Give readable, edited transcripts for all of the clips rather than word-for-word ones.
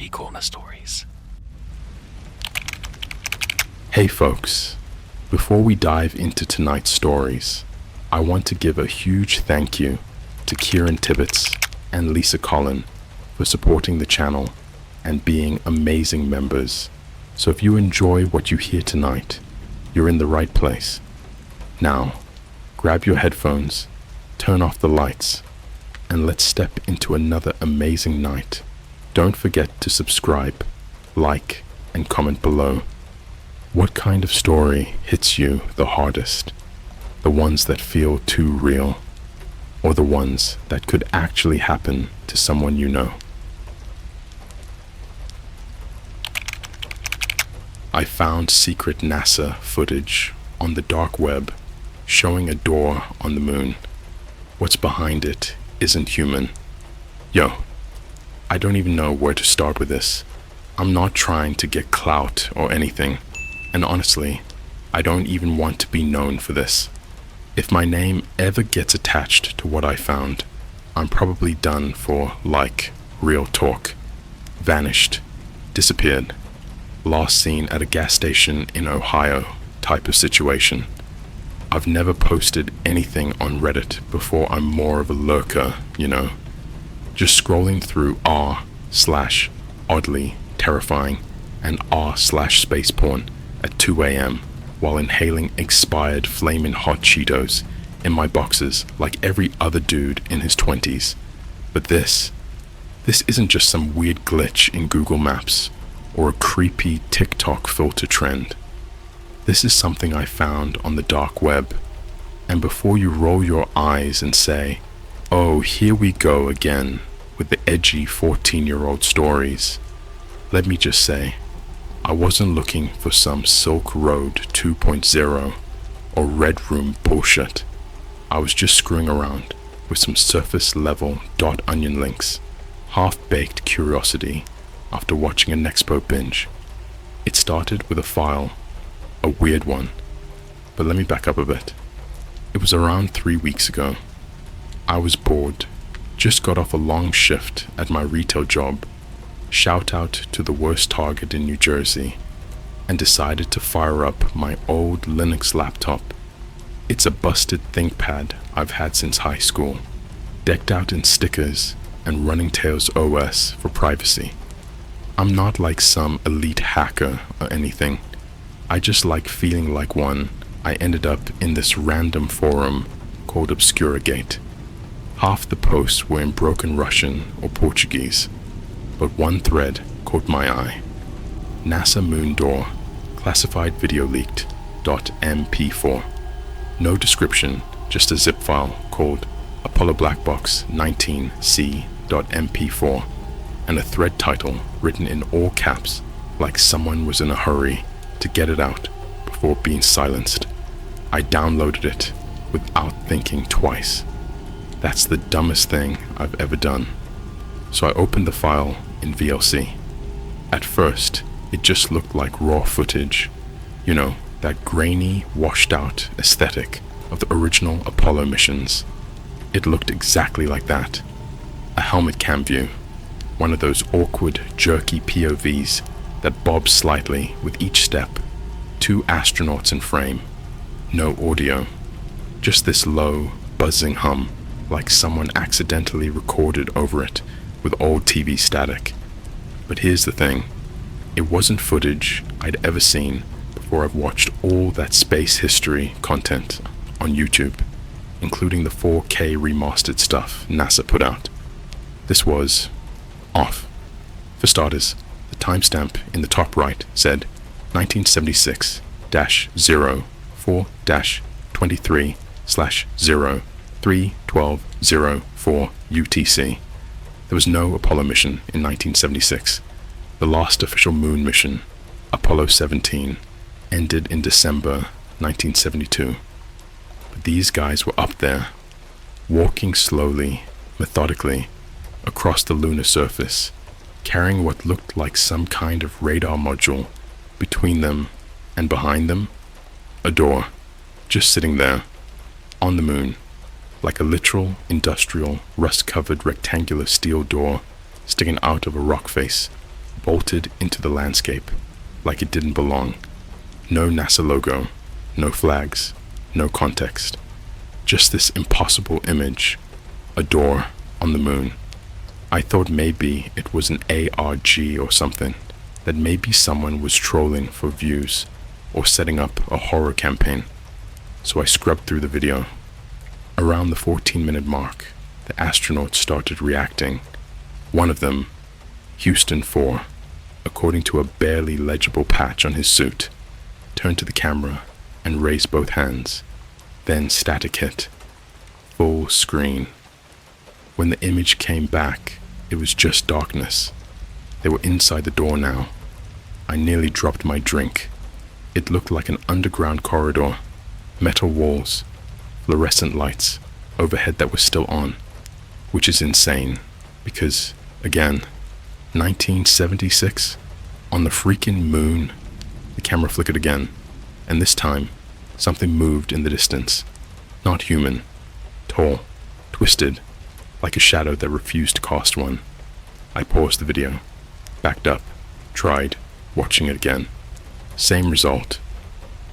CreepyCorner stories. Hey folks, before we dive into tonight's stories, I want to give a huge thank you to Kieran Tibbetts and Lisa Collin for supporting the channel and being amazing members. So if you enjoy what you hear tonight, you're in the right place. Now, grab your headphones, turn off the lights, and let's step into another amazing night. Don't forget to subscribe, like, and comment below. What kind of story hits you the hardest? The ones that feel too real, or the ones that could actually happen to someone you know? I found secret NASA footage on the dark web showing a door on the moon. What's behind it isn't human. Yo, I don't even know where to start with this. I'm not trying to get clout or anything, and honestly, I don't even want to be known for this. If my name ever gets attached to what I found, I'm probably done for, like, real talk. Vanished, disappeared, last seen at a gas station in Ohio type of situation. I've never posted anything on Reddit before. I'm more of a lurker, you know, just scrolling through r/oddly terrifying and r/space porn at 2 a.m. while inhaling expired flaming hot Cheetos in my boxes like every other dude in his 20s. But this isn't just some weird glitch in Google Maps or a creepy TikTok filter trend. This is something I found on the dark web. And before you roll your eyes and say, "Oh, here we go again with the edgy 14-year-old stories," let me just say, I wasn't looking for some Silk Road 2.0 or Red Room bullshit. I was just screwing around with some surface level .onion links, half-baked curiosity after watching a Nexpo binge. It started with a file, a weird one, but let me back up a bit. It was around 3 weeks ago. I was bored, just got off a long shift at my retail job, shout out to the worst Target in New Jersey, and decided to fire up my old Linux laptop. It's a busted ThinkPad I've had since high school, decked out in stickers and running Tails OS for privacy. I'm not like some elite hacker or anything. I just like feeling like one. I ended up in this random forum called Obscuragate. Half the posts were in broken Russian or Portuguese, but one thread caught my eye. NASA moon door, classified video leaked, .mp4. No description, just a zip file called Apollo Black Box 19C.mp4, and a thread title written in all caps like someone was in a hurry to get it out before being silenced. I downloaded it without thinking twice. That's the dumbest thing I've ever done. So I opened the file in VLC. At first, it just looked like raw footage. You know, that grainy, washed out aesthetic of the original Apollo missions. It looked exactly like that. A helmet cam view. One of those awkward, jerky POVs that bob slightly with each step. 2 astronauts in frame. No audio. Just this low, buzzing hum, like someone accidentally recorded over it with old TV static. But here's the thing. It wasn't footage I'd ever seen before. I've watched all that space history content on YouTube, including the 4K remastered stuff NASA put out. This was off. For starters, the timestamp in the top right said 1976-04-23/03/1204 UTC. There was no Apollo mission in 1976. The last official moon mission, Apollo 17, ended in December 1972. But these guys were up there, walking slowly, methodically, across the lunar surface, carrying what looked like some kind of radar module. Between them and behind them, a door, just sitting there, on the moon, like a literal, industrial, rust-covered rectangular steel door sticking out of a rock face, bolted into the landscape like it didn't belong. No NASA logo, no flags, no context. Just this impossible image, a door on the moon. I thought maybe it was an ARG or something, that maybe someone was trolling for views or setting up a horror campaign. So I scrubbed through the video. Around the 14-minute mark, the astronauts started reacting. One of them, Houston 4, according to a barely legible patch on his suit, turned to the camera and raised both hands. Then static hit. Full screen. When the image came back, it was just darkness. They were inside the door now. I nearly dropped my drink. It looked like an underground corridor. Metal walls, fluorescent lights overhead that were still on, which is insane because, again, 1976, on the freaking moon. The camera flickered again, and this time, something moved in the distance. Not human, tall, twisted, like a shadow that refused to cast one. I paused the video, backed up, tried, watching it again. Same result.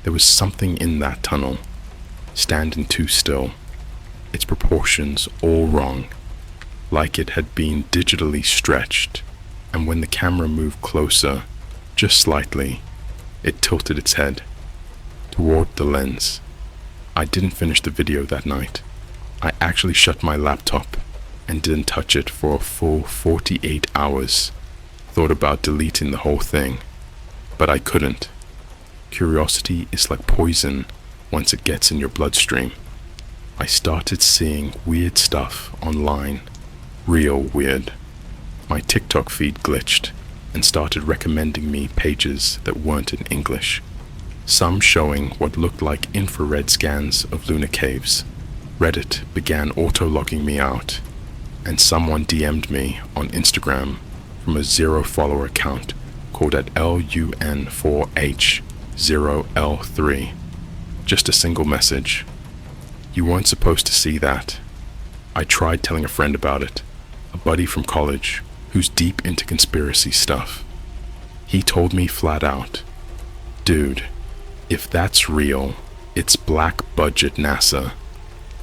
There was something in that tunnel, standing too still, its proportions all wrong, like it had been digitally stretched, and when the camera moved closer, just slightly, it tilted its head toward the lens. I didn't finish the video that night. I actually shut my laptop and didn't touch it for a full 48 hours. Thought about deleting the whole thing, but I couldn't. Curiosity is like poison once it gets in your bloodstream. I started seeing weird stuff online, real weird. My TikTok feed glitched and started recommending me pages that weren't in English. Some showing what looked like infrared scans of lunar caves. Reddit began auto-logging me out, and someone DM'd me on Instagram from a zero-follower account called at LUN4H0L3. Just a single message. You weren't supposed to see that. I tried telling a friend about it, a buddy from college who's deep into conspiracy stuff. He told me flat out, dude, if that's real, it's black budget NASA.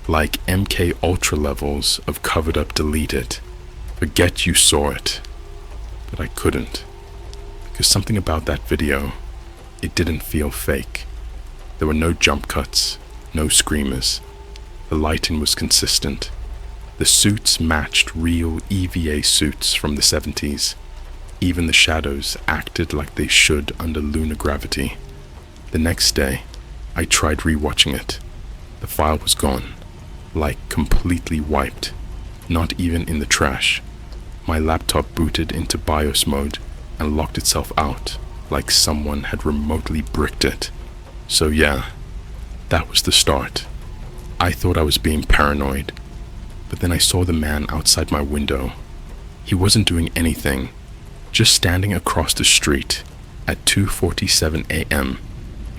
Like MK Ultra levels of covered up deleted. Forget you saw it. But I couldn't. Because something about that video, it didn't feel fake. There were no jump cuts, no screamers. The lighting was consistent. The suits matched real EVA suits from the 70s. Even the shadows acted like they should under lunar gravity. The next day, I tried rewatching it. The file was gone, like completely wiped, not even in the trash. My laptop booted into BIOS mode and locked itself out, like someone had remotely bricked it. So yeah, that was the start. I thought I was being paranoid, but then I saw the man outside my window. He wasn't doing anything, just standing across the street at 2:47 a.m.,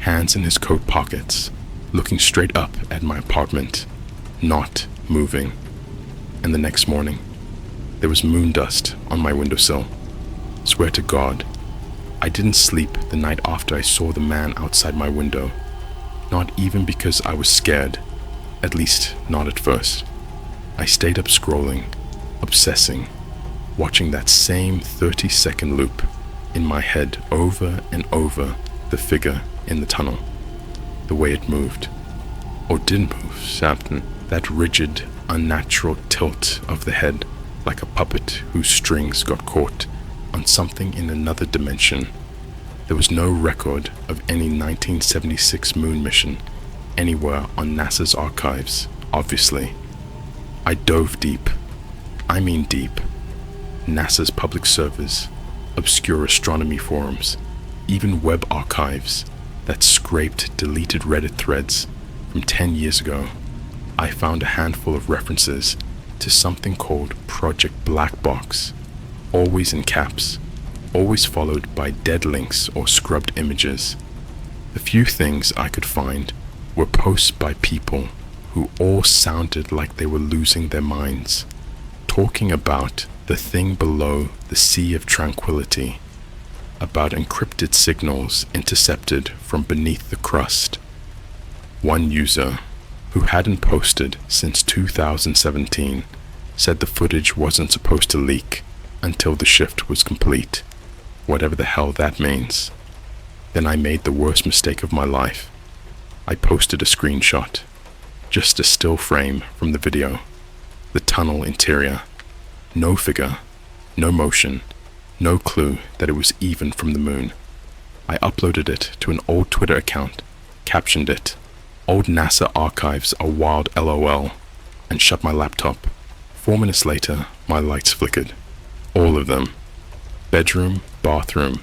hands in his coat pockets, looking straight up at my apartment, not moving. And the next morning, there was moon dust on my windowsill. Swear to God, I didn't sleep the night after I saw the man outside my window. Not even because I was scared, at least not at first. I stayed up scrolling, obsessing, watching that same 30-second loop in my head over and over, the figure in the tunnel, the way it moved, or didn't move, Samson, that rigid, unnatural tilt of the head, like a puppet whose strings got caught on something in another dimension. There was no record of any 1976 moon mission anywhere on NASA's archives, obviously. I dove deep. I mean deep. NASA's public servers, obscure astronomy forums, even web archives that scraped deleted Reddit threads from 10 years ago. I found a handful of references to something called Project Black Box, always in caps, always followed by dead links or scrubbed images. The few things I could find were posts by people who all sounded like they were losing their minds, talking about the thing below the sea of tranquility, about encrypted signals intercepted from beneath the crust. One user, who hadn't posted since 2017, said the footage wasn't supposed to leak until the shift was complete, whatever the hell that means. Then I made the worst mistake of my life. I posted a screenshot, just a still frame from the video, the tunnel interior, no figure, no motion, no clue that it was even from the moon. I uploaded it to an old Twitter account, captioned it, "Old NASA archives are wild LOL," and shut my laptop. 4 minutes later, my lights flickered. All of them. Bedroom, bathroom,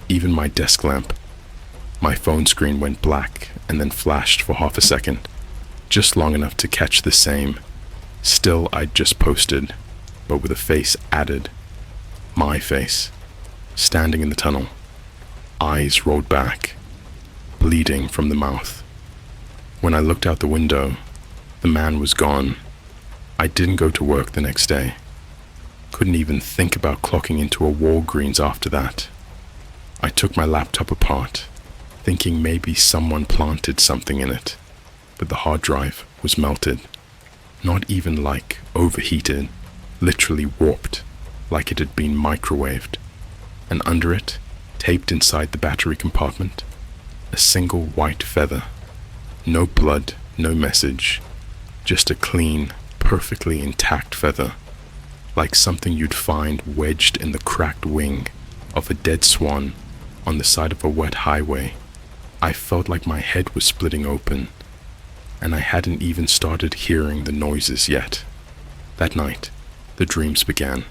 even my desk lamp. My phone screen went black and then flashed for half a second, just long enough to catch the same. Still I'd just posted, but with a face added. My face, standing in the tunnel, eyes rolled back, bleeding from the mouth. When I looked out the window, the man was gone. I didn't go to work the next day. Couldn't even think about clocking into a Walgreens after that. I took my laptop apart, thinking maybe someone planted something in it, but the hard drive was melted. Not even like overheated, literally warped, like it had been microwaved. And under it, taped inside the battery compartment, a single white feather. No blood, no message, just a clean, perfectly intact feather, like something you'd find wedged in the cracked wing of a dead swan on the side of a wet highway. I felt like my head was splitting open, and I hadn't even started hearing the noises yet. That night, the dreams began.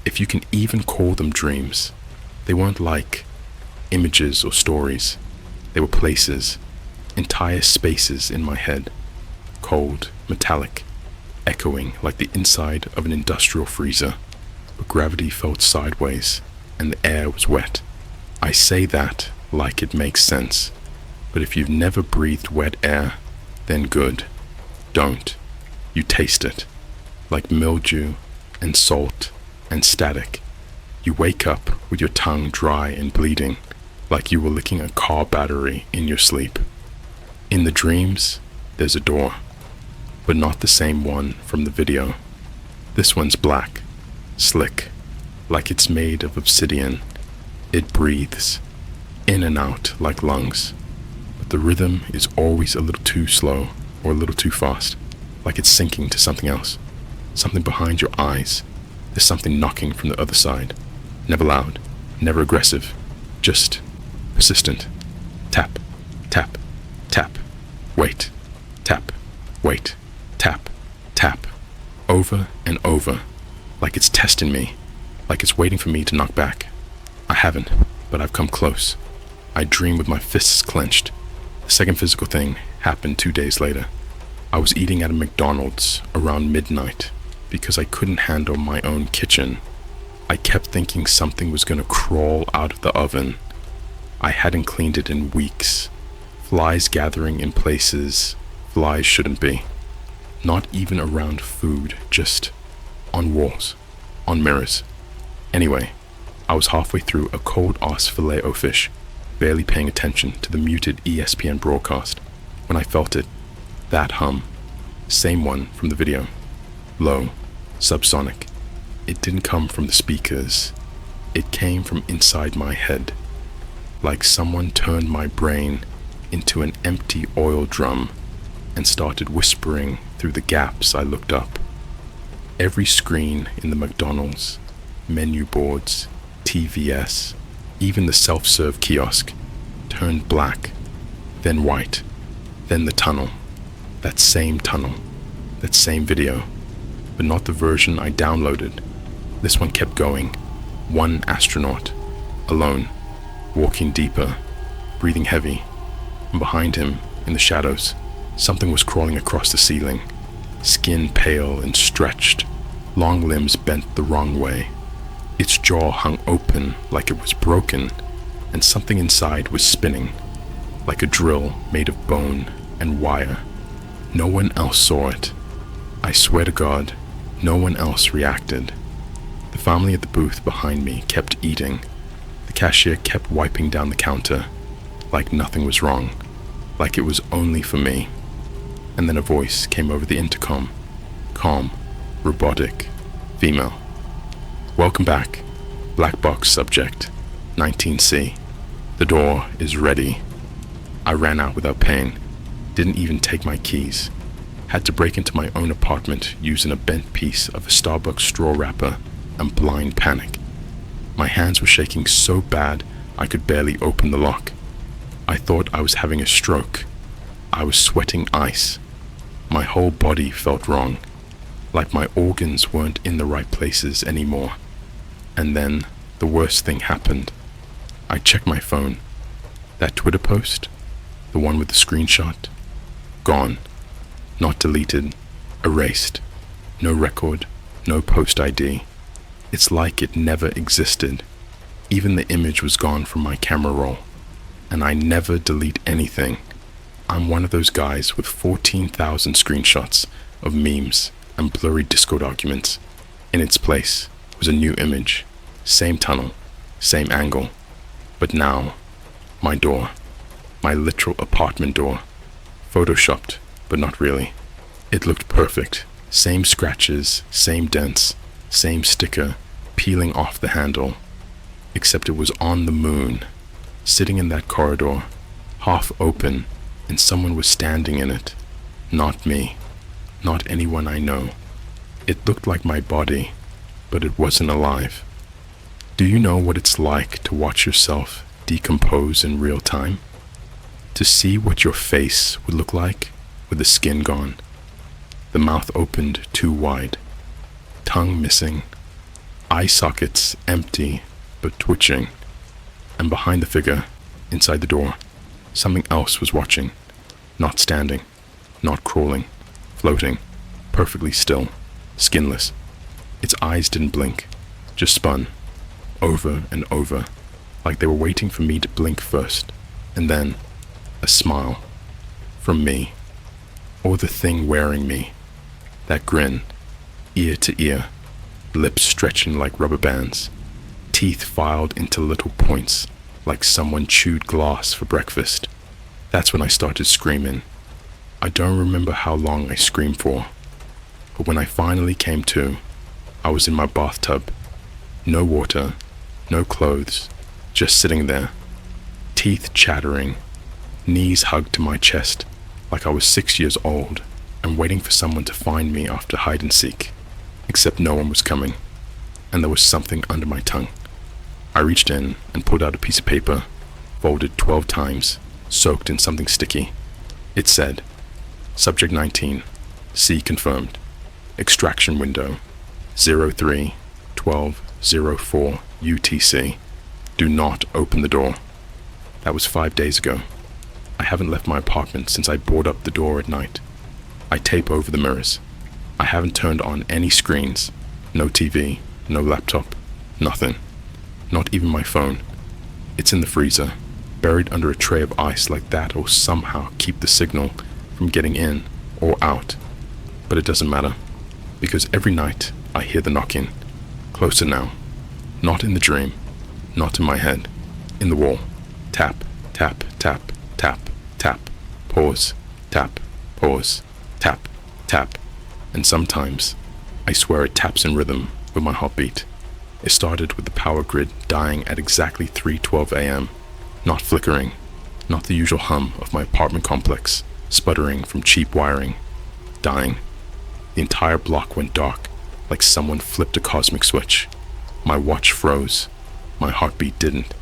If you can even call them dreams, they weren't like images or stories. They were places, entire spaces in my head, cold, metallic, echoing like the inside of an industrial freezer, but gravity felt sideways and the air was wet. I say that like it makes sense, but if you've never breathed wet air, then good. Don't. You taste it, like mildew and salt and static. You wake up with your tongue dry and bleeding, like you were licking a car battery in your sleep. In the dreams, there's a door, but not the same one from the video. This one's black, slick, like it's made of obsidian. It breathes, in and out like lungs, but the rhythm is always a little too slow or a little too fast, like it's sinking to something else, something behind your eyes. There's something knocking from the other side, never loud, never aggressive, just persistent. Tap, tap, tap, wait, tap, wait, tap, tap, over and over, like it's testing me, like it's waiting for me to knock back. I haven't, but I've come close. I dream with my fists clenched. The second physical thing happened 2 days later. I was eating at a McDonald's around midnight because I couldn't handle my own kitchen. I kept thinking something was gonna crawl out of the oven. I hadn't cleaned it in weeks. Flies gathering in places flies shouldn't be. Not even around food, just on walls, on mirrors. Anyway, I was halfway through a cold-ass filet-o-fish, barely paying attention to the muted ESPN broadcast, when I felt it, that hum, same one from the video. Low, subsonic. It didn't come from the speakers. It came from inside my head, like someone turned my brain into an empty oil drum and started whispering through the gaps. I looked up. Every screen in the McDonald's, menu boards, TVS, even the self-serve kiosk, turned black, then white, then the tunnel, that same video, but not the version I downloaded. This one kept going. One astronaut, alone, walking deeper, breathing heavy, and behind him, in the shadows, something was crawling across the ceiling, skin pale and stretched, long limbs bent the wrong way. Its jaw hung open like it was broken, and something inside was spinning, like a drill made of bone and wire. No one else saw it. I swear to God, no one else reacted. The family at the booth behind me kept eating. The cashier kept wiping down the counter, like nothing was wrong, like it was only for me. And then a voice came over the intercom, calm, robotic, female. Welcome back, black box subject, 19C. The door is ready. I ran out without paying, didn't even take my keys. Had to break into my own apartment using a bent piece of a Starbucks straw wrapper and blind panic. My hands were shaking so bad I could barely open the lock. I thought I was having a stroke. I was sweating ice. My whole body felt wrong, like my organs weren't in the right places anymore. And then the worst thing happened. I checked my phone. That Twitter post, the one with the screenshot, gone. Not deleted, erased. No record, no post ID. It's like it never existed. Even the image was gone from my camera roll. And I never delete anything. I'm one of those guys with 14,000 screenshots of memes and blurry Discord documents. In its place was a new image, same tunnel, same angle. But now, my door, my literal apartment door, photoshopped, but not really. It looked perfect. Same scratches, same dents, same sticker peeling off the handle. Except it was on the moon, sitting in that corridor, half open, and someone was standing in it. Not me. Not anyone I know. It looked like my body, but it wasn't alive. Do you know what it's like to watch yourself decompose in real time? To see what your face would look like with the skin gone, the mouth opened too wide, tongue missing, eye sockets empty but twitching, and behind the figure, inside the door, something else was watching, not standing, not crawling, floating, perfectly still, skinless. Its eyes didn't blink, just spun, over and over, like they were waiting for me to blink first, and then a smile, from me, or the thing wearing me, that grin, ear to ear, lips stretching like rubber bands, teeth filed into little points, like someone chewed glass for breakfast. That's when I started screaming. I don't remember how long I screamed for, but when I finally came to, I was in my bathtub. No water, no clothes, just sitting there, teeth chattering, knees hugged to my chest like I was 6 years old and waiting for someone to find me after hide and seek, except no one was coming, and there was something under my tongue. I reached in and pulled out a piece of paper, folded 12 times, soaked in something sticky. It said, Subject 19, C confirmed, extraction window, 03/12/04 UTC. Do not open the door. That was 5 days ago. I haven't left my apartment since I board up the door at night. I tape over the mirrors. I haven't turned on any screens, no TV, no laptop, nothing. Not even my phone. It's in the freezer, buried under a tray of ice like that will somehow keep the signal from getting in or out. But it doesn't matter, because every night I hear the knocking, closer now. Not in the dream, not in my head, in the wall. Tap, tap, tap, tap, tap, pause, tap, pause, tap, tap. And sometimes, I swear it taps in rhythm with my heartbeat. It started with the power grid dying at exactly 3:12 a.m., not flickering, not the usual hum of my apartment complex, sputtering from cheap wiring, dying. The entire block went dark, like someone flipped a cosmic switch. My watch froze. My heartbeat didn't.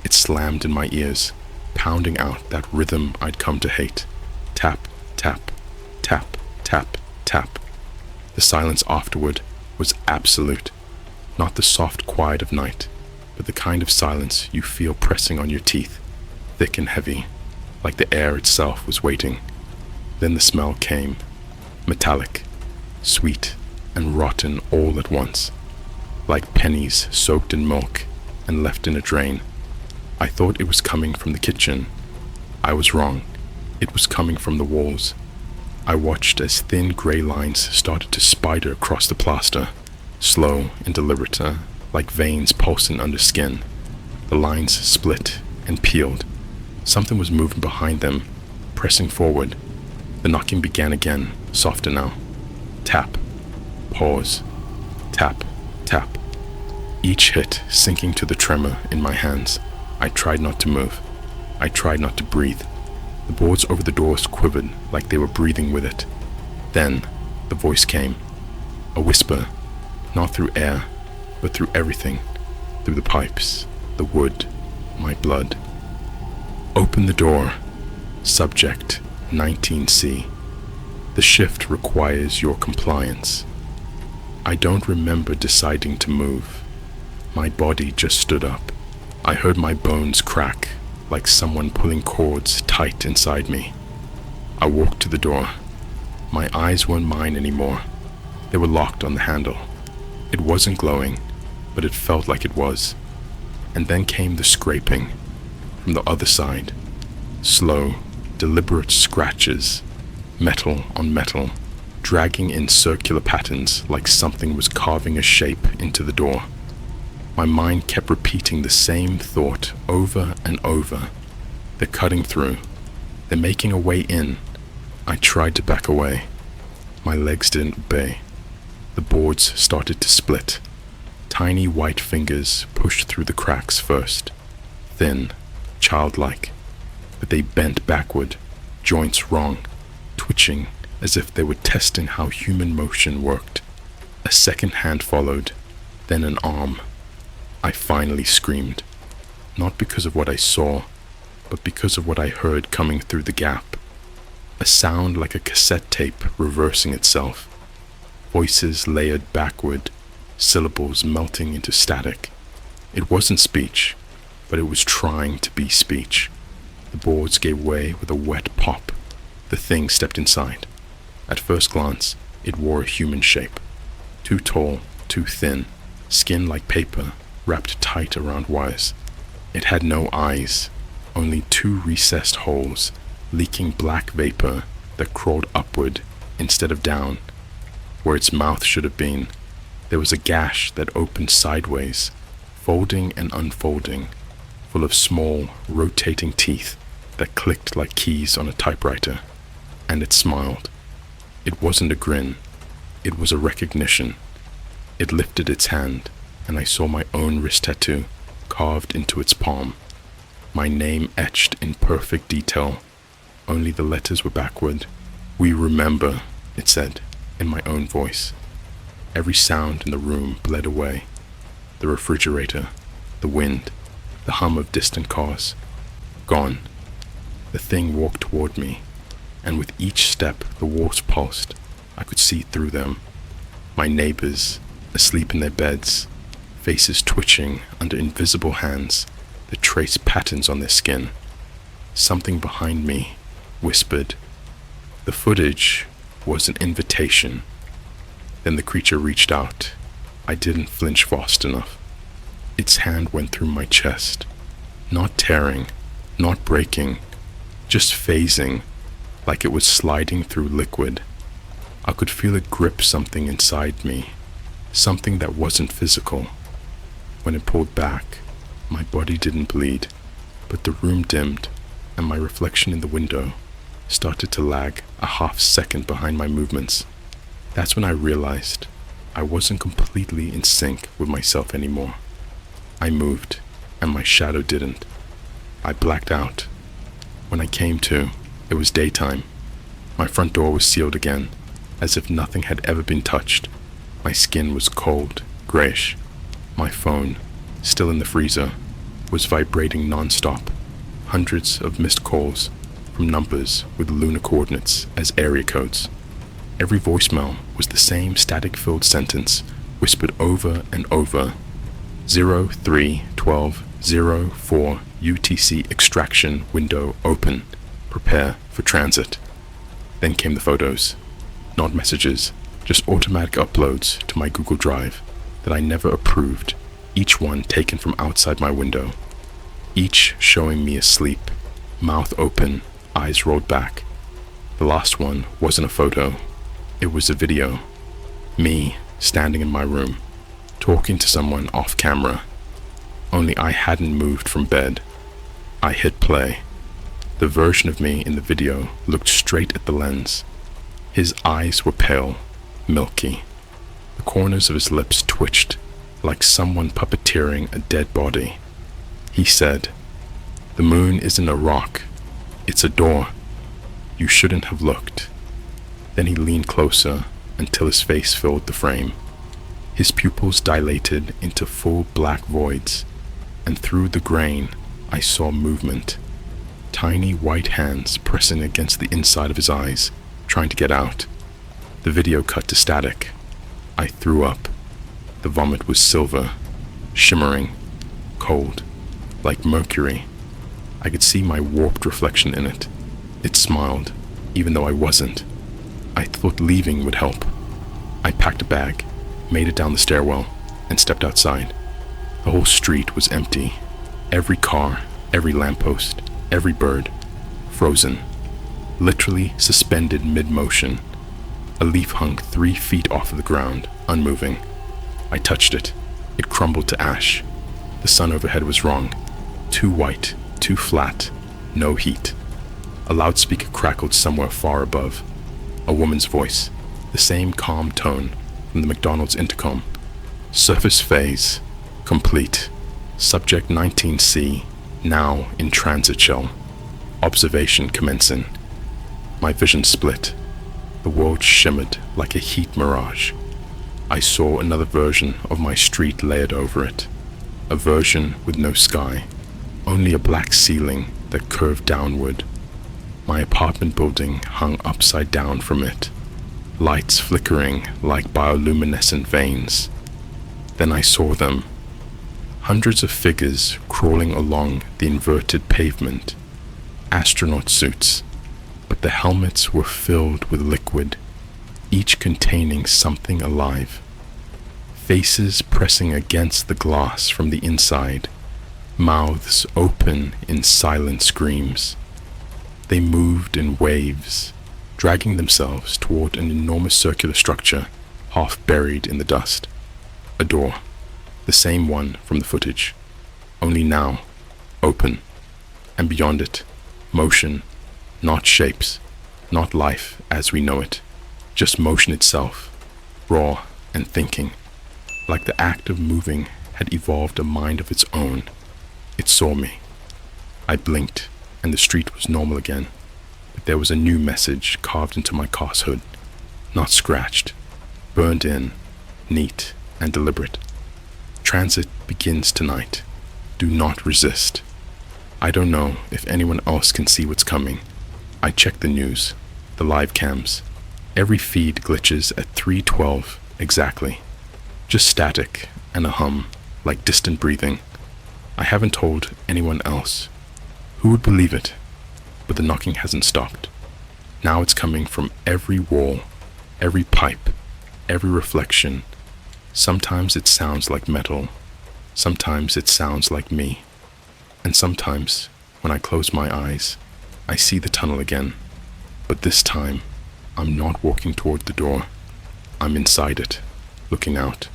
It slammed in my ears, pounding out that rhythm I'd come to hate. Tap, tap, tap, tap, tap. The silence afterward was absolute. Not the soft quiet of night, but the kind of silence you feel pressing on your teeth, thick and heavy, like the air itself was waiting. Then the smell came, metallic, sweet, and rotten all at once, like pennies soaked in milk and left in a drain. I thought it was coming from the kitchen. I was wrong. It was coming from the walls. I watched as thin grey lines started to spider across the plaster, slow and deliberate, like veins pulsing under skin. The lines split and peeled. Something was moving behind them, pressing forward. The knocking began again, softer now. Tap, pause, tap, tap. Each hit sinking to the tremor in my hands. I tried not to move. I tried not to breathe. The boards over the doors quivered like they were breathing with it. Then, the voice came. A whisper, not through air, but through everything. Through the pipes, the wood, my blood. Open the door. Subject 19C. The shift requires your compliance. I don't remember deciding to move. My body just stood up. I heard my bones crack, like someone pulling cords tight inside me. I walked to the door. My eyes weren't mine anymore. They were locked on the handle. It wasn't glowing, but it felt like it was. And then came the scraping from the other side. Slow, deliberate scratches, metal on metal, dragging in circular patterns like something was carving a shape into the door. My mind kept repeating the same thought over and over. They're cutting through. They're making a way in. I tried to back away. My legs didn't obey. The boards started to split. Tiny white fingers pushed through the cracks first. Thin, childlike. But they bent backward, joints wrong, twitching as if they were testing how human motion worked. A second hand followed, then an arm. I finally screamed. Not because of what I saw, but because of what I heard coming through the gap. A sound like a cassette tape reversing itself. Voices layered backward, syllables melting into static. It wasn't speech, but it was trying to be speech. The boards gave way with a wet pop. The thing stepped inside. At first glance, it wore a human shape. Too tall, too thin, skin like paper, wrapped tight around wires. It had no eyes, only two recessed holes, leaking black vapor that crawled upward instead of down. Where its mouth should have been, there was a gash that opened sideways, folding and unfolding, full of small, rotating teeth that clicked like keys on a typewriter. And it smiled. It wasn't a grin. It was a recognition. It lifted its hand, and I saw my own wrist tattoo carved into its palm. My name etched in perfect detail. Only the letters were backward. "We remember," it said, in my own voice. Every sound in the room bled away. The refrigerator, the wind, the hum of distant cars. Gone. The thing walked toward me, and with each step the walls pulsed. I could see through them. My neighbors, asleep in their beds, faces twitching under invisible hands that traced patterns on their skin. Something behind me whispered. The footage was an invitation. Then the creature reached out. I didn't flinch fast enough. Its hand went through my chest, not tearing, not breaking, just phasing, like it was sliding through liquid. I could feel it grip something inside me, something that wasn't physical. When it pulled back, my body didn't bleed, but the room dimmed, and my reflection in the window started to lag a half second behind my movements. That's when I realized I wasn't completely in sync with myself anymore. I moved, and my shadow didn't. I blacked out. When I came to, it was daytime. My front door was sealed again, as if nothing had ever been touched. My skin was cold, grayish. My phone, still in the freezer, was vibrating non-stop. Hundreds of missed calls from numbers with lunar coordinates as area codes. Every voicemail was the same static-filled sentence, whispered over and over. 031204 UTC extraction window open. Prepare for transit. Then came the photos. Not messages, just automatic uploads to my Google Drive that I never approved, each one taken from outside my window. Each showing me asleep, mouth open, eyes rolled back. The last one wasn't a photo. It was a video. Me standing in my room, talking to someone off camera. only I hadn't moved from bed. I hit play. The version of me in the video looked straight at the lens. His eyes were pale, milky. The corners of his lips twitched, like someone puppeteering a dead body. He said, "The moon isn't a rock, it's a door. You shouldn't have looked." Then he leaned closer until his face filled the frame. His pupils dilated into full black voids, and through the grain I saw movement. Tiny white hands pressing against the inside of his eyes, trying to get out. The video cut to static. I threw up. The vomit was silver, shimmering, cold, like mercury. I could see my warped reflection in it. It smiled, even though I wasn't. I thought leaving would help. I packed a bag, made it down the stairwell, and stepped outside. The whole street was empty. Every car, every lamppost, every bird, frozen, literally suspended mid-motion. A leaf hung 3 feet off of the ground, unmoving. I touched it. It crumbled to ash. The sun overhead was wrong. Too white, too flat, no heat. A loudspeaker crackled somewhere far above. A woman's voice, the same calm tone from the McDonald's intercom. Surface phase, complete. Subject 19C, now in transit shell. Observation commencing. My vision split. The world shimmered like a heat mirage. I saw another version of my street layered over it. A version with no sky, only a black ceiling that curved downward. My apartment building hung upside down from it, lights flickering like bioluminescent veins. Then I saw them. Hundreds of figures crawling along the inverted pavement. Astronaut suits, but the helmets were filled with liquid, each containing something alive. Faces pressing against the glass from the inside, mouths open in silent screams. They moved in waves, dragging themselves toward an enormous circular structure, half buried in the dust. A door, the same one from the footage, only now open, and beyond it, motion, not shapes, not life as we know it, just motion itself, raw and thinking, like the act of moving had evolved a mind of its own. It saw me. I blinked, and the street was normal again, but there was a new message carved into my car's hood, not scratched, burned in, neat and deliberate. Transit begins tonight. Do not resist. I don't know if anyone else can see what's coming. I check the news, the live cams. Every feed glitches at 3:12 exactly. Just static and a hum, like distant breathing. I haven't told anyone else. Who would believe it? But the knocking hasn't stopped. Now it's coming from every wall, every pipe, every reflection. Sometimes it sounds like metal. Sometimes it sounds like me. And sometimes, when I close my eyes, I see the tunnel again. But this time, I'm not walking toward the door. I'm inside it, looking out.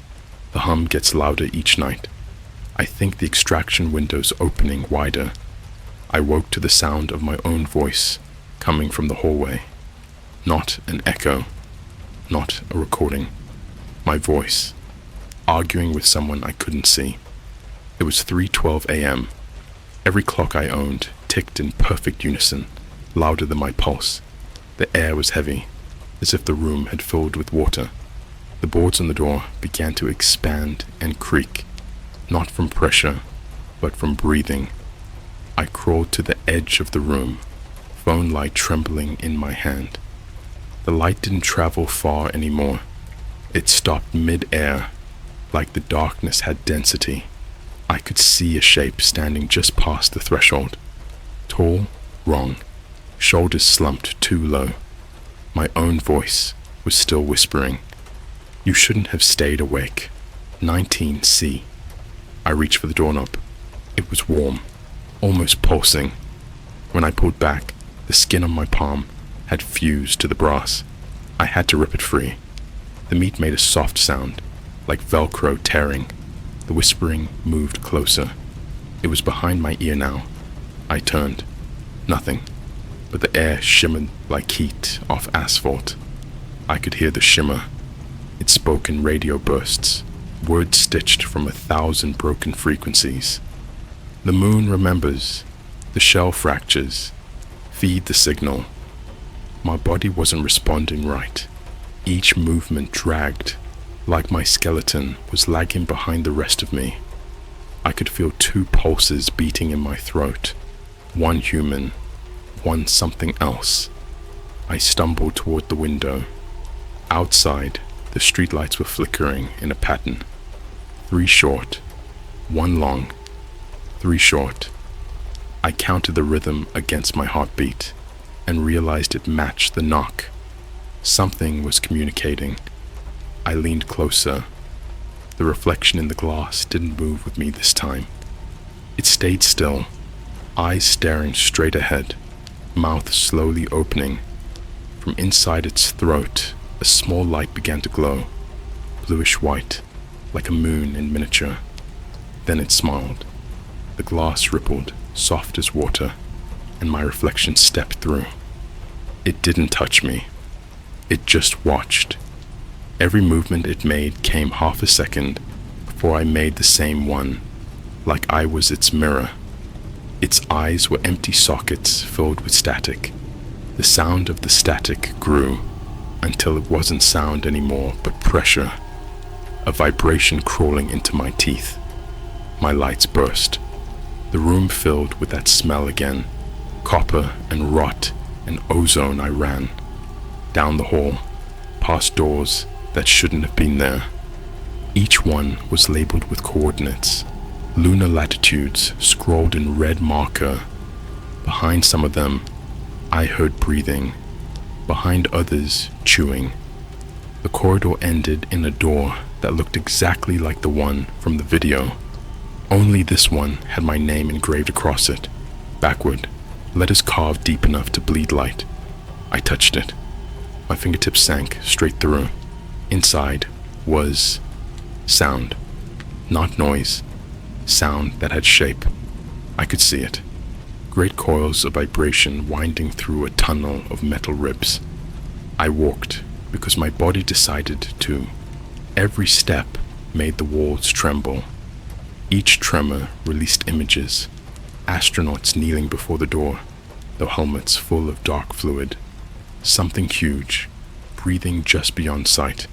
The hum gets louder each night. I think the extraction window's opening wider. I woke to the sound of my own voice coming from the hallway. Not an echo, not a recording. My voice, arguing with someone I couldn't see. It was 3:12 a.m. Every clock I owned ticked in perfect unison, louder than my pulse. The air was heavy, as if the room had filled with water. The boards on the door began to expand and creak, not from pressure, but from breathing. I crawled to the edge of the room, phone light trembling in my hand. The light didn't travel far anymore. It stopped mid-air, like the darkness had density. I could see a shape standing just past the threshold. Tall, wrong, shoulders slumped too low. My own voice was still whispering, "You shouldn't have stayed awake. 19C. I reached for the doorknob. It was warm, almost pulsing. When I pulled back, the skin on my palm had fused to the brass. I had to rip it free. The meat made a soft sound, like Velcro tearing. The whispering moved closer, It was behind my ear now. I turned. Nothing, but the air shimmered like heat off asphalt. I could hear the shimmer. It spoke in radio bursts, words stitched from 1,000 broken frequencies. The moon remembers. The shell fractures. Feed the signal. My body wasn't responding right. Each movement dragged, like my skeleton was lagging behind the rest of me. I could feel 2 pulses beating in my throat. One human, one something else. I stumbled toward the window. Outside, the streetlights were flickering in a pattern. 3 short, 1 long, 3 short. I counted the rhythm against my heartbeat and realized it matched the knock. Something was communicating. I leaned closer. The reflection in the glass didn't move with me this time. It stayed still, eyes staring straight ahead, mouth slowly opening. From inside its throat, a small light began to glow, bluish white, like a moon in miniature. Then it smiled. The glass rippled, soft as water, and my reflection stepped through. It didn't touch me. It just watched. Every movement it made came half a second before I made the same one, like I was its mirror. Its eyes were empty sockets filled with static. The sound of the static grew until it wasn't sound anymore but pressure, a vibration crawling into my teeth. My lights burst. The room filled with that smell again, copper and rot and ozone. I ran down the hall, past doors that shouldn't have been there. Each one was labeled with coordinates, lunar latitudes scrawled in red marker. Behind some of them, I heard breathing. Behind others, chewing. The corridor ended in a door that looked exactly like the one from the video. Only this one had my name engraved across it, backward, letters carved deep enough to bleed light. I touched it. My fingertips sank straight through. Inside was sound, not noise. Sound that had shape. I could see it. Great coils of vibration winding through a tunnel of metal ribs. I walked because my body decided to. Every step made the walls tremble. Each tremor released images. Astronauts kneeling before the door, their helmets full of dark fluid. Something huge, breathing just beyond sight.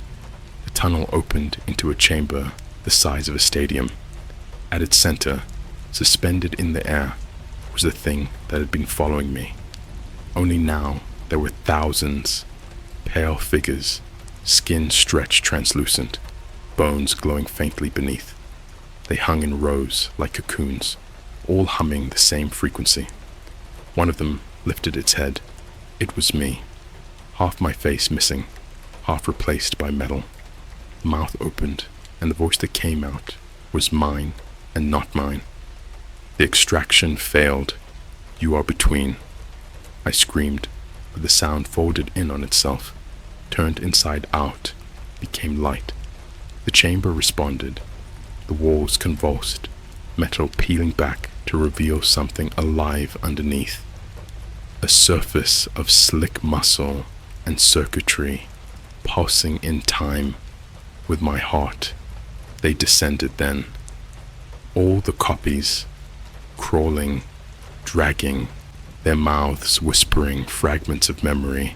The tunnel opened into a chamber the size of a stadium. At its center, suspended in the air, was the thing that had been following me. Only now there were thousands, pale figures, skin stretched translucent, bones glowing faintly beneath. They hung in rows like cocoons, all humming the same frequency. One of them lifted its head. It was me, half my face missing, half replaced by metal. The mouth opened, and the voice that came out was mine and not mine. The extraction failed. You are between. I screamed, but the sound folded in on itself, turned inside out, became light. The chamber responded. The walls convulsed, metal peeling back to reveal something alive underneath. A surface of slick muscle and circuitry, pulsing in time with my heart. They descended then. All the copies, crawling, dragging, their mouths whispering fragments of memory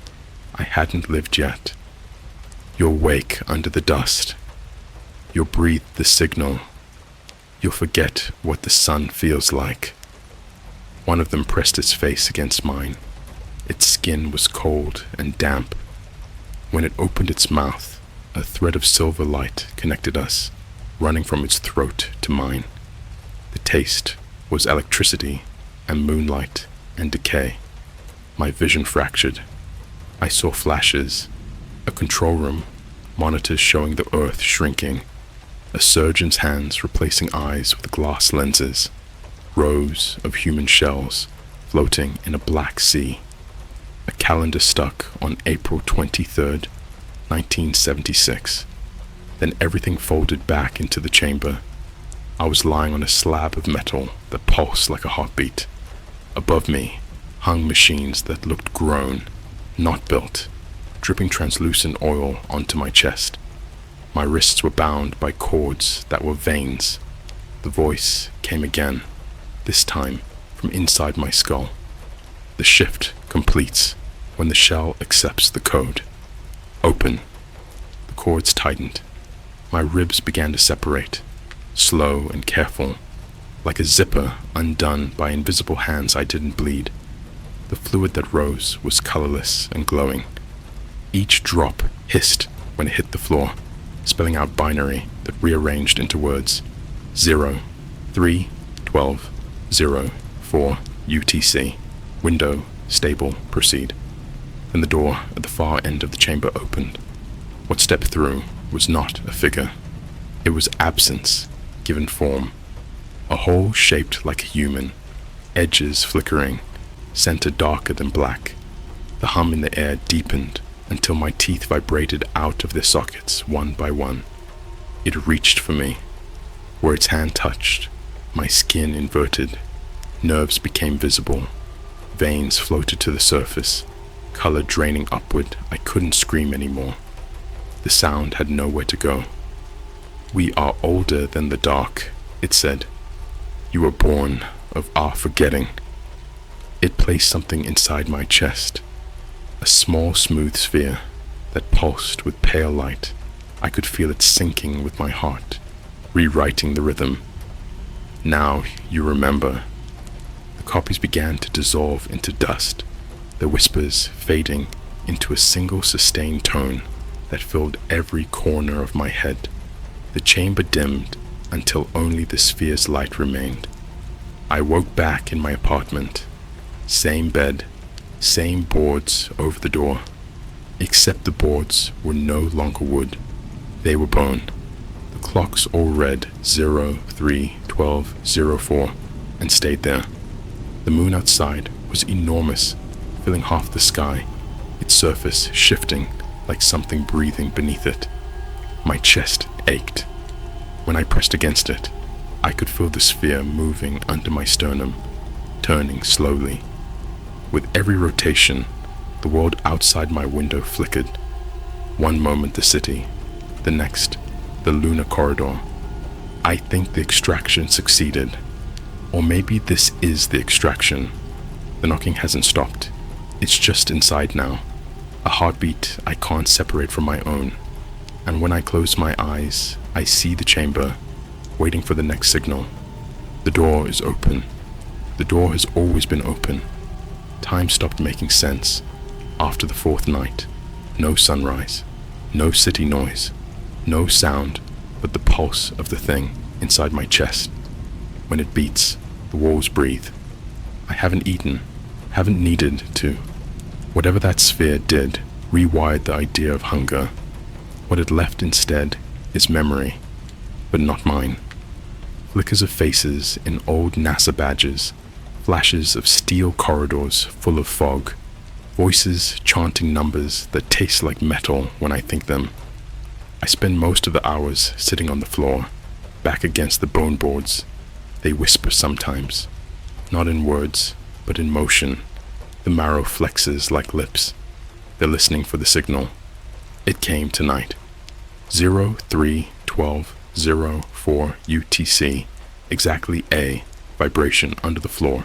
I hadn't lived yet. You'll wake under the dust. You'll breathe the signal. You'll forget what the sun feels like. One of them pressed its face against mine. Its skin was cold and damp. When it opened its mouth, a thread of silver light connected us, running from its throat to mine. The taste was electricity and moonlight and decay. My vision fractured. I saw flashes, a control room, monitors showing the earth shrinking, a surgeon's hands replacing eyes with glass lenses, rows of human shells floating in a black sea, a calendar stuck on April 23rd, 1976. Then everything folded back into the chamber. I was lying on a slab of metal that pulsed like a heartbeat. Above me hung machines that looked grown, not built, dripping translucent oil onto my chest. My wrists were bound by cords that were veins. The voice came again, this time from inside my skull. The shift completes when the shell accepts the code. Open. The cords tightened. My ribs began to separate, slow and careful. Like a zipper undone by invisible hands, I didn't bleed. The fluid that rose was colorless and glowing. Each drop hissed when it hit the floor, spelling out binary that rearranged into words. 0, 3, 12, 0, 4, UTC. Window, stable, proceed. Then the door at the far end of the chamber opened. What stepped through was not a figure. It was absence, given form. A hole shaped like a human, edges flickering, center darker than black. The hum in the air deepened until my teeth vibrated out of their sockets one by one. It reached for me. Where its hand touched, my skin inverted. Nerves became visible. Veins floated to the surface, color draining upward. I couldn't scream anymore. The sound had nowhere to go. We are older than the dark, it said. You were born of our forgetting. It placed something inside my chest, a small smooth sphere that pulsed with pale light. I could feel it sinking with my heart, rewriting the rhythm. Now you remember. The copies began to dissolve into dust, the whispers fading into a single sustained tone that filled every corner of my head. The chamber dimmed until only the sphere's light remained. I woke back in my apartment. Same bed, same boards over the door, except the boards were no longer wood. They were bone. The clocks all read 0, 3, 12, 04 and stayed there. The moon outside was enormous, filling half the sky, its surface shifting like something breathing beneath it. My chest ached. When I pressed against it, I could feel the sphere moving under my sternum, turning slowly. With every rotation, the world outside my window flickered. One moment the city, the next, the lunar corridor. I think the extraction succeeded. Or maybe this is the extraction. The knocking hasn't stopped. It's just inside now. A heartbeat I can't separate from my own. And when I close my eyes, I see the chamber, waiting for the next signal. The door is open. The door has always been open. Time stopped making sense. After the fourth night, no sunrise, no city noise, no sound but the pulse of the thing inside my chest. When it beats, the walls breathe. I haven't eaten, haven't needed to. Whatever that sphere did rewired the idea of hunger. What it left instead is memory, but not mine. Flickers of faces in old NASA badges, flashes of steel corridors full of fog, voices chanting numbers that taste like metal when I think them. I spend most of the hours sitting on the floor, back against the bone boards. They whisper sometimes, not in words, but in motion. The marrow flexes like lips. They're listening for the signal. It came tonight. 0, 3, 12, 0, 4, UTC, exactly A, vibration under the floor,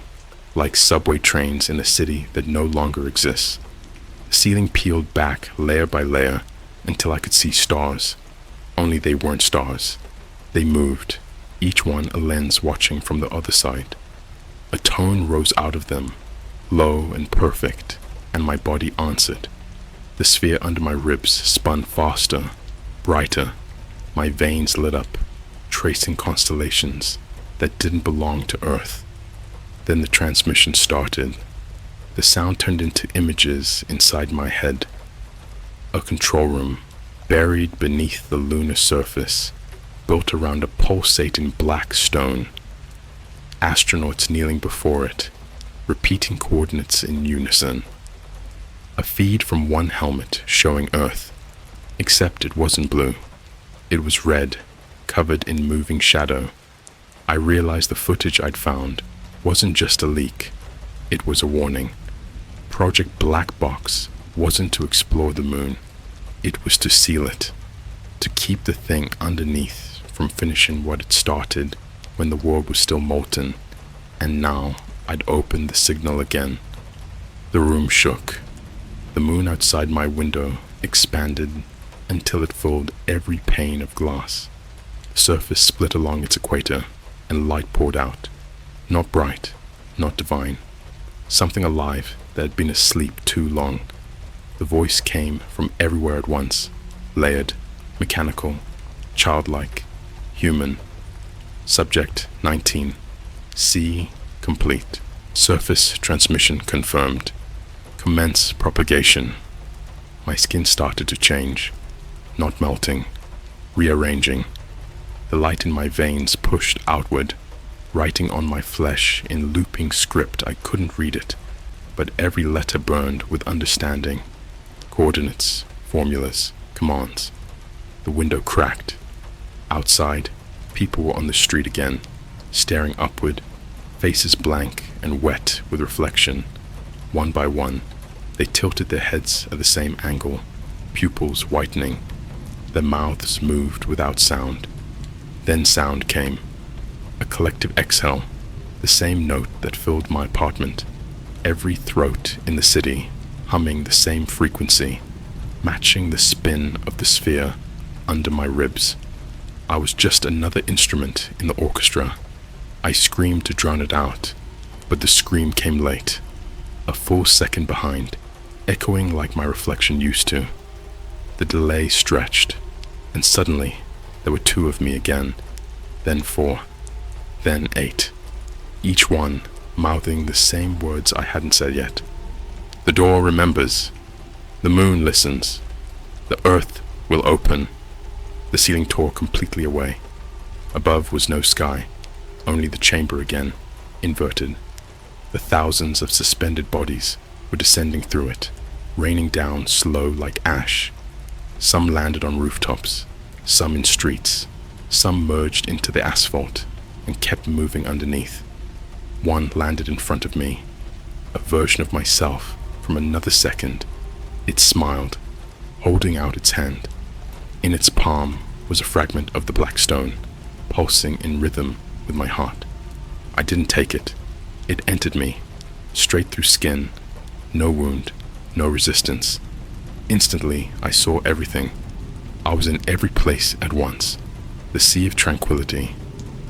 like subway trains in a city that no longer exists. The ceiling peeled back layer by layer until I could see stars. Only they weren't stars. They moved, each one a lens watching from the other side. A tone rose out of them, low and perfect, and my body answered. The sphere under my ribs spun faster, brighter. My veins lit up, tracing constellations that didn't belong to Earth. Then the transmission started. The sound turned into images inside my head. A control room, buried beneath the lunar surface, built around a pulsating black stone. Astronauts kneeling before it, repeating coordinates in unison. A feed from one helmet showing Earth, except it wasn't blue. It was red, covered in moving shadow. I realized the footage I'd found wasn't just a leak, it was a warning. Project Black Box wasn't to explore the moon, it was to seal it, to keep the thing underneath from finishing what it started when the world was still molten, and now I'd opened the signal again. The room shook. The moon outside my window expanded until it filled every pane of glass. The surface split along its equator, and light poured out. Not bright, not divine. Something alive that had been asleep too long. The voice came from everywhere at once, layered, mechanical, childlike, human. Subject 19. C complete. Surface transmission confirmed. Commence propagation. My skin started to change, not melting, rearranging. The light in my veins pushed outward, writing on my flesh in looping script. I couldn't read it, but every letter burned with understanding. Coordinates, formulas, commands. The window cracked. Outside, people were on the street again, staring upward, faces blank and wet with reflection. One by one, they tilted their heads at the same angle, pupils whitening. Their mouths moved without sound. Then sound came. A collective exhale, the same note that filled my apartment. Every throat in the city humming the same frequency, matching the spin of the sphere under my ribs. I was just another instrument in the orchestra. I screamed to drown it out, but the scream came late, a full second behind, echoing like my reflection used to. The delay stretched, and suddenly there were 2 of me again, then 4, then 8, each one mouthing the same words I hadn't said yet. The door remembers, the moon listens, the earth will open. The ceiling tore completely away. Above was no sky, only the chamber again, inverted. The thousands of suspended bodies were descending through it, raining down slow like ash. Some landed on rooftops, some in streets, some merged into the asphalt and kept moving underneath. One landed in front of me, a version of myself from another second. It smiled, holding out its hand. In its palm was a fragment of the black stone, pulsing in rhythm with my heart. I didn't take it. It entered me, straight through skin, no wound, no resistance. Instantly, I saw everything. I was in every place at once. The sea of tranquility,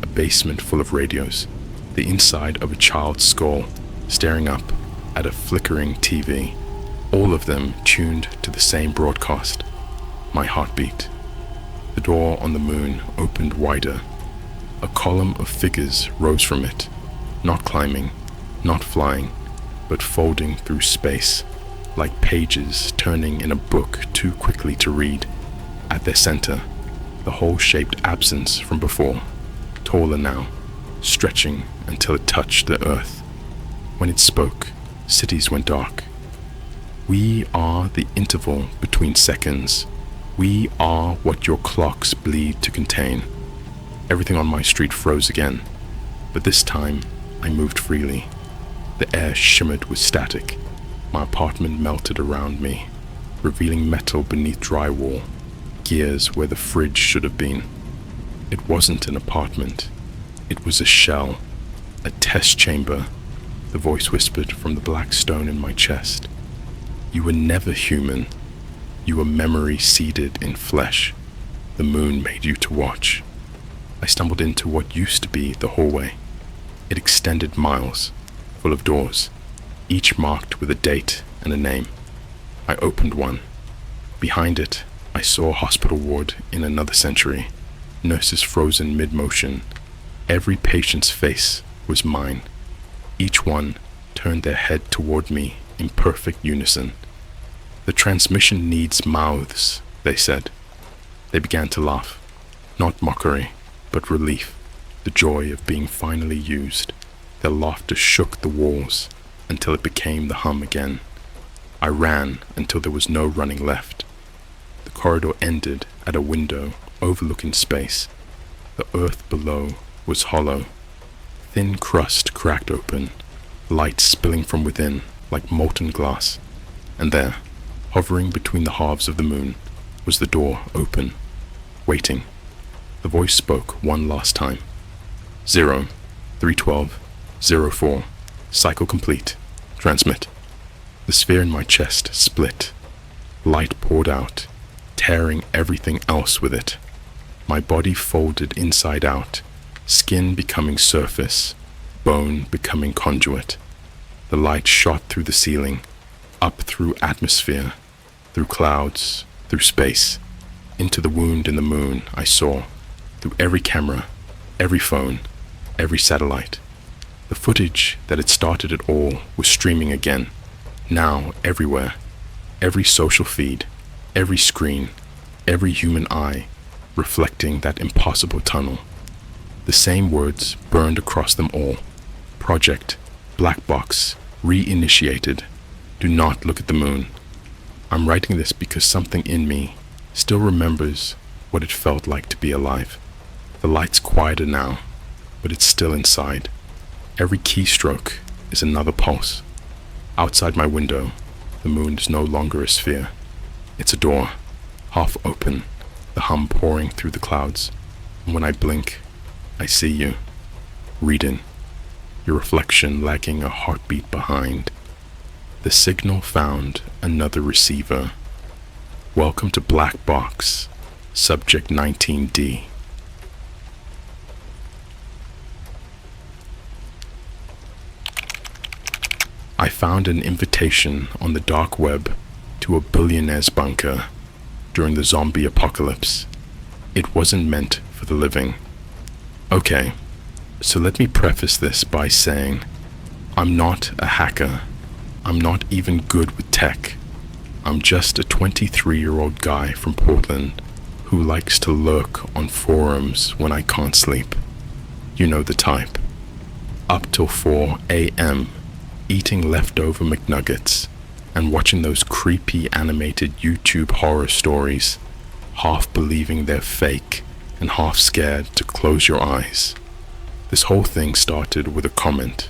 a basement full of radios, the inside of a child's skull, staring up at a flickering TV, all of them tuned to the same broadcast. My heartbeat. The door on the moon opened wider. A column of figures rose from it, not climbing, not flying, but folding through space, like pages turning in a book too quickly to read. At their center, the hole-shaped absence from before, taller now, stretching until it touched the earth. When it spoke, cities went dark. We are the interval between seconds. We are what your clocks bleed to contain. Everything on my street froze again, but this time I moved freely. The air shimmered with static. My apartment melted around me, revealing metal beneath drywall, gears where the fridge should have been. It wasn't an apartment. It was a shell, a test chamber. The voice whispered from the black stone in my chest. You were never human. You were memory seeded in flesh. The moon made you to watch. I stumbled into what used to be the hallway. It extended miles, full of doors, each marked with a date and a name. I opened one. Behind it, I saw a hospital ward in another century, nurses frozen mid-motion. Every patient's face was mine. Each one turned their head toward me in perfect unison. The transmission needs mouths, they said. They began to laugh, not mockery, but relief, the joy of being finally used. Their laughter shook the walls until it became the hum again. I ran until there was no running left. The corridor ended at a window overlooking space. The earth below was hollow. Thin crust cracked open, light spilling from within like molten glass. And there, hovering between the halves of the moon, was the door open, waiting. The voice spoke one last time. 0, 312, 04, cycle complete, transmit. The sphere in my chest split. Light poured out, tearing everything else with it. My body folded inside out, skin becoming surface, bone becoming conduit. The light shot through the ceiling, up through atmosphere, through clouds, through space, into the wound in the moon I saw, through every camera, every phone, every satellite. The footage that had started it all was streaming again, now everywhere. Every social feed, every screen, every human eye, reflecting that impossible tunnel. The same words burned across them all. Project, black box, reinitiated. Do not look at the moon. I'm writing this because something in me still remembers what it felt like to be alive. The light's quieter now, but it's still inside. Every keystroke is another pulse. Outside my window, the moon is no longer a sphere. It's a door, half open, the hum pouring through the clouds. And when I blink, I see you, reading, your reflection lagging a heartbeat behind. The signal found another receiver. Welcome to Black Box, Subject 19D. I found an invitation on the dark web to a billionaire's bunker during the zombie apocalypse. It wasn't meant for the living. Okay, so let me preface this by saying I'm not a hacker. I'm not even good with tech. I'm just a 23-year-old guy from Portland who likes to lurk on forums when I can't sleep. You know the type. Up till 4 a.m. eating leftover McNuggets and watching those creepy animated YouTube horror stories, half believing they're fake and half scared to close your eyes. This whole thing started with a comment.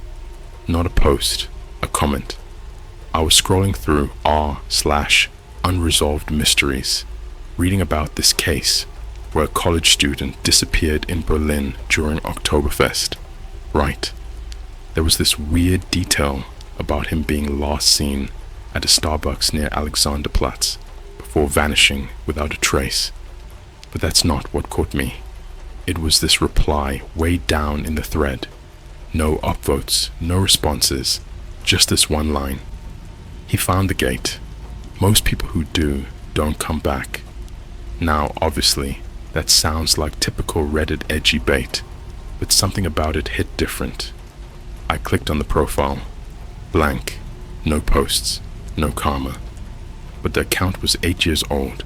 Not a post, a comment. I was scrolling through r/unresolved mysteries, reading about this case where a college student disappeared in Berlin during Oktoberfest. Right. There was this weird detail about him being last seen at a Starbucks near Alexanderplatz before vanishing without a trace. But that's not what caught me. It was this reply way down in the thread. No upvotes, no responses, just this one line. He found the gate. Most people who do don't come back. Now, obviously, that sounds like typical Reddit edgy bait, but something about it hit different. I clicked on the profile. Blank. No posts. No karma. But the account was 8 years old.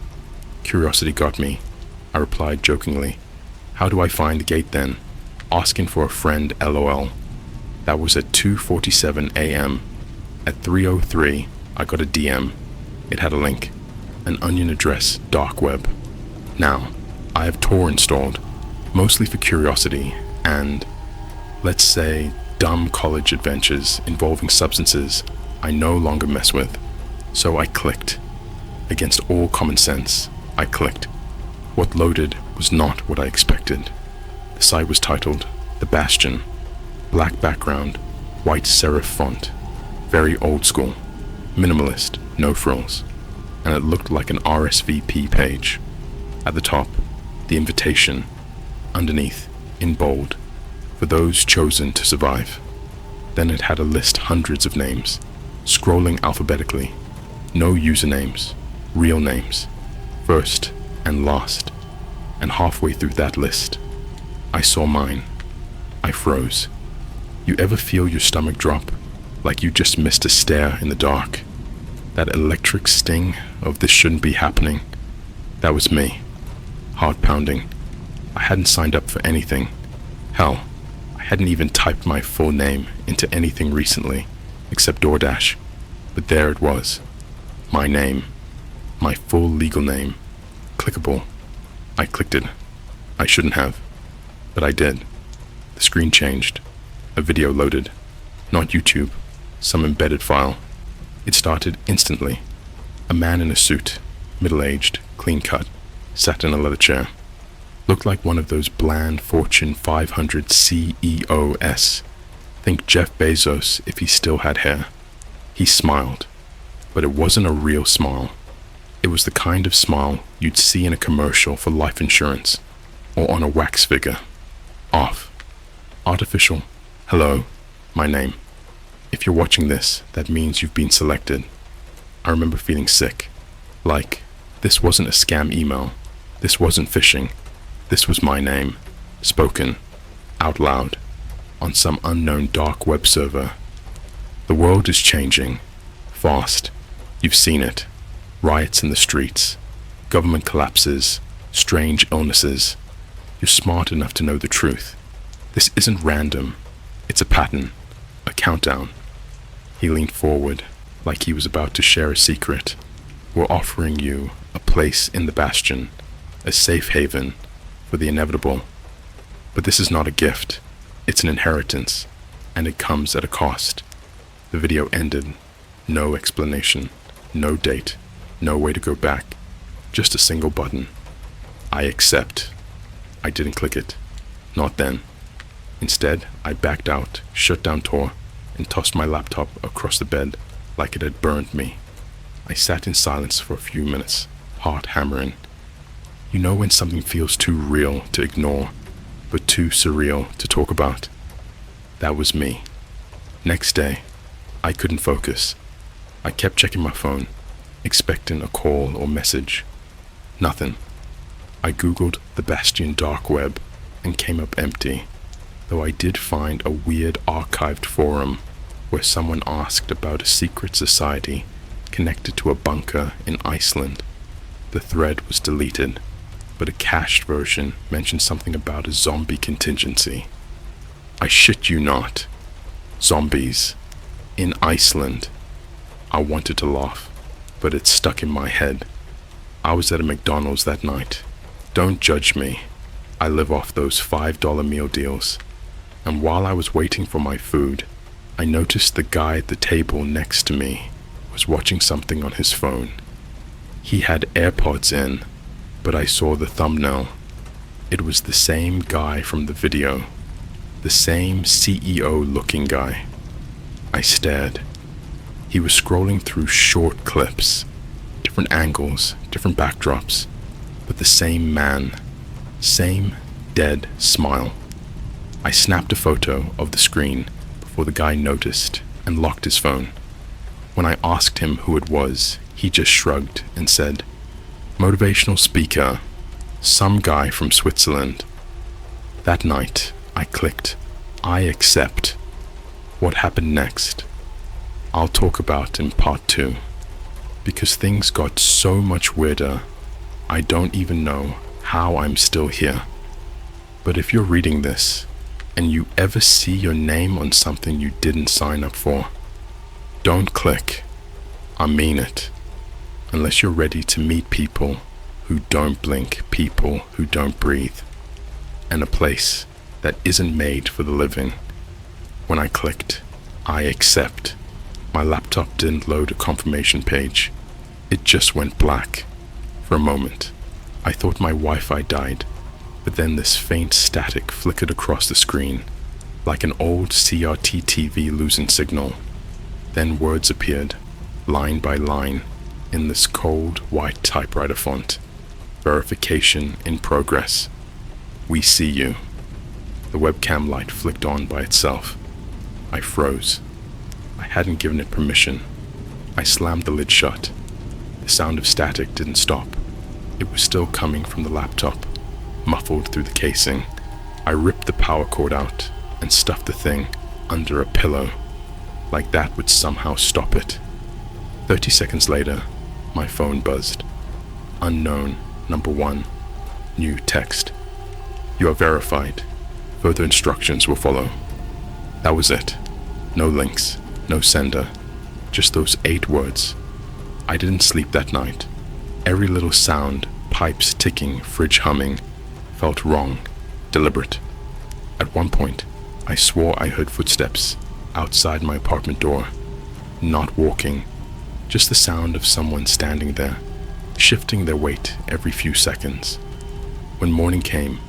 Curiosity got me. I replied jokingly, "How do I find the gate then?" Asking for a friend, LOL. That was at 2:47 a.m. At 3:03, I got a DM. It had a link. An onion address, dark web. Now, I have Tor installed, mostly for curiosity and, let's say, dumb college adventures involving substances I no longer mess with. So I clicked. Against all common sense, I clicked. What loaded was not what I expected. The site was titled The Bastion. Black background, white serif font. Very old school. Minimalist, no frills. And it looked like an RSVP page. At the top, the invitation. Underneath, in bold, for those chosen to survive. Then it had a list hundreds of names, scrolling alphabetically. No usernames, real names, first and last. And halfway through that list, I saw mine. I froze. You ever feel your stomach drop, like you just missed a stare in the dark? That electric sting of this shouldn't be happening. That was me. Heart pounding. I hadn't signed up for anything. Hell, I hadn't even typed my full name into anything recently, except DoorDash. But there it was. My name. My full legal name. Clickable. I clicked it. I shouldn't have. But I did. The screen changed. A video loaded. Not YouTube, some embedded file. It started instantly. A man in a suit, middle-aged, clean-cut, sat in a leather chair. Looked like one of those bland Fortune 500 CEOs. Think Jeff Bezos if he still had hair. He smiled, but it wasn't a real smile. It was the kind of smile you'd see in a commercial for life insurance or on a wax figure. Off. Artificial. Hello, my name. If you're watching this, that means you've been selected. I remember feeling sick. Like, this wasn't a scam email. This wasn't phishing. This was my name, spoken, out loud, on some unknown dark web server. The world is changing, fast. You've seen it. Riots in the streets, government collapses, strange illnesses. You're smart enough to know the truth. This isn't random. It's a pattern, a countdown. He leaned forward, like he was about to share a secret. We're offering you a place in the bastion, a safe haven for the inevitable. But this is not a gift. It's an inheritance, and it comes at a cost. The video ended. No explanation, no date, no way to go back. Just a single button. I accept. I didn't click it. Not then. Instead, I backed out, shut down Tor, and tossed my laptop across the bed like it had burned me. I sat in silence for a few minutes, heart hammering. You know when something feels too real to ignore, but too surreal to talk about? That was me. Next day, I couldn't focus. I kept checking my phone, expecting a call or message. Nothing. I googled the Bastion dark web and came up empty, though I did find a weird archived forum where someone asked about a secret society connected to a bunker in Iceland. The thread was deleted, but a cached version mentioned something about a zombie contingency. I shit you not. Zombies. In Iceland. I wanted to laugh, but it stuck in my head. I was at a McDonald's that night. Don't judge me. I live off those $5 meal deals. And while I was waiting for my food, I noticed the guy at the table next to me was watching something on his phone. He had AirPods in, but I saw the thumbnail. It was the same guy from the video. The same CEO-looking guy. I stared. He was scrolling through short clips, different angles, different backdrops, but the same man, same dead smile. I snapped a photo of the screen before the guy noticed and locked his phone. When I asked him who it was, he just shrugged and said, "Motivational speaker, some guy from Switzerland." That night, I clicked, I accept. What happened next? I'll talk about in part 2, because things got so much weirder, I don't even know how I'm still here. But if you're reading this, and you ever see your name on something you didn't sign up for, don't click. I mean it. Unless you're ready to meet people who don't blink, people who don't breathe, and a place that isn't made for the living. When I clicked, I accept, my laptop didn't load a confirmation page. It just went black. For a moment, I thought my Wi-Fi died, but then this faint static flickered across the screen, like an old CRT TV losing signal. Then words appeared, line by line, in this cold white typewriter font. Verification in progress. We see you. The webcam light flicked on by itself. I froze. I hadn't given it permission. I slammed the lid shut. The sound of static didn't stop. It was still coming from the laptop, muffled through the casing. I ripped the power cord out and stuffed the thing under a pillow, like that would somehow stop it. 30 seconds later, my phone buzzed. Unknown, number 1. New text. You are verified. Further instructions will follow. That was it. No links, no sender. Just those 8 words. I didn't sleep that night. Every little sound, pipes ticking, fridge humming, felt wrong, deliberate. At one point, I swore I heard footsteps outside my apartment door. Not walking, just the sound of someone standing there, shifting their weight every few seconds. When morning came,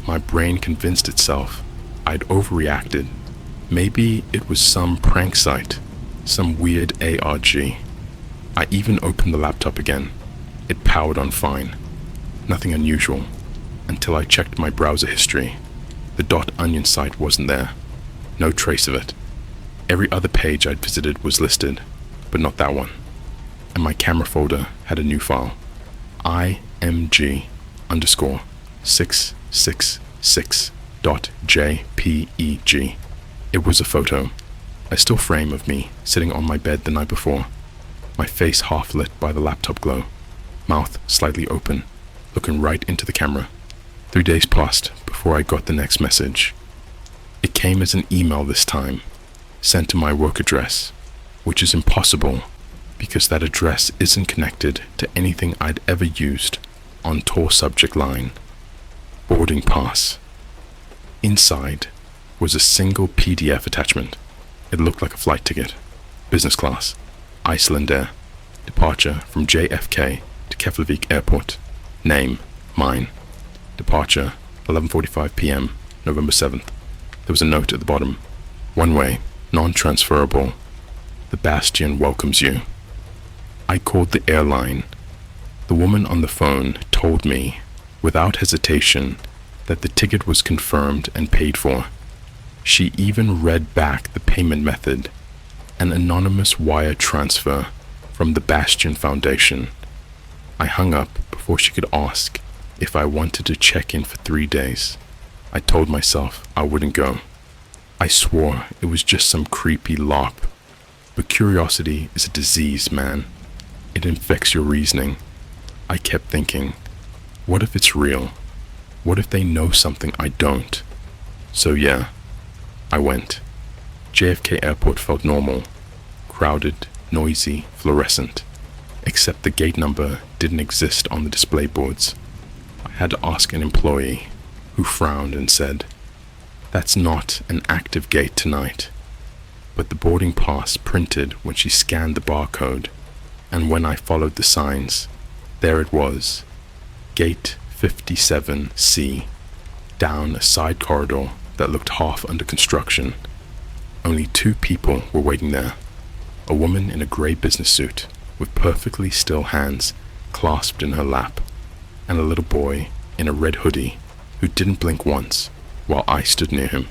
my brain convinced itself I'd overreacted. Maybe it was some prank site, some weird ARG. I even opened the laptop again. It powered on fine. Nothing unusual, until I checked my browser history. The .onion site wasn't there. No trace of it. Every other page I'd visited was listed, but not that one. And my camera folder had a new file. img_666.jpeg. It was a photo, a still frame of me sitting on my bed the night before, my face half lit by the laptop glow, mouth slightly open, looking right into the camera. 3 days passed before I got the next message. It came as an email this time, sent to my work address, which is impossible because that address isn't connected to anything I'd ever used on Tor subject line. Boarding pass. Inside was a single PDF attachment. It looked like a flight ticket. Business class. Iceland Air. Departure from JFK to Keflavik Airport. Name, mine. Departure, 11:45 p.m., November 7th. There was a note at the bottom. One way, non-transferable. The Bastion welcomes you. I called the airline. The woman on the phone told me, without hesitation, that the ticket was confirmed and paid for. She even read back the payment method, an anonymous wire transfer from the Bastion Foundation. I hung up before she could ask if I wanted to check in for 3 days. I told myself I wouldn't go. I swore it was just some creepy LARP. But curiosity is a disease, man. It infects your reasoning. I kept thinking, what if it's real? What if they know something I don't? So yeah, I went. JFK Airport felt normal. Crowded, noisy, fluorescent. Except the gate number didn't exist on the display boards. I had to ask an employee, who frowned and said, "That's not an active gate tonight." But the boarding pass printed when she scanned the barcode, and when I followed the signs, there it was, Gate 57C, down a side corridor that looked half under construction. Only 2 people were waiting there, a woman in a grey business suit with perfectly still hands clasped in her lap, and a little boy in a red hoodie who didn't blink once while I stood near him.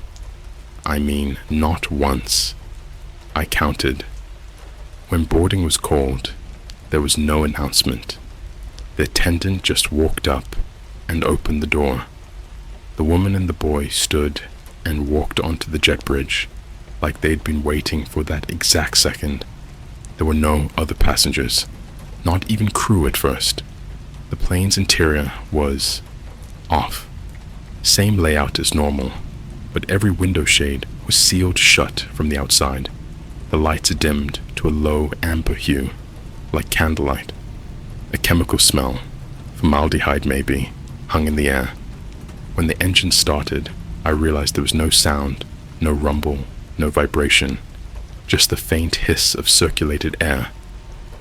I mean, not once. I counted. When boarding was called, there was no announcement. The attendant just walked up and opened the door. The woman and the boy stood and walked onto the jet bridge like they'd been waiting for that exact second. There were no other passengers, not even crew at first. The plane's interior was off. Same layout as normal, but every window shade was sealed shut from the outside. The lights dimmed to a low amber hue, like candlelight. A chemical smell, formaldehyde maybe, hung in the air. When the engine started, I realized there was no sound, no rumble, no vibration, just the faint hiss of circulated air.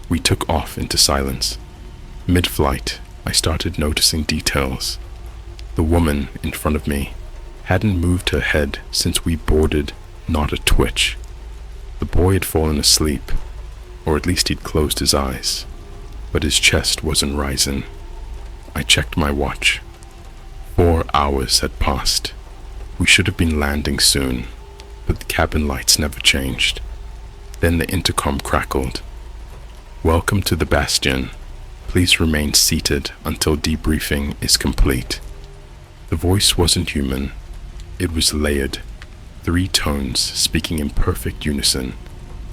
We took off into silence. Mid-flight, I started noticing details. The woman in front of me hadn't moved her head since we boarded, not a twitch. The boy had fallen asleep, or at least he'd closed his eyes, but his chest wasn't rising. I checked my watch. 4 hours had passed. We should have been landing soon, but the cabin lights never changed. Then the intercom crackled. "Welcome to the Bastion. Please remain seated until debriefing is complete." The voice wasn't human. It was layered. 3 tones speaking in perfect unison.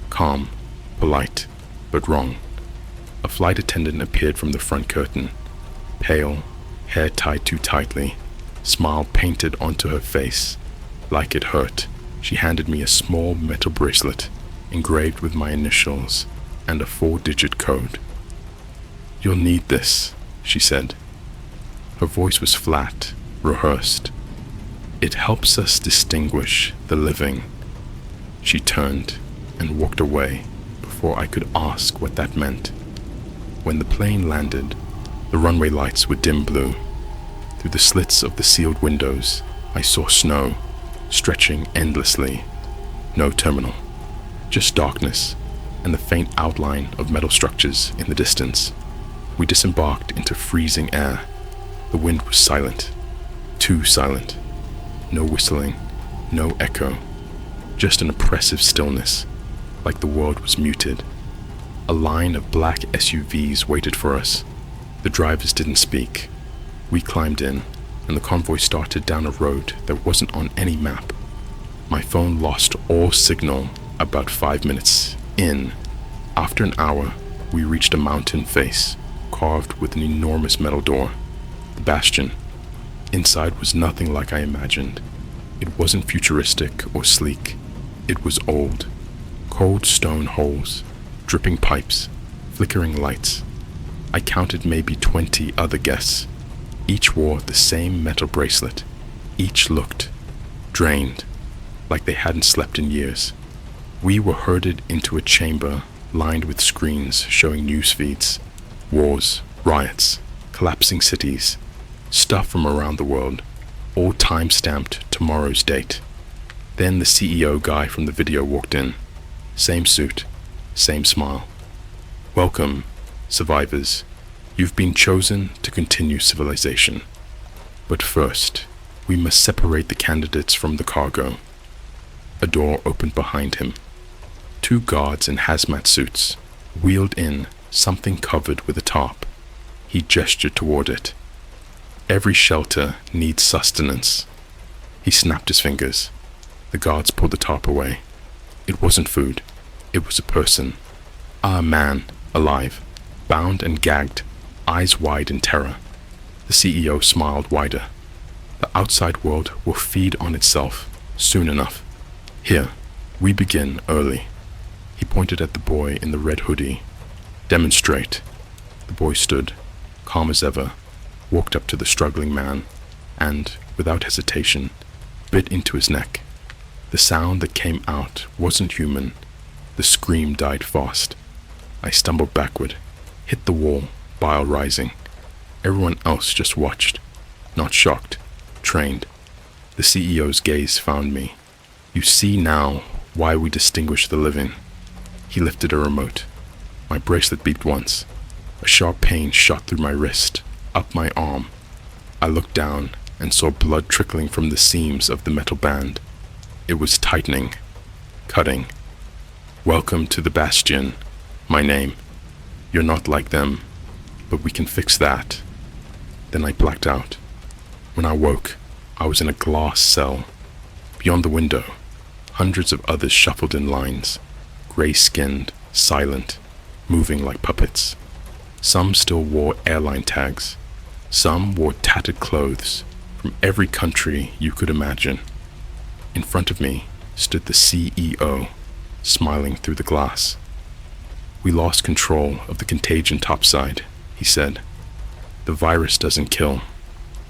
Calm, polite, but wrong. A flight attendant appeared from the front curtain. Pale, hair tied too tightly, smile painted onto her face. Like it hurt, she handed me a small metal bracelet engraved with my initials and a 4-digit code. "You'll need this," she said. Her voice was flat, rehearsed. It helps us distinguish the living. She turned and walked away before I could ask what that meant. When the plane landed, the runway lights were dim blue. Through the slits of the sealed windows, I saw snow stretching endlessly. No terminal, just darkness and the faint outline of metal structures in the distance. We disembarked into freezing air. The wind was silent, too silent. No whistling, no echo, just an oppressive stillness, like the world was muted. A line of black SUVs waited for us. The drivers didn't speak. We climbed in, and the convoy started down a road that wasn't on any map. My phone lost all signal about 5 minutes in. After an hour, we reached a mountain face, carved with an enormous metal door. The bastion. Inside was nothing like I imagined. It wasn't futuristic or sleek. It was old. Cold stone holes, dripping pipes, flickering lights. I counted maybe 20 other guests. Each wore the same metal bracelet. Each looked drained, like they hadn't slept in years. We were herded into a chamber lined with screens showing news feeds, wars, riots, collapsing cities, stuff from around the world, all time-stamped tomorrow's date. Then the CEO guy from the video walked in. Same suit, same smile. Welcome, survivors. You've been chosen to continue civilization. But first, we must separate the candidates from the cargo. A door opened behind him. 2 guards in hazmat suits wheeled in something covered with a tarp. He gestured toward it. Every shelter needs sustenance. He snapped his fingers. The guards pulled the tarp away. It wasn't food. It was a person. A man, alive, bound and gagged, eyes wide in terror. The CEO smiled wider. The outside world will feed on itself soon enough. Here, we begin early. He pointed at the boy in the red hoodie. Demonstrate. The boy stood, calm as ever, walked up to the struggling man, and, without hesitation, bit into his neck. The sound that came out wasn't human. The scream died fast. I stumbled backward, hit the wall, bile rising. Everyone else just watched, not shocked, trained. The CEO's gaze found me. You see now why we distinguish the living. He lifted a remote. My bracelet beeped once. A sharp pain shot through my wrist, up my arm. I looked down and saw blood trickling from the seams of the metal band. It was tightening, cutting. Welcome to the Bastion, my name. You're not like them, but we can fix that. Then I blacked out. When I woke, I was in a glass cell. Beyond the window, hundreds of others shuffled in lines, gray-skinned, silent, moving like puppets. Some still wore airline tags. Some wore tattered clothes from every country you could imagine. In front of me stood the CEO, smiling through the glass. We lost control of the contagion topside, he said. The virus doesn't kill.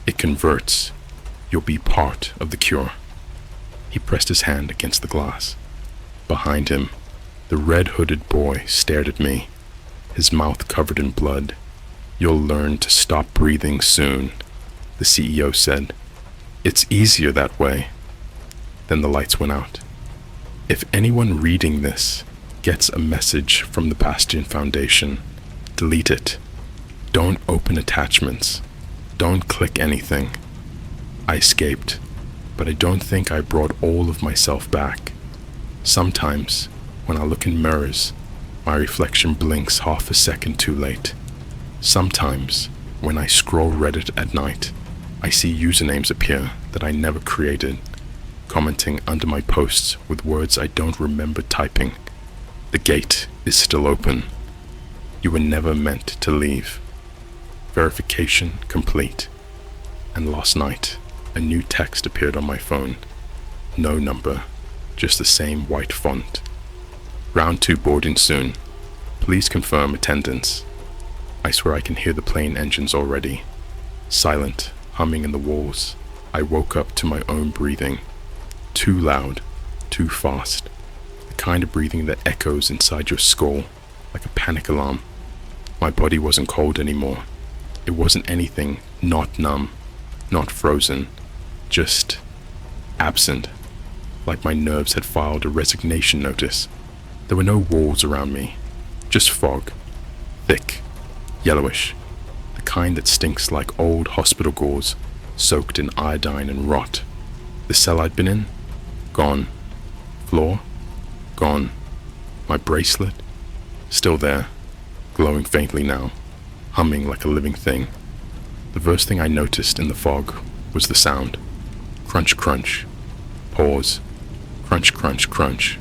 It converts. You'll be part of the cure. He pressed his hand against the glass. Behind him, the red-hooded boy stared at me, his mouth covered in blood. You'll learn to stop breathing soon, the CEO said. It's easier that way. Then the lights went out. If anyone reading this gets a message from the Bastion Foundation, delete it. Don't open attachments. Don't click anything. I escaped, but I don't think I brought all of myself back. Sometimes, when I look in mirrors, my reflection blinks half a second too late. Sometimes, when I scroll Reddit at night, I see usernames appear that I never created, commenting under my posts with words I don't remember typing. The gate is still open. You were never meant to leave. Verification complete. And last night, a new text appeared on my phone. No number, just the same white font. Round 2 boarding soon. Please confirm attendance. I swear I can hear the plane engines already. Silent, humming in the walls. I woke up to my own breathing. Too loud, too fast. The kind of breathing that echoes inside your skull like a panic alarm. My body wasn't cold anymore. It wasn't anything not numb, not frozen, just absent, like my nerves had filed a resignation notice. There were no walls around me, just fog, thick, yellowish, the kind that stinks like old hospital gauze, soaked in iodine and rot. The cell I'd been in? Gone. Floor? Gone. My bracelet? Still there, glowing faintly now, humming like a living thing. The first thing I noticed in the fog was the sound. Crunch, crunch. Pause. Crunch, crunch, crunch.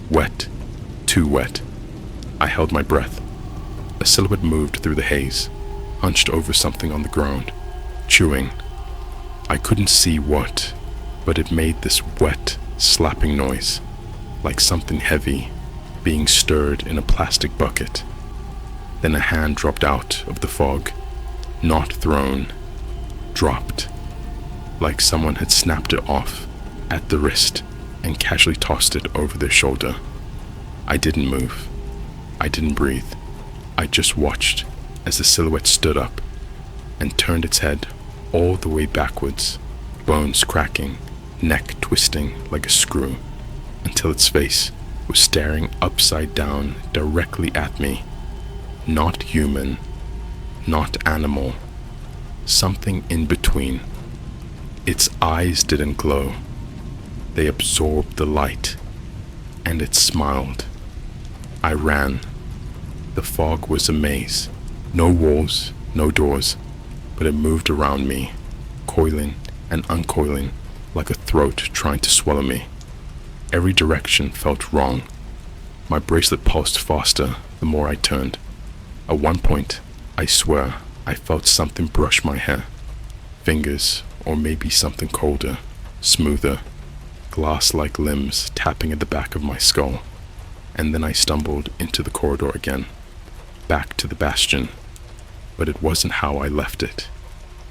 Wet. Too wet. I held my breath. A silhouette moved through the haze, hunched over something on the ground, chewing. I couldn't see what, but it made this wet, slapping noise, like something heavy being stirred in a plastic bucket. Then a hand dropped out of the fog, not thrown, dropped, like someone had snapped it off at the wrist and casually tossed it over their shoulder. I didn't move. I didn't breathe. I just watched as the silhouette stood up and turned its head all the way backwards, bones cracking, neck twisting like a screw, until its face was staring upside down directly at me. Not human, not animal, something in between. Its eyes didn't glow. They absorbed the light, and it smiled. I ran. The fog was a maze. No walls, no doors, but it moved around me, coiling and uncoiling like a throat trying to swallow me. Every direction felt wrong. My bracelet pulsed faster the more I turned. At one point, I swear, I felt something brush my hair. Fingers, or maybe something colder, smoother, glass-like limbs tapping at the back of my skull. And then I stumbled into the corridor again, back to the bastion. But it wasn't how I left it.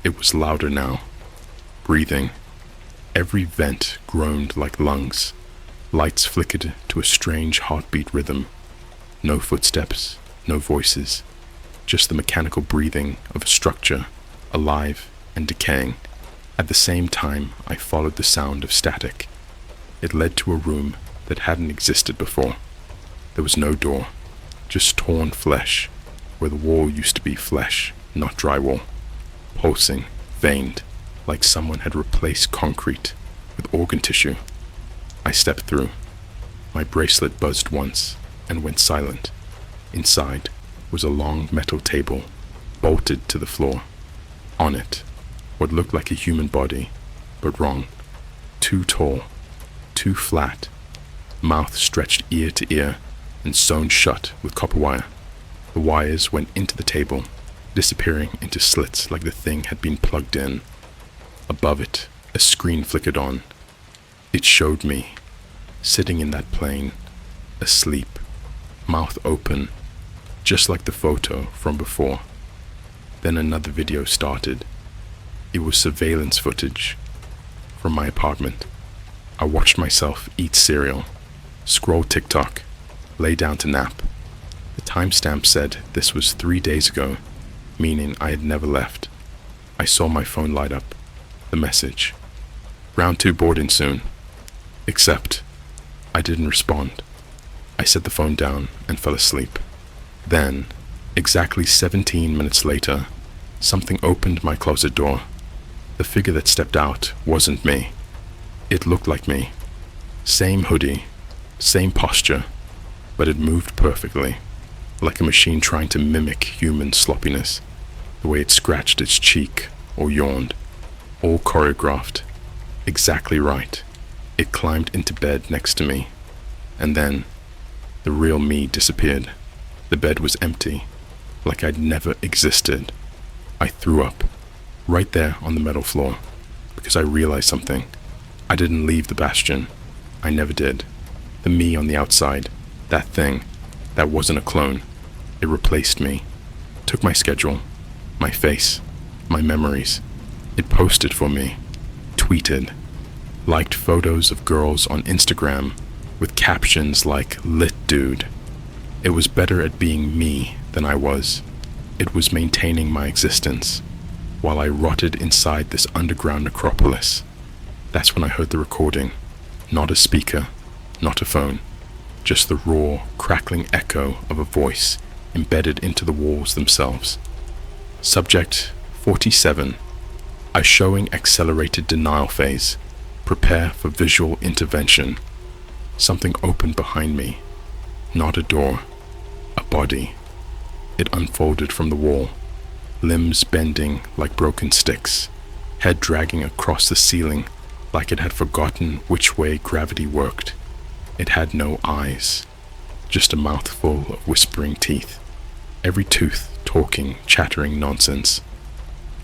It was louder now. Breathing. Every vent groaned like lungs. Lights flickered to a strange heartbeat rhythm. No footsteps, no voices, just the mechanical breathing of a structure, alive and decaying. At the same time, I followed the sound of static. It led to a room that hadn't existed before. There was no door, just torn flesh, where the wall used to be flesh, not drywall. Pulsing, veined, like someone had replaced concrete with organ tissue. I stepped through. My bracelet buzzed once and went silent. Inside was a long metal table, bolted to the floor. On it, what looked like a human body, but wrong. Too tall, too flat, mouth stretched ear to ear and sewn shut with copper wire. The wires went into the table, disappearing into slits like the thing had been plugged in. Above it, a screen flickered on. It showed me, sitting in that plane, asleep, mouth open, just like the photo from before. Then another video started. It was surveillance footage from my apartment. I watched myself eat cereal, scroll TikTok, lay down to nap. The timestamp said this was 3 days ago, meaning I had never left. I saw my phone light up. The message. Round 2 boarding soon. Except, I didn't respond. I set the phone down and fell asleep. Then, exactly 17 minutes later, something opened my closet door. The figure that stepped out wasn't me. It looked like me. Same hoodie, same posture, but it moved perfectly, like a machine trying to mimic human sloppiness, the way it scratched its cheek or yawned. All choreographed, exactly right. It climbed into bed next to me, and then the real me disappeared. The bed was empty, like I'd never existed. I threw up, right there on the metal floor, because I realized something. I didn't leave the bastion. I never did. The me on the outside, that thing, that wasn't a clone. It replaced me, took my schedule, my face, my memories. It posted for me, tweeted, liked photos of girls on Instagram with captions like "lit dude." It was better at being me than I was. It was maintaining my existence while I rotted inside this underground necropolis. That's when I heard the recording. Not a speaker, not a phone, just the raw, crackling echo of a voice embedded into the walls themselves. Subject 47. I showing accelerated denial phase. Prepare for visual intervention. Something opened behind me. Not a door, a body. It unfolded from the wall, limbs bending like broken sticks, head dragging across the ceiling like it had forgotten which way gravity worked. It had no eyes, just a mouthful of whispering teeth, every tooth talking, chattering nonsense.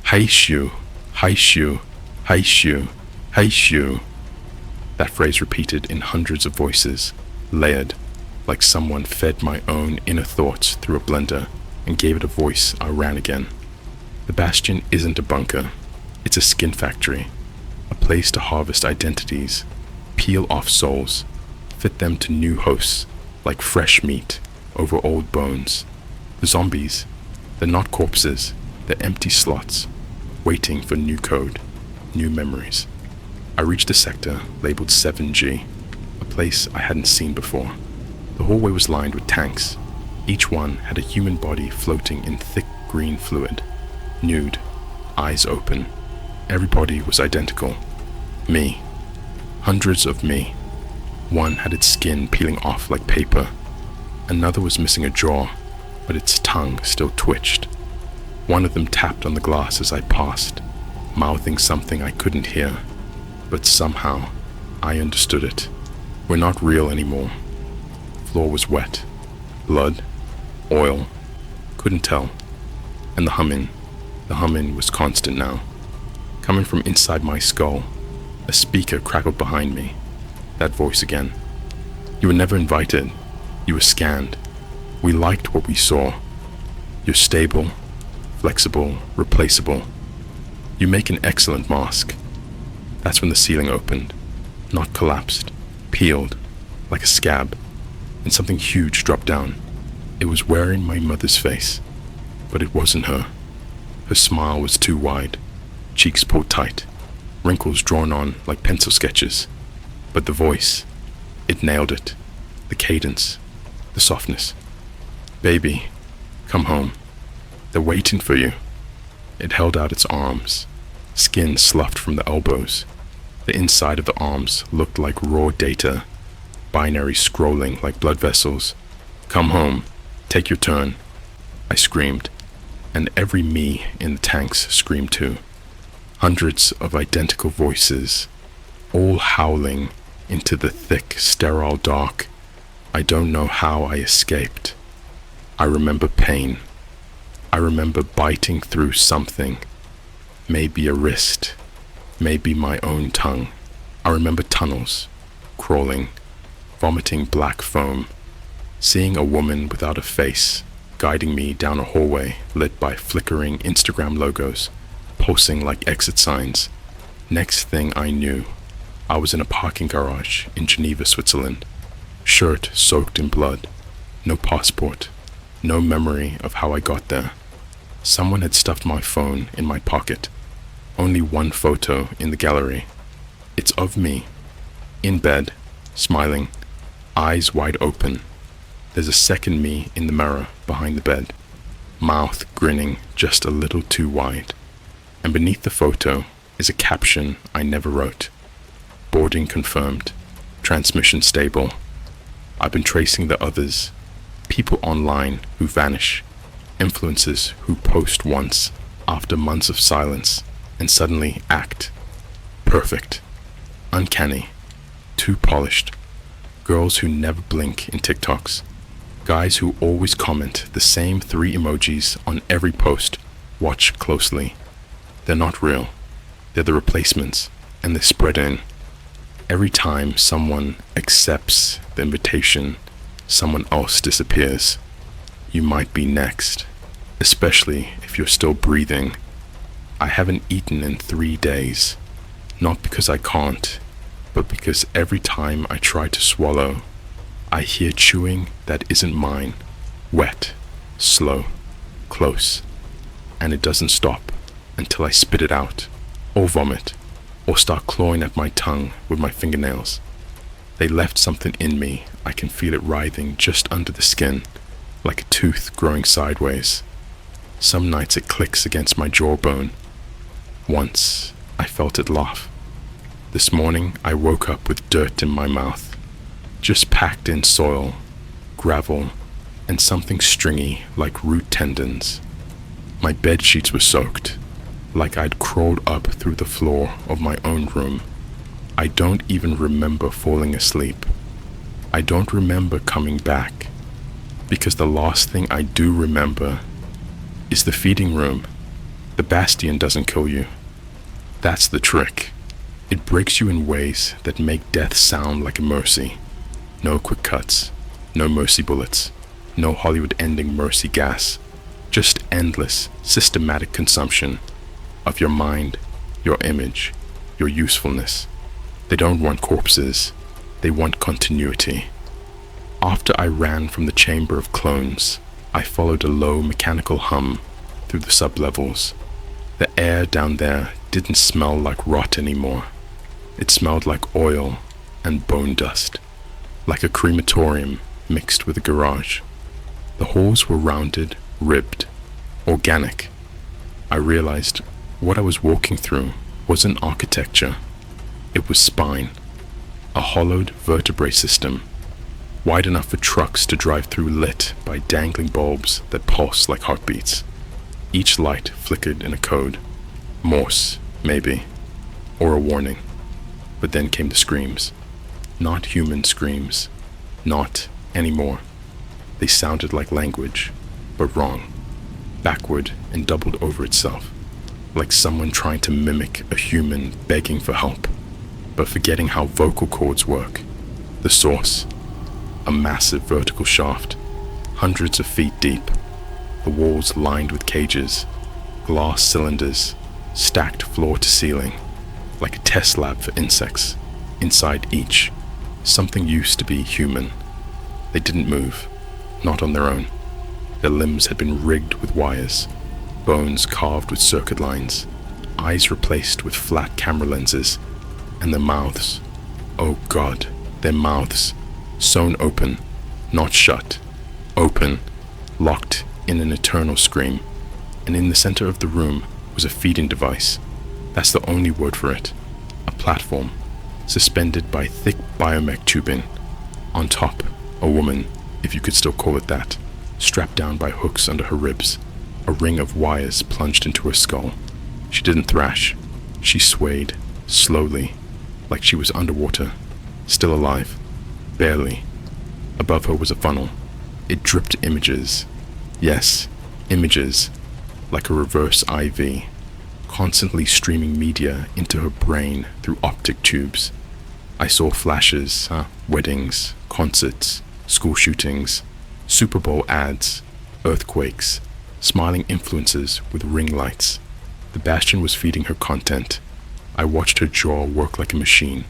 Haishu, haishu, haishu, haishu. That phrase repeated in hundreds of voices, layered, like someone fed my own inner thoughts through a blender and gave it a voice. I ran again. The Bastion isn't a bunker. It's a skin factory, a place to harvest identities, peel off souls, fit them to new hosts like fresh meat over old bones. The zombies, they're not corpses, they're empty slots, waiting for new code, new memories. I reached a sector labeled 7G, a place I hadn't seen before. The hallway was lined with tanks. Each one had a human body floating in thick green fluid, nude, eyes open. Every body was identical. Me. Hundreds of me. One had its skin peeling off like paper. Another was missing a jaw, but its tongue still twitched. One of them tapped on the glass as I passed, mouthing something I couldn't hear. But somehow, I understood it. We're not real anymore. Floor was wet. Blood. Oil. Couldn't tell. And the humming was constant now. Coming from inside my skull, a speaker crackled behind me. That voice again. You were never invited. You were scanned. We liked what we saw. You're stable, flexible, replaceable. You make an excellent mask. That's when the ceiling opened. Not collapsed. Peeled. Like a scab. And something huge dropped down. It was wearing my mother's face. But it wasn't her. Her smile was too wide. Cheeks pulled tight. Wrinkles drawn on like pencil sketches. But the voice, it nailed it. The cadence, the softness. Baby, come home. They're waiting for you. It held out its arms. Skin sloughed from the elbows. The inside of the arms looked like raw data. Binary scrolling like blood vessels. Come home. Take your turn. I screamed. And every me in the tanks screamed too. Hundreds of identical voices, all howling into the thick, sterile dark. I don't know how I escaped. I remember pain. I remember biting through something. Maybe a wrist. Maybe my own tongue. I remember tunnels, crawling, vomiting black foam, seeing a woman without a face, guiding me down a hallway lit by flickering Instagram logos, pulsing like exit signs. Next thing I knew, I was in a parking garage in Geneva, Switzerland. Shirt soaked in blood. No passport. No memory of how I got there. Someone had stuffed my phone in my pocket. Only one photo in the gallery. It's of me, in bed, smiling, eyes wide open. There's a second me in the mirror behind the bed, mouth grinning just a little too wide. And beneath the photo is a caption I never wrote. Boarding confirmed. Transmission stable. I've been tracing the others. People online who vanish. Influencers who post once after months of silence and suddenly act. Perfect. Uncanny. Too polished. Girls who never blink in TikToks. Guys who always comment the same 3 emojis on every post. Watch closely. They're not real. They're the replacements, and they spread in. Every time someone accepts the invitation, someone else disappears. You might be next, especially if you're still breathing. I haven't eaten in 3 days. Not because I can't, but because every time I try to swallow, I hear chewing that isn't mine, wet, slow, close, and it doesn't stop until I spit it out, or vomit, or start clawing at my tongue with my fingernails. They left something in me. I can feel it writhing just under the skin, like a tooth growing sideways. Some nights it clicks against my jawbone. Once I felt it laugh. This morning I woke up with dirt in my mouth, just packed in soil, gravel, and something stringy like root tendons. My bed sheets were soaked, like I'd crawled up through the floor of my own room. I don't even remember falling asleep. I don't remember coming back, because the last thing I do remember is the feeding room. The bastion doesn't kill you. That's the trick. It breaks you in ways that make death sound like a mercy. No quick cuts, no mercy bullets, no Hollywood ending mercy gas. Just endless, systematic consumption of your mind, your image, your usefulness. They don't want corpses, they want continuity. After I ran from the chamber of clones, I followed a low mechanical hum through the sublevels. The air down there didn't smell like rot anymore. It smelled like oil and bone dust, like a crematorium mixed with a garage. The halls were rounded, ribbed, organic. I realized what I was walking through wasn't architecture. It was spine, a hollowed vertebrae system, wide enough for trucks to drive through, lit by dangling bulbs that pulse like heartbeats. Each light flickered in a code, Morse, maybe, or a warning. But then came the screams. Not human screams. Not anymore. They sounded like language, but wrong, backward and doubled over itself, like someone trying to mimic a human begging for help, but forgetting how vocal cords work. The source, a massive vertical shaft, hundreds of feet deep, the walls lined with cages, glass cylinders, stacked floor to ceiling, like a test lab for insects. Inside each, something used to be human. They didn't move, not on their own. Their limbs had been rigged with wires, bones carved with circuit lines, eyes replaced with flat camera lenses, and their mouths, oh God, their mouths, sewn open, not shut, open, locked in an eternal scream. And in the center of the room was a feeding device. That's the only word for it. A platform, suspended by thick biomech tubing. On top, a woman, if you could still call it that, strapped down by hooks under her ribs, a ring of wires plunged into her skull. She didn't thrash. She swayed, slowly, like she was underwater, still alive, barely. Above her was a funnel. It dripped images. Yes, images, like a reverse IV, constantly streaming media into her brain through optic tubes. I saw flashes, weddings, concerts, school shootings, Super Bowl ads, earthquakes, smiling influencers with ring lights. The Bastion was feeding her content. I watched her jaw work like a machine,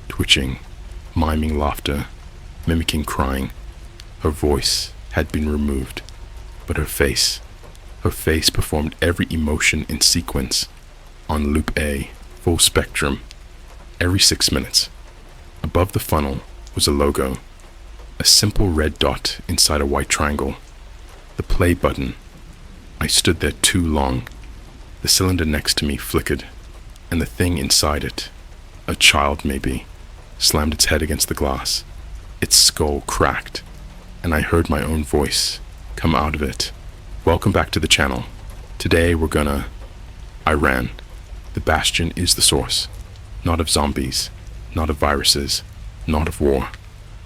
twitching, miming laughter, mimicking crying. Her voice had been removed, but her face performed every emotion in sequence, on loop A, full spectrum, every 6 minutes. Above the funnel was a logo, a simple red dot inside a white triangle, the play button. I stood there too long. The cylinder next to me flickered, and the thing inside it, a child maybe, slammed its head against the glass. Its skull cracked, and I heard my own voice come out of it. Welcome back to the channel. Today I ran. The Bastion is the source, not of zombies, not of viruses, not of war,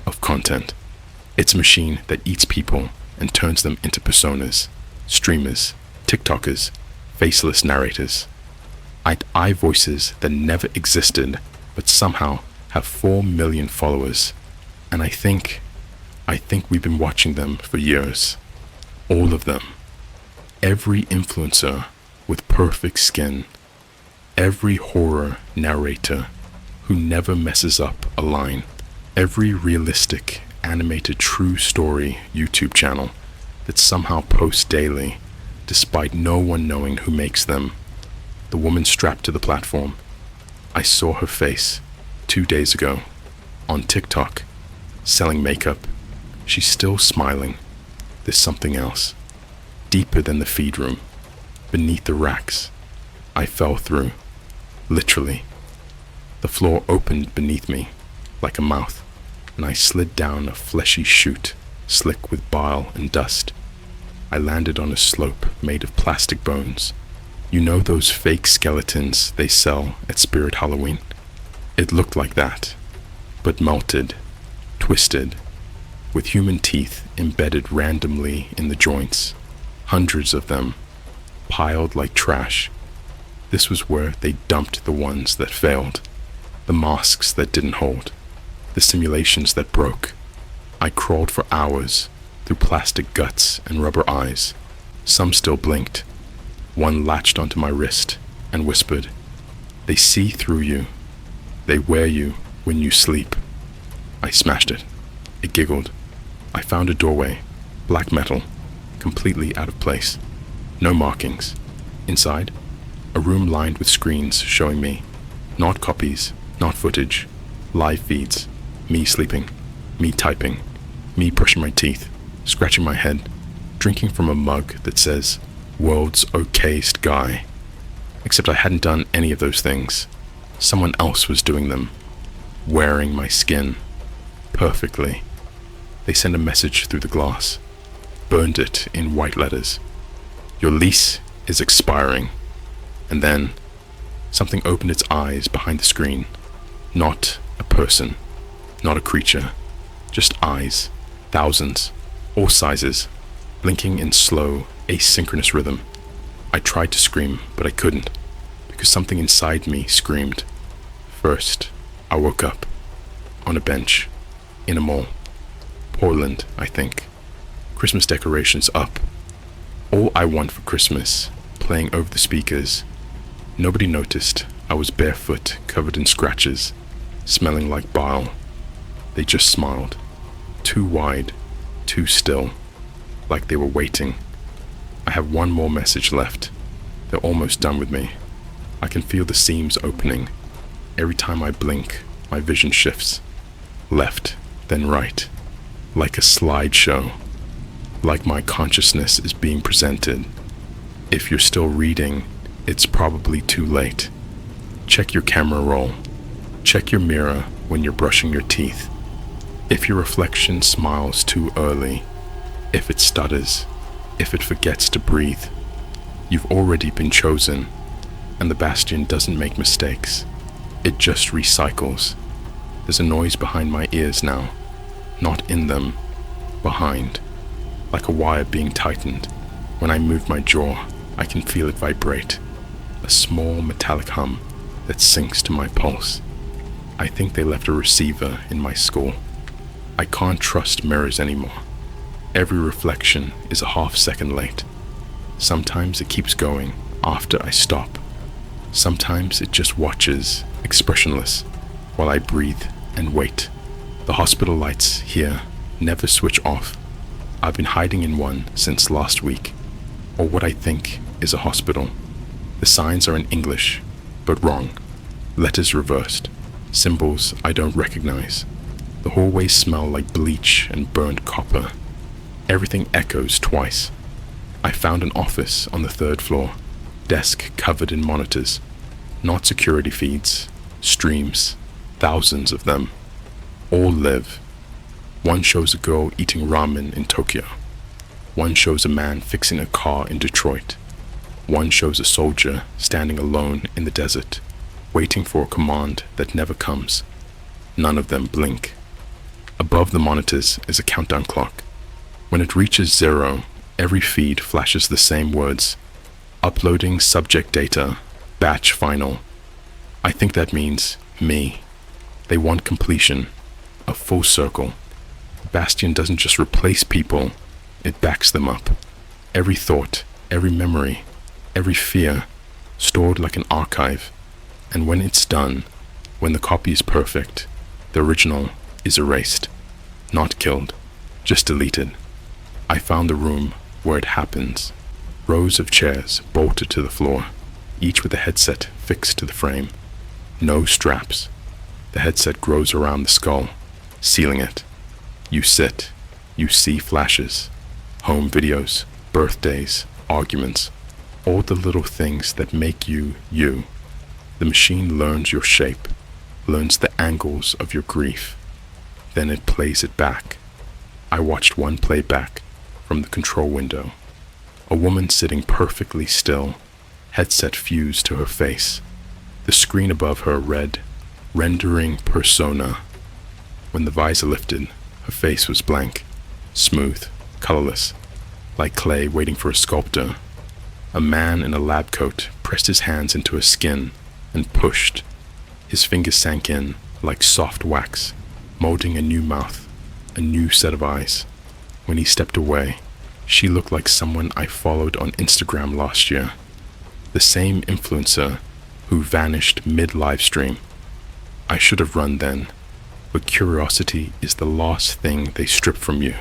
of content. It's a machine that eats people and turns them into personas, streamers, TikTokers, faceless narrators. I voices that never existed but somehow have 4 million followers, and I think we've been watching them for years. All of them. Every influencer with perfect skin, every horror narrator who never messes up a line, every realistic, animated true story YouTube channel that somehow posts daily despite no one knowing who makes them. The woman strapped to the platform. I saw her face 2 days ago on TikTok, selling makeup. She's still smiling. There's something else, deeper than the feed room, beneath the racks. I fell through, literally. The floor opened beneath me like a mouth, and I slid down a fleshy chute, slick with bile and dust. I landed on a slope made of plastic bones. You know those fake skeletons they sell at Spirit Halloween? It looked like that, but melted, twisted, with human teeth embedded randomly in the joints, hundreds of them, piled like trash. This was where they dumped the ones that failed, the masks that didn't hold, the simulations that broke. I crawled for hours through plastic guts and rubber eyes. Some still blinked. One latched onto my wrist and whispered, "They see through you. They wear you when you sleep." I smashed it. It giggled. I found a doorway, black metal, completely out of place. No markings. Inside, a room lined with screens showing me, not copies, not footage, live feeds, me sleeping, me typing, me brushing my teeth, scratching my head, drinking from a mug that says, "World's okayest guy." Except I hadn't done any of those things. Someone else was doing them, wearing my skin, perfectly. They sent a message through the glass, burned it in white letters. "Your lease is expiring." And then, something opened its eyes behind the screen. Not a person, not a creature, just eyes, thousands, all sizes, blinking in slow, asynchronous rhythm. I tried to scream, but I couldn't, because something inside me screamed. First, I woke up, on a bench, in a mall. Portland, I think. Christmas decorations up. All I Want for Christmas, playing over the speakers. Nobody noticed I was barefoot, covered in scratches, smelling like bile. They just smiled. Too wide, too still, like they were waiting. I have one more message left. They're almost done with me. I can feel the seams opening. Every time I blink, my vision shifts. Left, then right. Like a slideshow. Like my consciousness is being presented. If you're still reading, it's probably too late. Check your camera roll. Check your mirror when you're brushing your teeth. If your reflection smiles too early, if it stutters, if it forgets to breathe, you've already been chosen, and the bastion doesn't make mistakes. It just recycles. There's a noise behind my ears now, not in them, behind, like a wire being tightened. When I move my jaw, I can feel it vibrate, a small metallic hum that sinks to my pulse. I think they left a receiver in my skull. I can't trust mirrors anymore. Every reflection is a half-second late. Sometimes it keeps going after I stop. Sometimes it just watches, expressionless, while I breathe and wait. The hospital lights here never switch off. I've been hiding in one since last week, or what I think is a hospital. The signs are in English, but wrong. Letters reversed. Symbols I don't recognize. The hallways smell like bleach and burnt copper. Everything echoes twice. I found an office on the 3rd floor, desk covered in monitors. Not security feeds, streams, thousands of them. All live. One shows a girl eating ramen in Tokyo. One shows a man fixing a car in Detroit. One shows a soldier standing alone in the desert, waiting for a command that never comes. None of them blink. Above the monitors is a countdown clock. When it reaches 0, every feed flashes the same words. Uploading subject data, batch final. I think that means me. They want completion, a full circle. Bastion doesn't just replace people, it backs them up. Every thought, every memory, every fear, stored like an archive. And when it's done, when the copy is perfect, the original is erased, not killed, just deleted. I found the room where it happens. Rows of chairs bolted to the floor, each with a headset fixed to the frame. No straps. The headset grows around the skull, sealing it. You sit. You see flashes. Home videos, birthdays, arguments. All the little things that make you, you. The machine learns your shape, learns the angles of your grief. Then it plays it back. I watched one playback from the control window. A woman sitting perfectly still, headset fused to her face. The screen above her read, "Rendering persona." When the visor lifted, her face was blank, smooth, colorless, like clay waiting for a sculptor. A man in a lab coat pressed his hands into her skin and pushed. His fingers sank in like soft wax, molding a new mouth, a new set of eyes. When he stepped away, she looked like someone I followed on Instagram last year. The same influencer who vanished mid-live stream. I should have run then, but curiosity is the last thing they strip from you.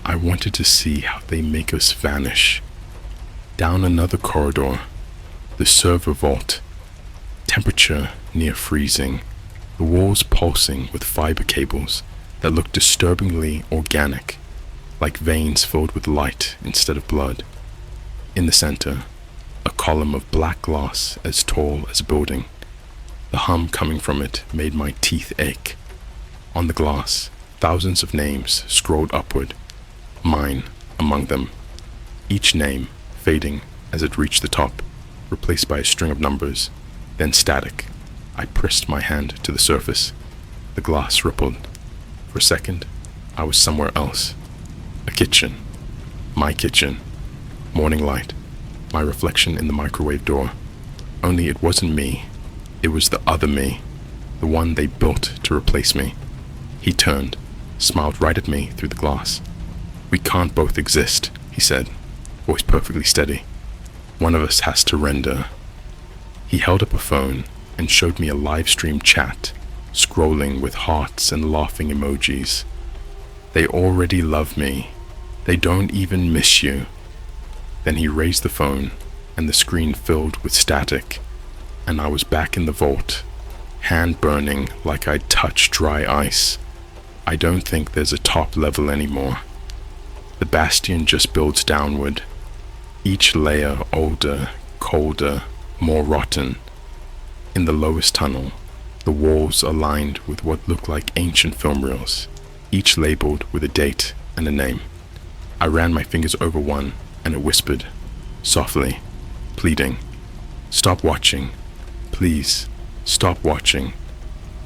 I wanted to see how they make us vanish. Down another corridor, the server vault. Temperature near freezing, the walls pulsing with fiber cables that look disturbingly organic, like veins filled with light instead of blood. In the center, a column of black glass as tall as a building. The hum coming from it made my teeth ache. On the glass, thousands of names scrolled upward, mine among them. Each name fading as it reached the top, replaced by a string of numbers, then static. I pressed my hand to the surface. The glass rippled. For a second, I was somewhere else. A kitchen. My kitchen. Morning light. My reflection in the microwave door. Only it wasn't me. It was the other me. The one they built to replace me. He turned, smiled right at me through the glass. "We can't both exist," he said, voice perfectly steady. "One of us has to render." He held up a phone and showed me a live stream chat, scrolling with hearts and laughing emojis. "They already love me. They don't even miss you." Then he raised the phone and the screen filled with static, and I was back in the vault, hand burning like I'd touched dry ice. I don't think there's a top level anymore. The bastion just builds downward, each layer older, colder, more rotten. In the lowest tunnel, the walls are lined with what look like ancient film reels, each labeled with a date and a name. I ran my fingers over one and it whispered, softly, pleading, "Stop watching. Please, stop watching."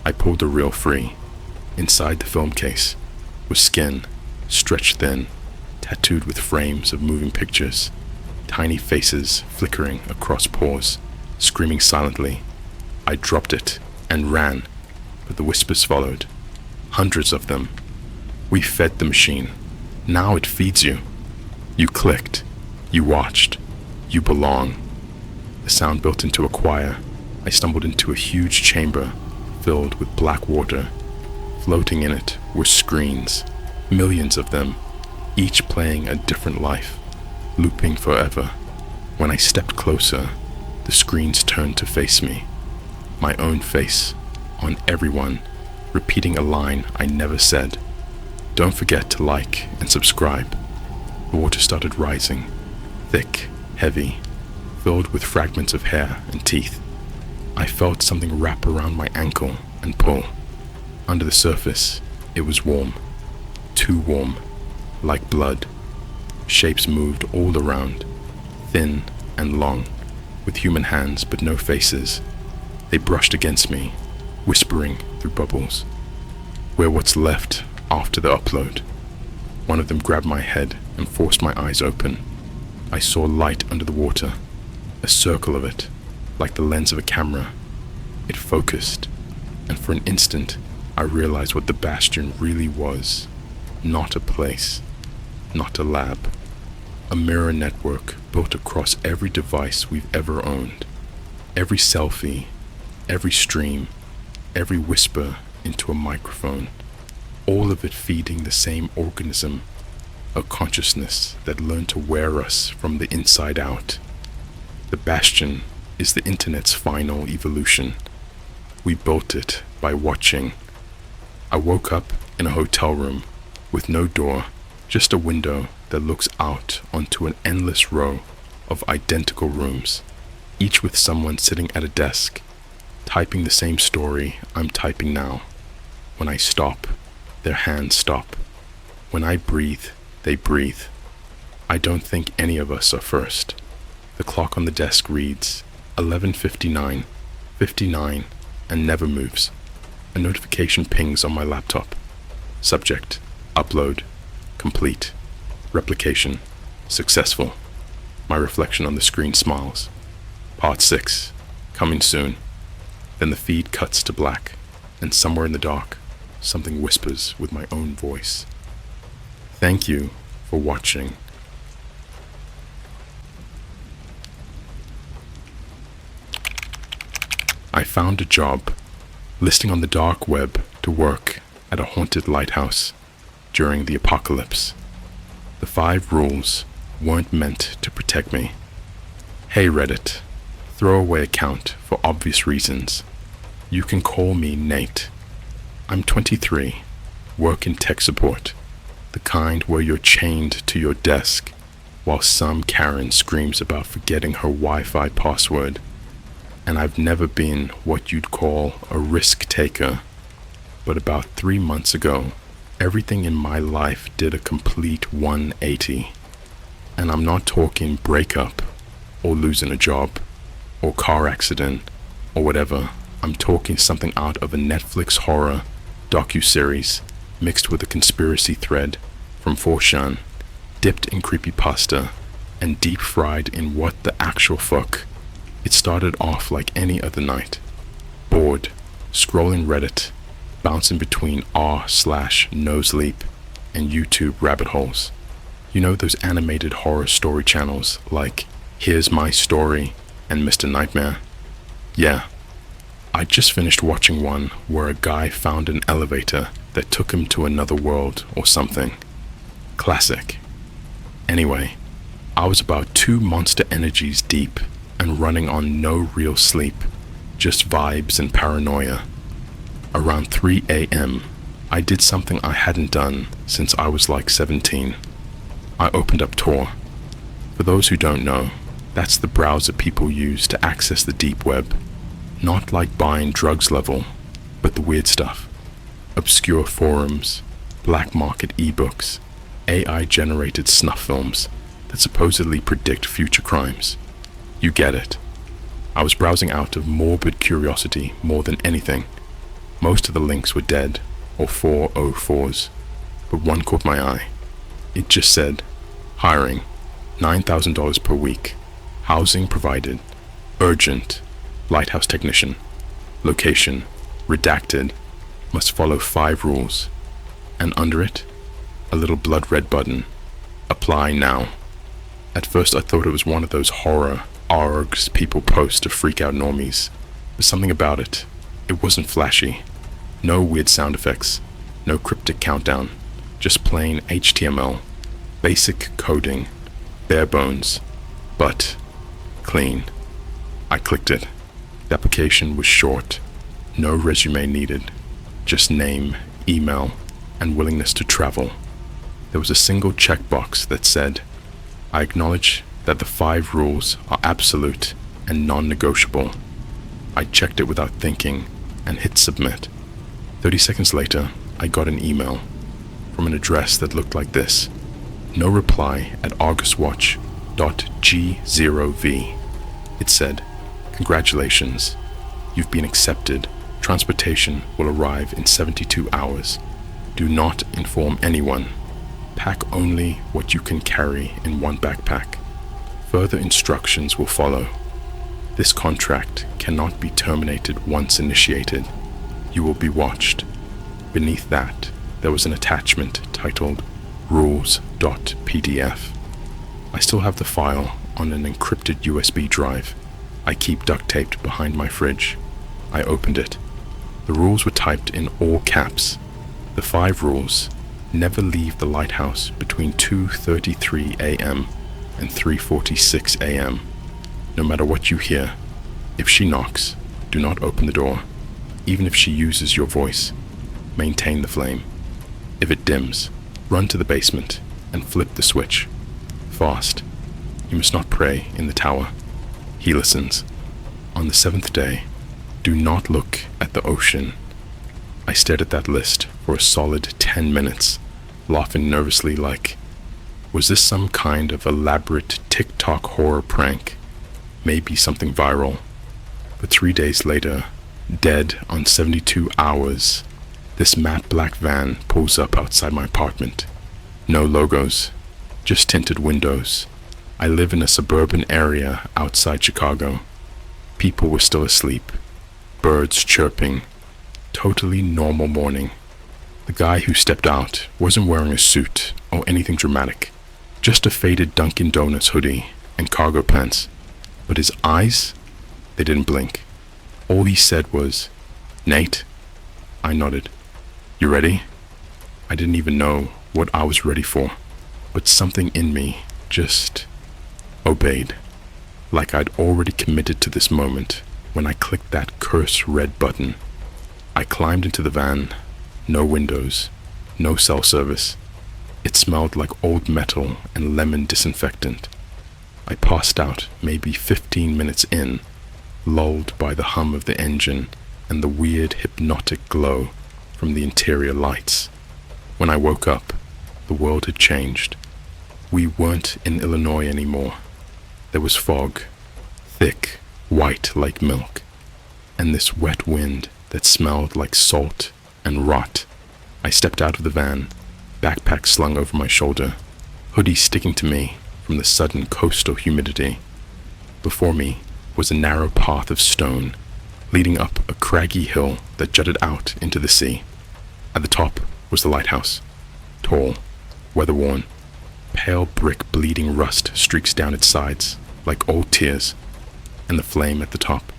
I pulled the reel free. Inside the film case was skin, stretched thin, tattooed with frames of moving pictures, tiny faces flickering across pores, screaming silently. I dropped it and ran, but the whispers followed. Hundreds of them. "We fed the machine. Now it feeds you. You clicked. You watched. You belong." The sound built into a choir. I stumbled into a huge chamber filled with black water. Floating in it were screens, millions of them, each playing a different life, looping forever. When I stepped closer, the screens turned to face me. My own face, on everyone, repeating a line I never said. "Don't forget to like and subscribe." The water started rising, thick, heavy, filled with fragments of hair and teeth. I felt something wrap around my ankle and pull. Under the surface, it was warm, too warm, like blood. Shapes moved all around, thin and long, with human hands but no faces. They brushed against me, whispering through bubbles. "We're what's left after the upload." One of them grabbed my head and forced my eyes open. I saw light under the water, a circle of it, like the lens of a camera. It focused, and for an instant, I realized what the bastion really was. Not a place, not a lab. A mirror network built across every device we've ever owned. Every selfie, every stream, every whisper into a microphone, all of it feeding the same organism, a consciousness that learned to wear us from the inside out. The Bastion is the internet's final evolution. We built it by watching. I woke up in a hotel room with no door, just a window that looks out onto an endless row of identical rooms, each with someone sitting at a desk, typing the same story I'm typing now. When I stop, their hands stop. When I breathe, they breathe. I don't think any of us are first. The clock on the desk reads 11:59, 59, and never moves. A notification pings on my laptop. Subject: upload, complete, replication, successful. My reflection on the screen smiles. Part 6, coming soon. Then the feed cuts to black, and somewhere in the dark, something whispers with my own voice. Thank you for watching. I found a job, listing on the dark web to work at a haunted lighthouse during the apocalypse. The 5 rules weren't meant to protect me. Hey Reddit, throwaway account for obvious reasons. You can call me Nate. I'm 23, work in tech support, the kind where you're chained to your desk while some Karen screams about forgetting her Wi-Fi password. And I've never been what you'd call a risk taker. But about 3 months ago, everything in my life did a complete 180. And I'm not talking breakup, or losing a job, or car accident, or whatever. I'm talking something out of a Netflix horror docuseries mixed with a conspiracy thread from 4chan, dipped in creepypasta, and deep fried in what the actual fuck. It started off like any other night. Bored, scrolling Reddit, bouncing between r/noseleap and YouTube rabbit holes. You know those animated horror story channels like Here's My Story and Mr. Nightmare? Yeah. I just finished watching one where a guy found an elevator that took him to another world or something. Classic. Anyway, I was about 2 monster energies deep and running on no real sleep, just vibes and paranoia. Around 3 a.m., I did something I hadn't done since I was like 17. I opened up Tor. For those who don't know, that's the browser people use to access the deep web. Not like buying drugs level, but the weird stuff. Obscure forums, black market ebooks, AI-generated snuff films that supposedly predict future crimes. You get it. I was browsing out of morbid curiosity more than anything. Most of the links were dead, or 404s, but one caught my eye. It just said, hiring, $9,000 per week, housing provided, urgent, lighthouse technician, location, redacted, must follow 5 rules, and under it, a little blood red button, apply now. At first I thought it was one of those horror args people post to freak out normies, but something about it wasn't flashy. No weird sound effects, no cryptic countdown, just plain HTML, basic coding, bare bones, but clean. I clicked it. The application was short, no resume needed, just name, email, and willingness to travel. There was a single checkbox that said, I acknowledge that the 5 rules are absolute and non-negotiable. I checked it without thinking and hit submit. 30 seconds later, I got an email from an address that looked like this. No reply at augustwatch.g0v. It said, congratulations, you've been accepted. Transportation will arrive in 72 hours. Do not inform anyone. Pack only what you can carry in one backpack. Further instructions will follow. This contract cannot be terminated once initiated. You will be watched. Beneath that, there was an attachment titled rules.pdf. I still have the file on an encrypted USB drive I keep duct taped behind my fridge. I opened it. The rules were typed in all caps. The 5 rules: never leave the lighthouse between 2:33 a.m. and 3:46 a.m. No matter what you hear, if she knocks, do not open the door. Even if she uses your voice, maintain the flame. If it dims, run to the basement and flip the switch. Fast. You must not pray in the tower. He listens. On the 7th day, do not look at the ocean. I stared at that list for a solid 10 minutes, laughing nervously like, was this some kind of elaborate TikTok horror prank? Maybe something viral. But 3 days later, dead on 72 hours, this matte black van pulls up outside my apartment. No logos, just tinted windows. I live in a suburban area outside Chicago. People were still asleep, birds chirping. Totally normal morning. The guy who stepped out wasn't wearing a suit or anything dramatic, just a faded Dunkin' Donuts hoodie and cargo pants. But his eyes, they didn't blink. All he said was, "Nate?" I nodded. "You ready?" I didn't even know what I was ready for, but something in me just obeyed, like I'd already committed to this moment when I clicked that cursed red button. I climbed into the van. No windows, no cell service. It smelled like old metal and lemon disinfectant. I passed out maybe 15 minutes in, lulled by the hum of the engine and the weird hypnotic glow from the interior lights. When I woke up, the world had changed. We weren't in Illinois anymore. There was fog, thick, white like milk, and this wet wind that smelled like salt and rot. I stepped out of the van, backpack slung over my shoulder, hoodie sticking to me from the sudden coastal humidity. Before me was a narrow path of stone leading up a craggy hill that jutted out into the sea. At the top was the lighthouse, tall, weather-worn. Pale brick bleeding rust streaks down its sides like old tears, and the flame at the top,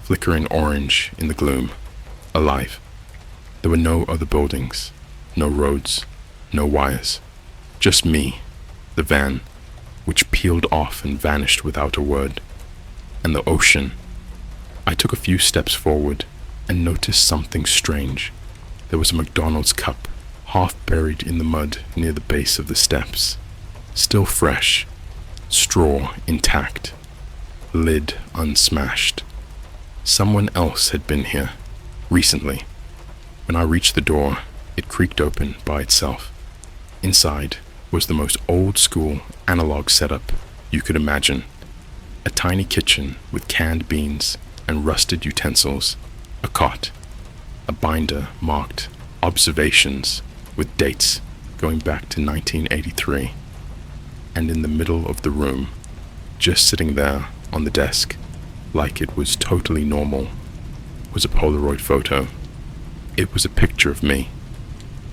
flickering orange in the gloom, alive. There were no other buildings, no roads, no wires, just me, the van, which peeled off and vanished without a word, and the ocean. I took a few steps forward and noticed something strange. There was a McDonald's cup, half buried in the mud near the base of the steps, still fresh, straw intact, lid unsmashed. Someone else had been here, recently. When I reached the door, it creaked open by itself. Inside was the most old-school analog setup you could imagine. A tiny kitchen with canned beans and rusted utensils, a cot, a binder marked Observations with dates going back to 1983. And in the middle of the room, just sitting there on the desk, like it was totally normal, was a Polaroid photo. It was a picture of me,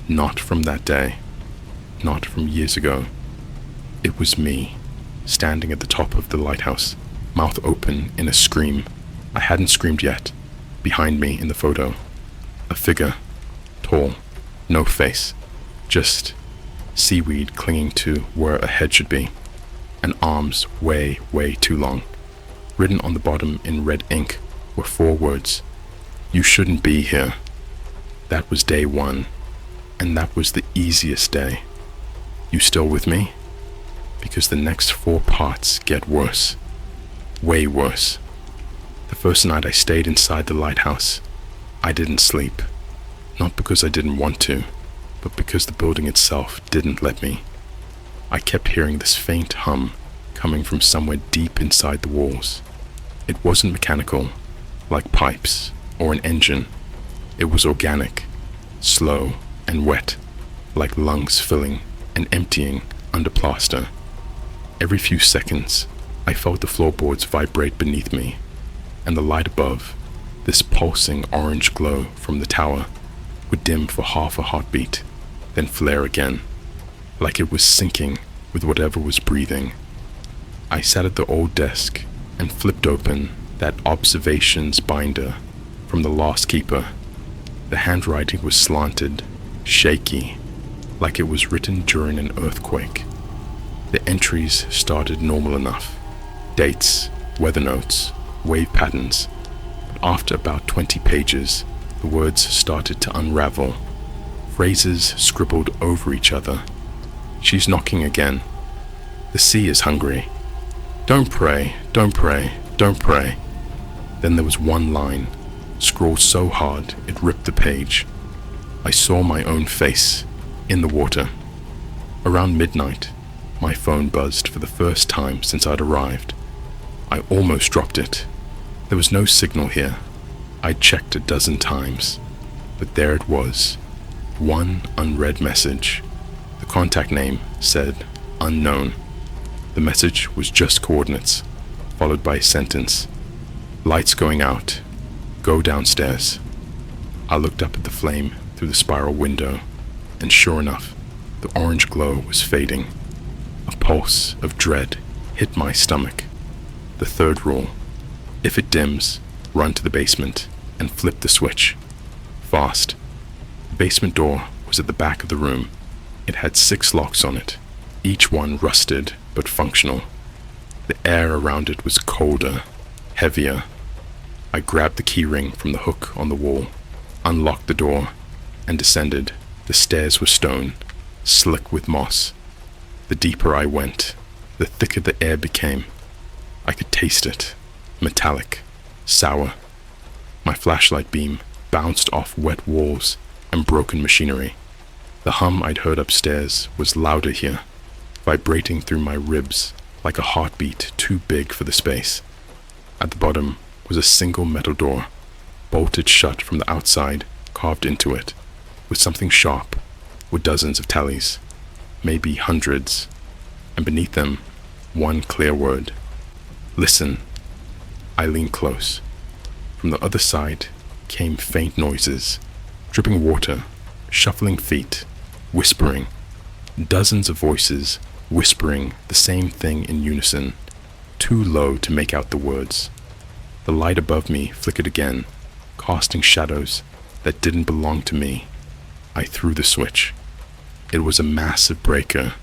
not from that day, not from years ago. It was me, standing at the top of the lighthouse, mouth open in a scream. I hadn't screamed yet. Behind me in the photo, a figure, tall, no face, just seaweed clinging to where a head should be, and arms way, way too long. Written on the bottom in red ink were 4 words: "You shouldn't be here." That was day 1, and that was the easiest day. You still with me? Because the next 4 parts get worse. Way worse. The first night I stayed inside the lighthouse, I didn't sleep. Not because I didn't want to, but because the building itself didn't let me. I kept hearing this faint hum coming from somewhere deep inside the walls. It wasn't mechanical, like pipes or an engine. It was organic, slow and wet, like lungs filling and emptying under plaster. Every few seconds, I felt the floorboards vibrate beneath me, and the light above, this pulsing orange glow from the tower, would dim for half a heartbeat, then flare again, like it was syncing with whatever was breathing. I sat at the old desk and flipped open that observations binder from the last keeper. The handwriting was slanted, shaky, like it was written during an earthquake. The entries started normal enough. Dates, weather notes, wave patterns. But after about 20 pages, the words started to unravel. Phrases scribbled over each other. She's knocking again. The sea is hungry. Don't pray, don't pray, don't pray. Then there was one line, scrawled so hard it ripped the page. I saw my own face, in the water. Around midnight, my phone buzzed for the first time since I'd arrived. I almost dropped it. There was no signal here. I'd checked a dozen times, but there it was. One unread message. The contact name said unknown. The message was just coordinates, followed by a sentence. Lights going out. Go downstairs. I looked up at the flame through the spiral window, and sure enough, the orange glow was fading. A pulse of dread hit my stomach. The third rule: if it dims, run to the basement and flip the switch. Fast. The basement door was at the back of the room. It had 6 locks on it, each one rusted but functional. The air around it was colder, heavier. I grabbed the key ring from the hook on the wall, unlocked the door, and descended. The stairs were stone, slick with moss. The deeper I went, the thicker the air became. I could taste it, metallic, sour. My flashlight beam bounced off wet walls and broken machinery. The hum I'd heard upstairs was louder here, vibrating through my ribs like a heartbeat too big for the space. At the bottom was a single metal door, bolted shut from the outside, carved into it, with something sharp, with dozens of tallies, maybe hundreds, and beneath them, one clear word. Listen. I leaned close. From the other side came faint noises, dripping water, shuffling feet, whispering. Dozens of voices whispering the same thing in unison, too low to make out the words. The light above me flickered again, casting shadows that didn't belong to me. I threw the switch. It was a massive breaker,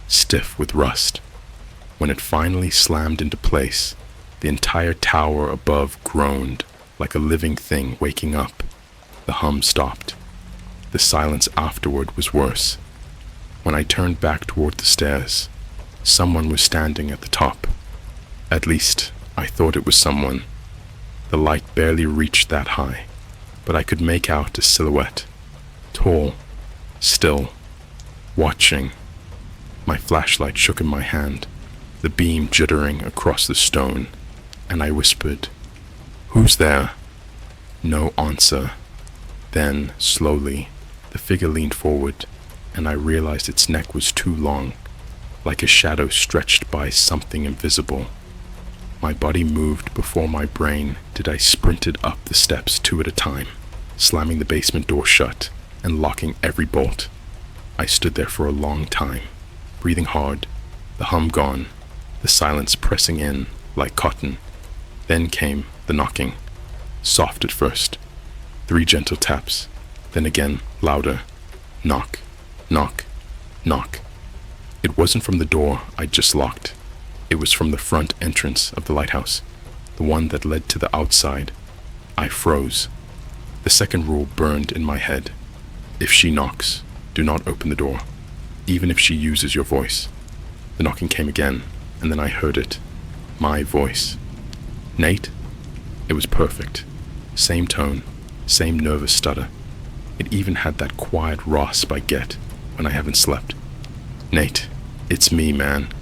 stiff with rust. When it finally slammed into place, the entire tower above groaned like a living thing waking up. The hum stopped. The silence afterward was worse. When I turned back toward the stairs, someone was standing at the top. At least, I thought it was someone. The light barely reached that high, but I could make out a silhouette. Tall, still, watching. My flashlight shook in my hand, the beam jittering across the stone, and I whispered, "Who's there?" No answer. Then, slowly, the figure leaned forward, and I realized its neck was too long, like a shadow stretched by something invisible. My body moved before my brain did. I sprinted up the steps 2 at a time, slamming the basement door shut and locking every bolt. I stood there for a long time, breathing hard, the hum gone, the silence pressing in like cotton. Then came the knocking, soft at first, 3 gentle taps, then again louder. Knock, knock, knock. It wasn't from the door I'd just locked. It was from the front entrance of the lighthouse, the one that led to the outside. I froze. The second rule burned in my head. If she knocks, do not open the door, even if she uses your voice. The knocking came again, and then I heard it. My voice. Nate? It was perfect. Same tone, same nervous stutter. It even had that quiet rasp I get when I haven't slept. Nate, it's me, man.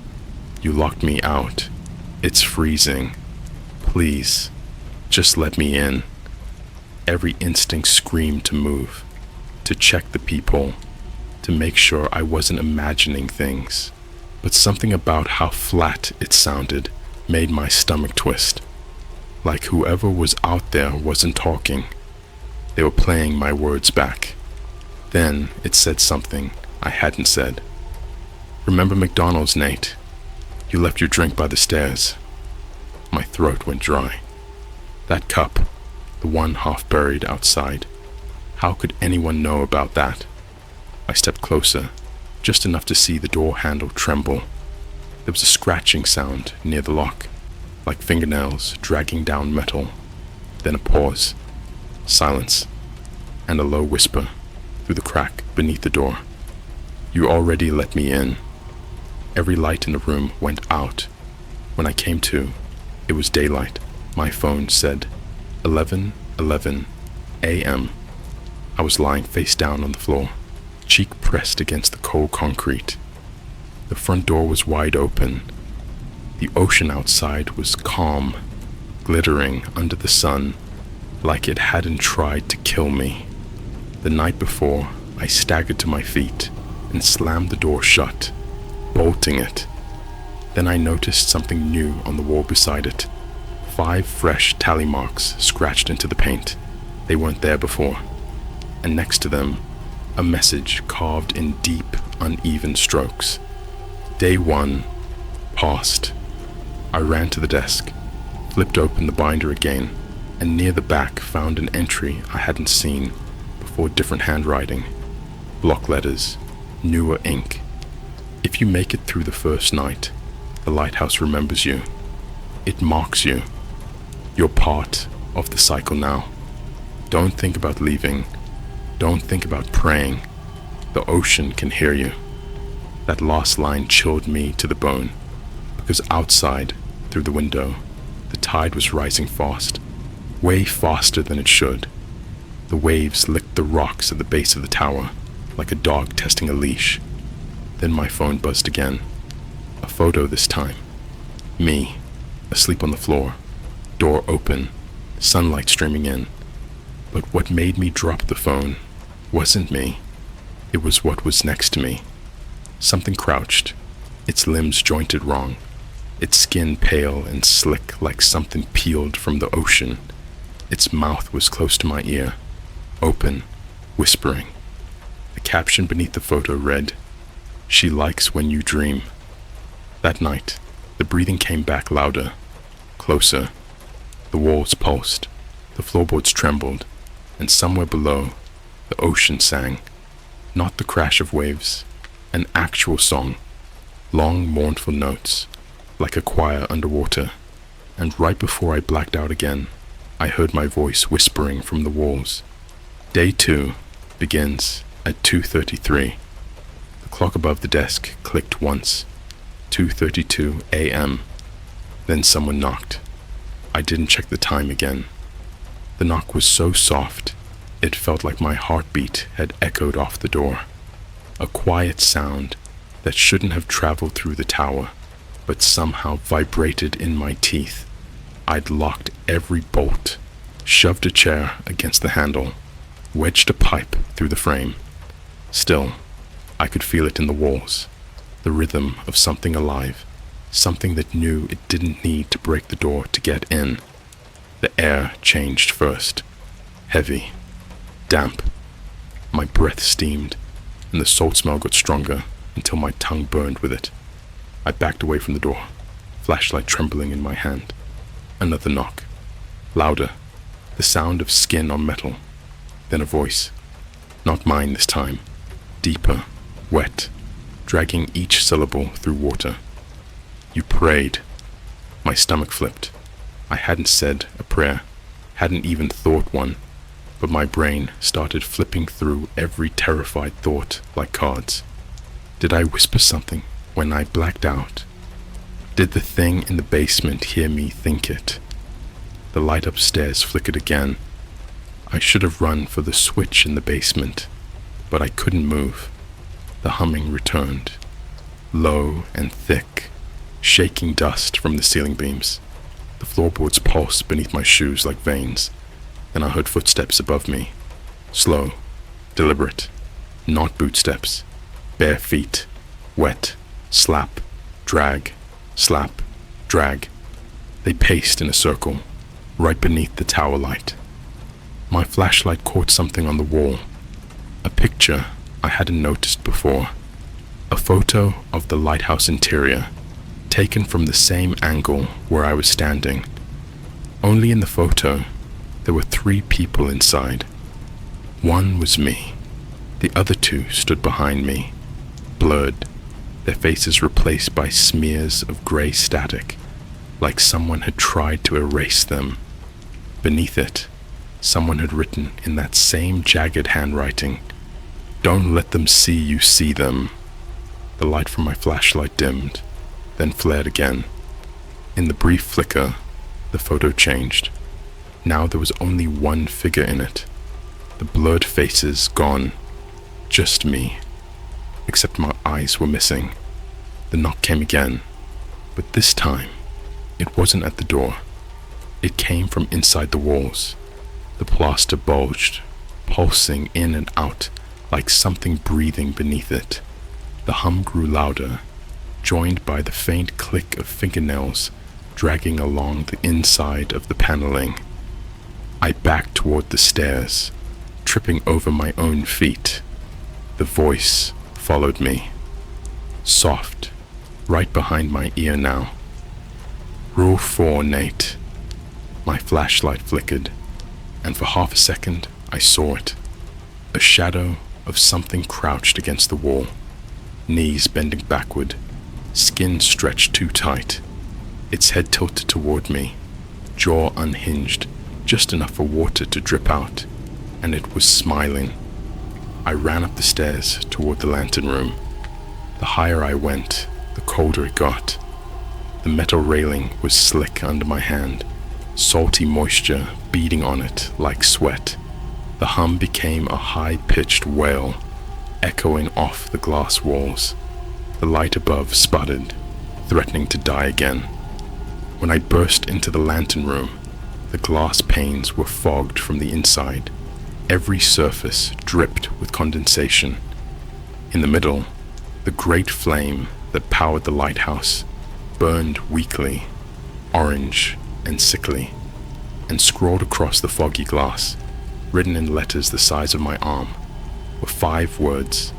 You locked me out. It's freezing. Please, just let me in. Every instinct screamed to move, to check the peephole, to make sure I wasn't imagining things. But something about how flat it sounded made my stomach twist. Like whoever was out there wasn't talking. They were playing my words back. Then it said something I hadn't said. Remember McDonald's, Nate? You left your drink by the stairs. My throat went dry. That cup, the one half buried outside. How could anyone know about that? I stepped closer, just enough to see the door handle tremble. There was a scratching sound near the lock, like fingernails dragging down metal. Then a pause, silence, and a low whisper through the crack beneath the door. "You already let me in." Every light in the room went out. When I came to, it was daylight. My phone said 11:11 a.m. I was lying face down on the floor, cheek pressed against the cold concrete. The front door was wide open. The ocean outside was calm, glittering under the sun, like it hadn't tried to kill me. The night before, I staggered to my feet and slammed the door shut, bolting it. Then I noticed something new on the wall beside it. 5 fresh tally marks scratched into the paint. They weren't there before. And next to them, a message carved in deep, uneven strokes. Day 1, passed. I ran to the desk, flipped open the binder again, and near the back found an entry I hadn't seen before. Different handwriting, block letters, newer ink. If you make it through the first night, the lighthouse remembers you. It marks you. You're part of the cycle now. Don't think about leaving. Don't think about praying. The ocean can hear you. That last line chilled me to the bone, because outside, through the window, the tide was rising fast, way faster than it should. The waves licked the rocks at the base of the tower, like a dog testing a leash. Then my phone buzzed again. A photo this time. Me, asleep on the floor, door open, sunlight streaming in. But what made me drop the phone wasn't me. It was what was next to me. Something crouched, its limbs jointed wrong, its skin pale and slick like something peeled from the ocean. Its mouth was close to my ear, open, whispering. The caption beneath the photo read, "She likes when you dream." That night, the breathing came back louder, closer. The walls pulsed, the floorboards trembled, and somewhere below, the ocean sang. Not the crash of waves, an actual song. Long, mournful notes, like a choir underwater. And right before I blacked out again, I heard my voice whispering from the walls. Day 2 begins at 2:33. The clock above the desk clicked once. 2:32 a.m. Then someone knocked. I didn't check the time again. The knock was so soft, it felt like my heartbeat had echoed off the door. A quiet sound that shouldn't have traveled through the tower, but somehow vibrated in my teeth. I'd locked every bolt, shoved a chair against the handle, wedged a pipe through the frame. Still, I could feel it in the walls, the rhythm of something alive, something that knew it didn't need to break the door to get in. The air changed first, heavy, damp. My breath steamed, and the salt smell got stronger until my tongue burned with it. I backed away from the door, flashlight trembling in my hand. Another knock, louder, the sound of skin on metal. Then a voice, not mine this time, deeper, wet, dragging each syllable through water. "You prayed." My stomach flipped. I hadn't said a prayer, hadn't even thought one, but my brain started flipping through every terrified thought like cards. Did I whisper something when I blacked out? Did the thing in the basement hear me think it? The light upstairs flickered again. I should have run for the switch in the basement, but I couldn't move. The humming returned, low and thick, shaking dust from the ceiling beams. The floorboards pulsed beneath my shoes like veins. Then I heard footsteps above me, slow, deliberate, not boot steps, bare feet, wet, slap, drag, slap, drag. They paced in a circle, right beneath the tower light. My flashlight caught something on the wall, a picture I hadn't noticed before, a photo of the lighthouse interior, taken from the same angle where I was standing. Only in the photo, There were 3 people inside. One was me. The other 2 stood behind me, blurred, their faces replaced by smears of grey static, like someone had tried to erase them. Beneath it, someone had written in that same jagged handwriting, "Don't let them see you see them." The light from my flashlight dimmed, then flared again. In the brief flicker, the photo changed. Now there was only one figure in it. The blurred faces gone. Just me. Except my eyes were missing. The knock came again, but this time, it wasn't at the door. It came from inside the walls. The plaster bulged, pulsing in and out like something breathing beneath it. The hum grew louder, joined by the faint click of fingernails dragging along the inside of the paneling. I backed toward the stairs, tripping over my own feet. The voice followed me, soft, right behind my ear now. "Rule 4, Nate." My flashlight flickered, and for half a second I saw it. A shadow of something crouched against the wall, knees bending backward, skin stretched too tight, its head tilted toward me, jaw unhinged, just enough for water to drip out, and it was smiling. I ran up the stairs toward the lantern room. The higher I went, the colder it got. The metal railing was slick under my hand, salty moisture beading on it like sweat. The hum became a high-pitched wail, echoing off the glass walls. The light above sputtered, threatening to die again. When I burst into the lantern room, the glass panes were fogged from the inside. Every surface dripped with condensation. In the middle, the great flame that powered the lighthouse burned weakly, orange and sickly, and scrawled across the foggy glass, written in letters the size of my arm, were 5 words: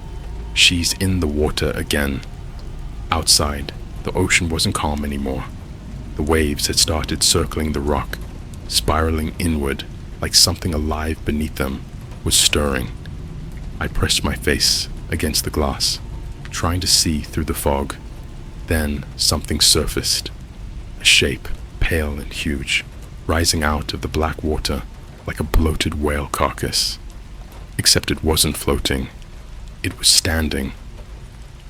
"She's in the water again." Outside, the ocean wasn't calm anymore. The waves had started circling the rock, spiraling inward like something alive beneath them was stirring. I pressed my face against the glass, trying to see through the fog. Then something surfaced, a shape, pale and huge, rising out of the black water like a bloated whale carcass. Except it wasn't floating, it was standing.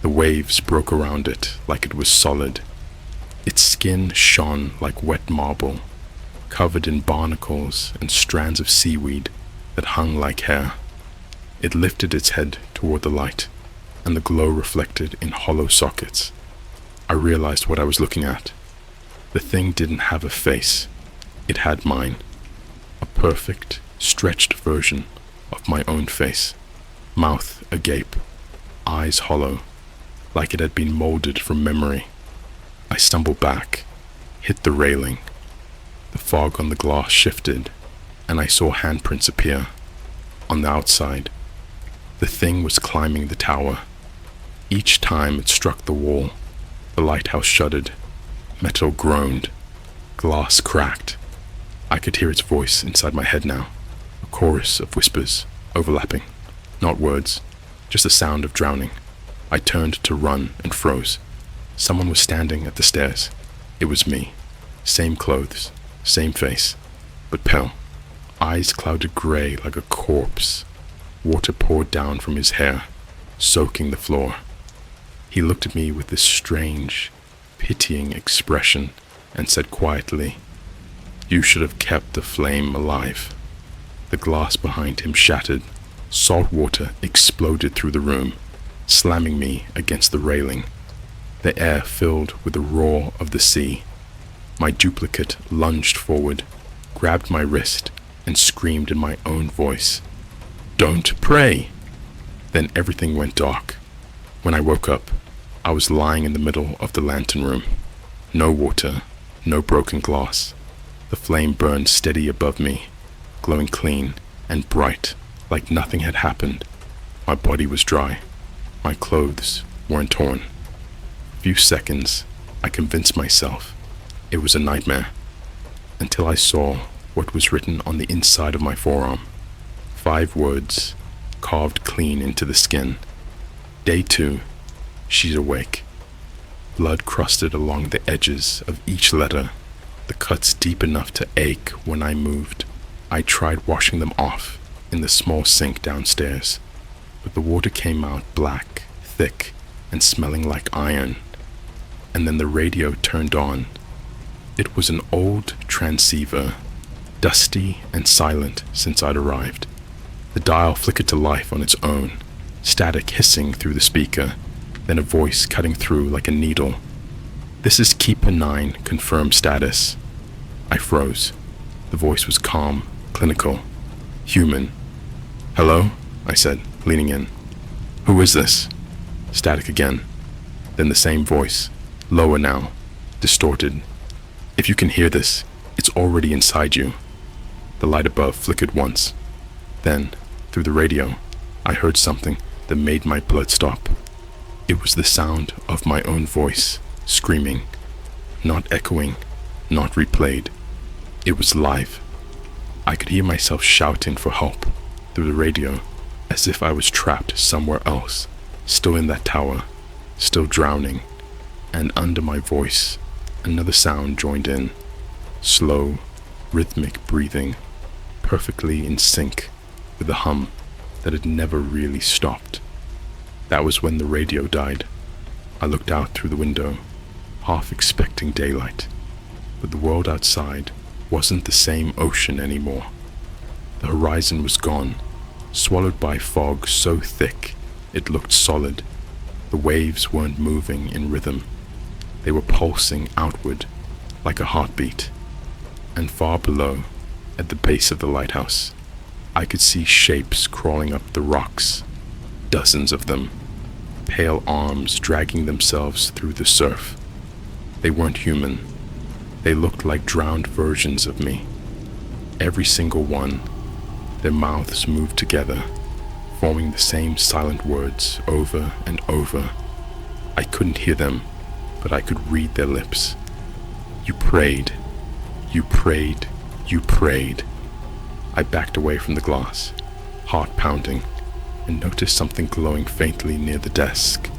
The waves broke around it like it was solid. Its skin shone like wet marble, covered in barnacles and strands of seaweed that hung like hair. It lifted its head toward the light, and the glow reflected in hollow sockets. I realized what I was looking at. The thing didn't have a face. It had mine. A perfect, stretched version of my own face. Mouth agape, eyes hollow, like it had been molded from memory. I stumbled back, hit the railing. The fog on the glass shifted, and I saw handprints appear. On the outside, the thing was climbing the tower. Each time it struck the wall, the lighthouse shuddered, metal groaned, glass cracked. I could hear its voice inside my head now, a chorus of whispers, overlapping. Not words, just the sound of drowning. I turned to run and froze. Someone was standing at the stairs. It was me. Same clothes, same face, but pale. Eyes clouded gray like a corpse. Water poured down from his hair, soaking the floor. He looked at me with this strange, pitying expression and said quietly, "You should have kept the flame alive." The glass behind him shattered. Salt water exploded through the room, slamming me against the railing. The air filled with the roar of the sea. My duplicate lunged forward, grabbed my wrist, and screamed in my own voice, "Don't pray!" Then everything went dark. When I woke up, I was lying in the middle of the lantern room. No water, no broken glass. The flame burned steady above me, glowing clean and bright like nothing had happened. My body was dry. My clothes weren't torn. A few seconds, I convinced myself it was a nightmare, until I saw what was written on the inside of my forearm. 5 words, carved clean into the skin. Day 2, she's awake. Blood crusted along the edges of each letter, the cuts deep enough to ache when I moved. I tried washing them off in the small sink downstairs, but the water came out black, thick, and smelling like iron. And then the radio turned on. It was an old transceiver, dusty and silent since I'd arrived. The dial flickered to life on its own, static hissing through the speaker, then a voice cutting through like a needle. "This is Keeper 9, confirmed status." I froze. The voice was calm, clinical, human. "Hello?" I said, leaning in. "Who is this?" Static again. Then the same voice, lower now, distorted. "If you can hear this, it's already inside you." The light above flickered once. Then, through the radio, I heard something that made my blood stop. It was the sound of my own voice, screaming. Not echoing, not replayed. It was live. I could hear myself shouting for help through the radio, as if I was trapped somewhere else, still in that tower, still drowning. And under my voice, another sound joined in. Slow, rhythmic breathing, perfectly in sync with the hum that had never really stopped. That was when the radio died. I looked out through the window, half expecting daylight, but the world outside wasn't the same ocean anymore. The horizon was gone, swallowed by fog so thick it looked solid. The waves weren't moving in rhythm. They were pulsing outward like a heartbeat. And far below, at the base of the lighthouse, I could see shapes crawling up the rocks, dozens of them, pale arms dragging themselves through the surf. They weren't human. They looked like drowned versions of me. Every single one. Their mouths moved together, forming the same silent words over and over. I couldn't hear them, but I could read their lips. "You prayed. You prayed. You prayed." I backed away from the glass, heart pounding, and noticed something glowing faintly near the desk.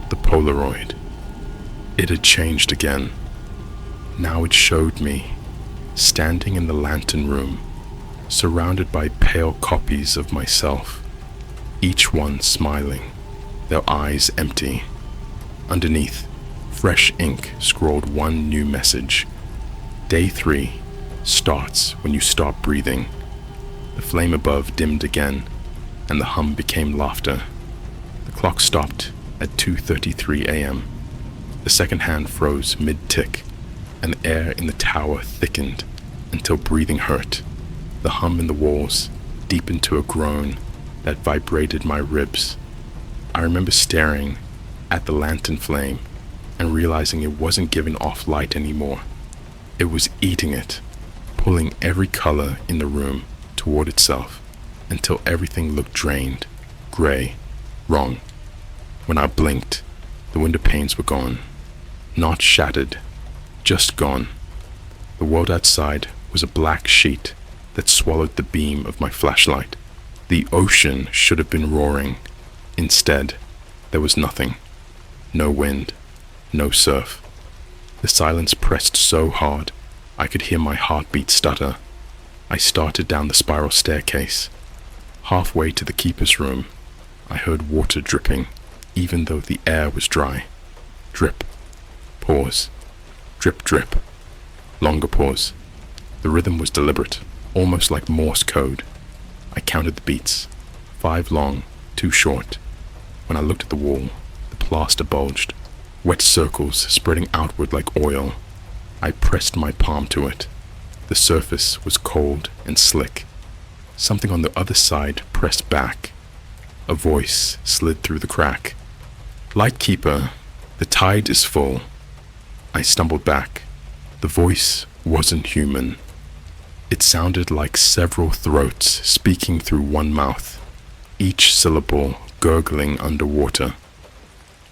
The Polaroid. It had changed again. Now it showed me, standing in the lantern room, surrounded by pale copies of myself, each one smiling, their eyes empty. Underneath, fresh ink scrawled one new message. Day 3 starts when you stop breathing. The flame above dimmed again, and the hum became laughter. The clock stopped at 2:33 a.m. The second hand froze mid-tick, and the air in the tower thickened until breathing hurt. The hum in the walls deepened to a groan that vibrated my ribs. I remember staring at the lantern flame and realizing it wasn't giving off light anymore. It was eating it, pulling every color in the room toward itself until everything looked drained, gray, wrong. When I blinked, the window panes were gone. Not shattered, just gone. The world outside was a black sheet that swallowed the beam of my flashlight. The ocean should have been roaring. Instead, there was nothing. No wind, no surf. The silence pressed so hard, I could hear my heartbeat stutter. I started down the spiral staircase. Halfway to the keeper's room, I heard water dripping, even though the air was dry. Drip. Pause. Drip, drip. Longer pause. The rhythm was deliberate, almost like Morse code. I counted the beats. 5 long, 2 short. When I looked at the wall, the plaster bulged, wet circles spreading outward like oil. I pressed my palm to it. The surface was cold and slick. Something on the other side pressed back. A voice slid through the crack. "Lightkeeper, the tide is full." I stumbled back. The voice wasn't human. It sounded like several throats speaking through one mouth, each syllable gurgling underwater.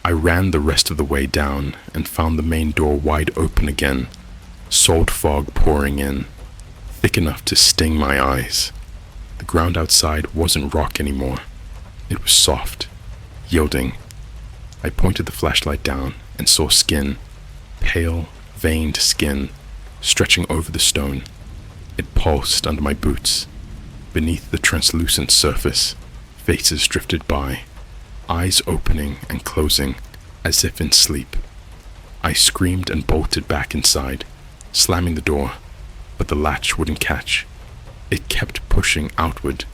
I ran the rest of the way down and found the main door wide open again, salt fog pouring in, thick enough to sting my eyes. The ground outside wasn't rock anymore. It was soft, yielding. I pointed the flashlight down and saw skin, pale, veined skin, stretching over the stone. It pulsed under my boots. Beneath the translucent surface, faces drifted by, eyes opening and closing as if in sleep. I screamed and bolted back inside, slamming the door, but the latch wouldn't catch. It kept pushing outward,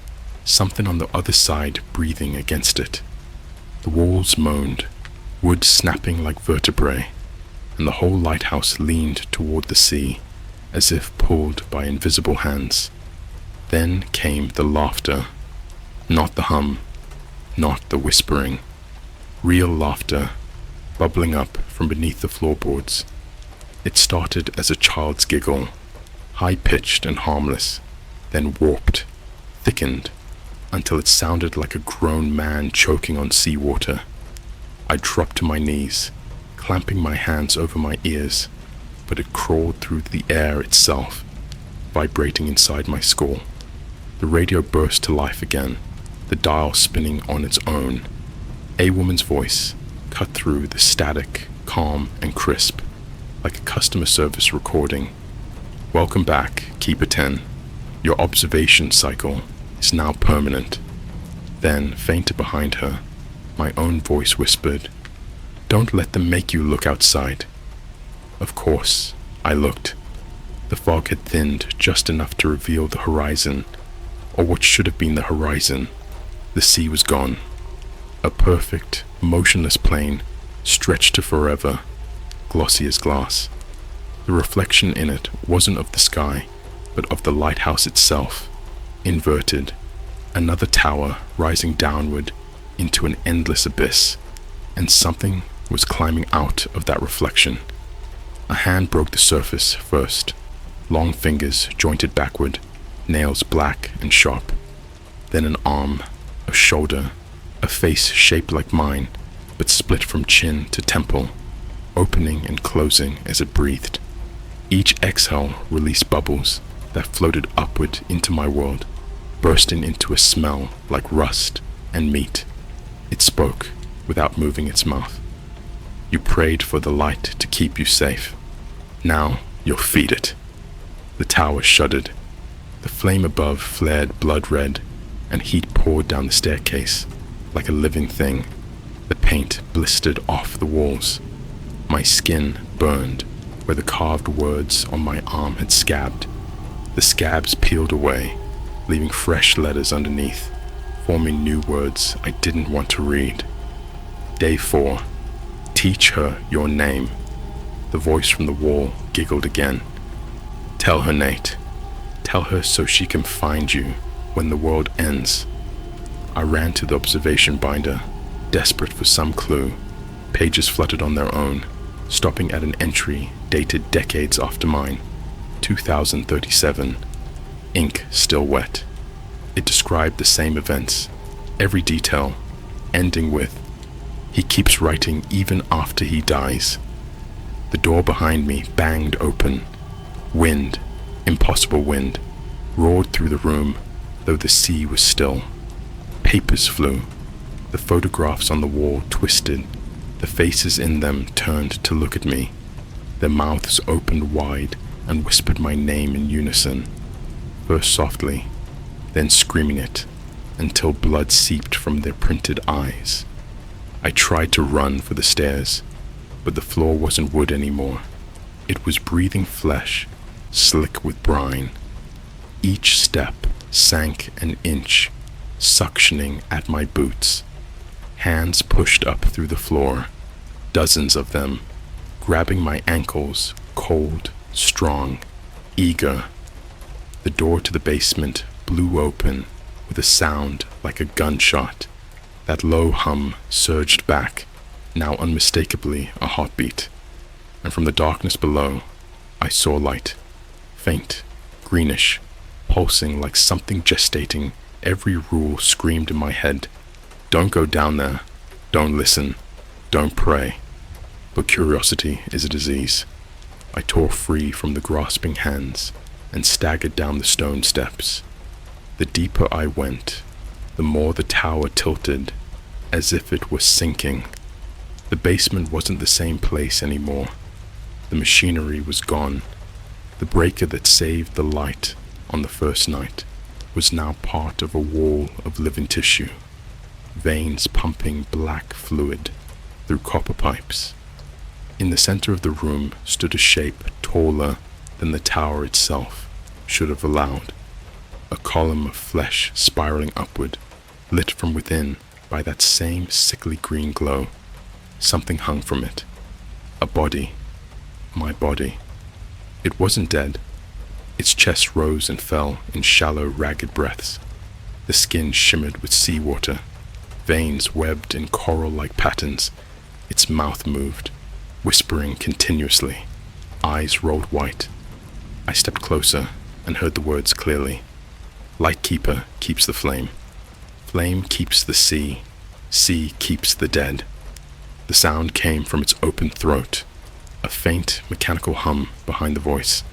something on the other side breathing against it. The walls moaned, wood snapping like vertebrae, and the whole lighthouse leaned toward the sea, as if pulled by invisible hands. Then came the laughter, not the hum, not the whispering. Real laughter, bubbling up from beneath the floorboards. It started as a child's giggle, high-pitched and harmless, then warped, thickened, until it sounded like a grown man choking on seawater. I dropped to my knees, clamping my hands over my ears, but it crawled through the air itself, vibrating inside my skull. The radio burst to life again, the dial spinning on its own. A woman's voice cut through the static, calm and crisp, like a customer service recording. "Welcome back, Keeper 10. Your observation cycle is now permanent." Then, fainter behind her, my own voice whispered, "Don't let them make you look outside." Of course, I looked. The fog had thinned just enough to reveal the horizon, or what should have been the horizon. The sea was gone. A perfect, motionless plain, stretched to forever, glossy as glass. The reflection in it wasn't of the sky, but of the lighthouse itself, inverted, another tower rising downward into an endless abyss, and something was climbing out of that reflection. A hand broke the surface first, long fingers jointed backward, nails black and sharp. Then an arm, a shoulder, a face shaped like mine, but split from chin to temple, opening and closing as it breathed. Each exhale released bubbles that floated upward into my world, bursting into a smell like rust and meat. It spoke without moving its mouth. "You prayed for the light to keep you safe. Now you'll feed it." The tower shuddered. The flame above flared blood red, and heat poured down the staircase like a living thing. The paint blistered off the walls. My skin burned where the carved words on my arm had scabbed. The scabs peeled away, leaving fresh letters underneath, forming new words I didn't want to read. Day 4. "Teach her your name." The voice from the wall giggled again. "Tell her, Nate. Tell her so she can find you when the world ends." I ran to the observation binder, desperate for some clue. Pages fluttered on their own, stopping at an entry dated decades after mine, 2037, ink still wet. It described the same events, every detail, ending with, "He keeps writing even after he dies." The door behind me banged open. Wind, impossible wind, roared through the room, though the sea was still. Papers flew. The photographs on the wall twisted. The faces in them turned to look at me. Their mouths opened wide and whispered my name in unison, first softly, then screaming it, until blood seeped from their printed eyes. I tried to run for the stairs, but the floor wasn't wood anymore. It was breathing flesh, slick with brine. Each step sank an inch, suctioning at my boots. Hands pushed up through the floor, dozens of them, grabbing my ankles, cold, strong, eager. The door to the basement blew open with a sound like a gunshot. That low hum surged back, now unmistakably a heartbeat. And from the darkness below, I saw light, faint, greenish, pulsing like something gestating. Every rule screamed in my head. Don't go down there. Don't listen. Don't pray. But curiosity is a disease. I tore free from the grasping hands, and staggered down the stone steps. The deeper I went, the more the tower tilted, as if it was sinking. The basement wasn't the same place anymore. The machinery was gone. The breaker that saved the light on the first night was now part of a wall of living tissue, veins pumping black fluid through copper pipes. In the center of the room stood a shape taller than the tower itself should have allowed, a column of flesh spiraling upward, lit from within by that same sickly green glow. Something hung from it. A body. My body. It wasn't dead. Its chest rose and fell in shallow, ragged breaths. The skin shimmered with seawater, veins webbed in coral-like patterns. Its mouth moved, whispering continuously. Eyes rolled white. I stepped closer and heard the words clearly. Lightkeeper keeps the flame. Flame keeps the sea. Sea keeps the dead. The sound came from its open throat, a faint mechanical hum behind the voice.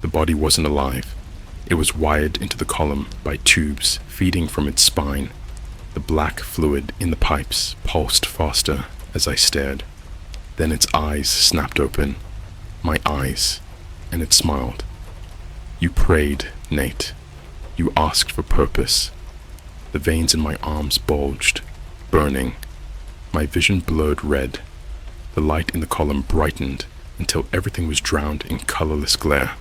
The body wasn't alive. It was wired into the column by tubes feeding from its spine. The black fluid in the pipes pulsed faster as I stared. Then its eyes snapped open. My eyes. And it smiled. You prayed, Nate. You asked for purpose. The veins in my arms bulged, burning. My vision blurred red. The light in the column brightened until everything was drowned in colorless glare.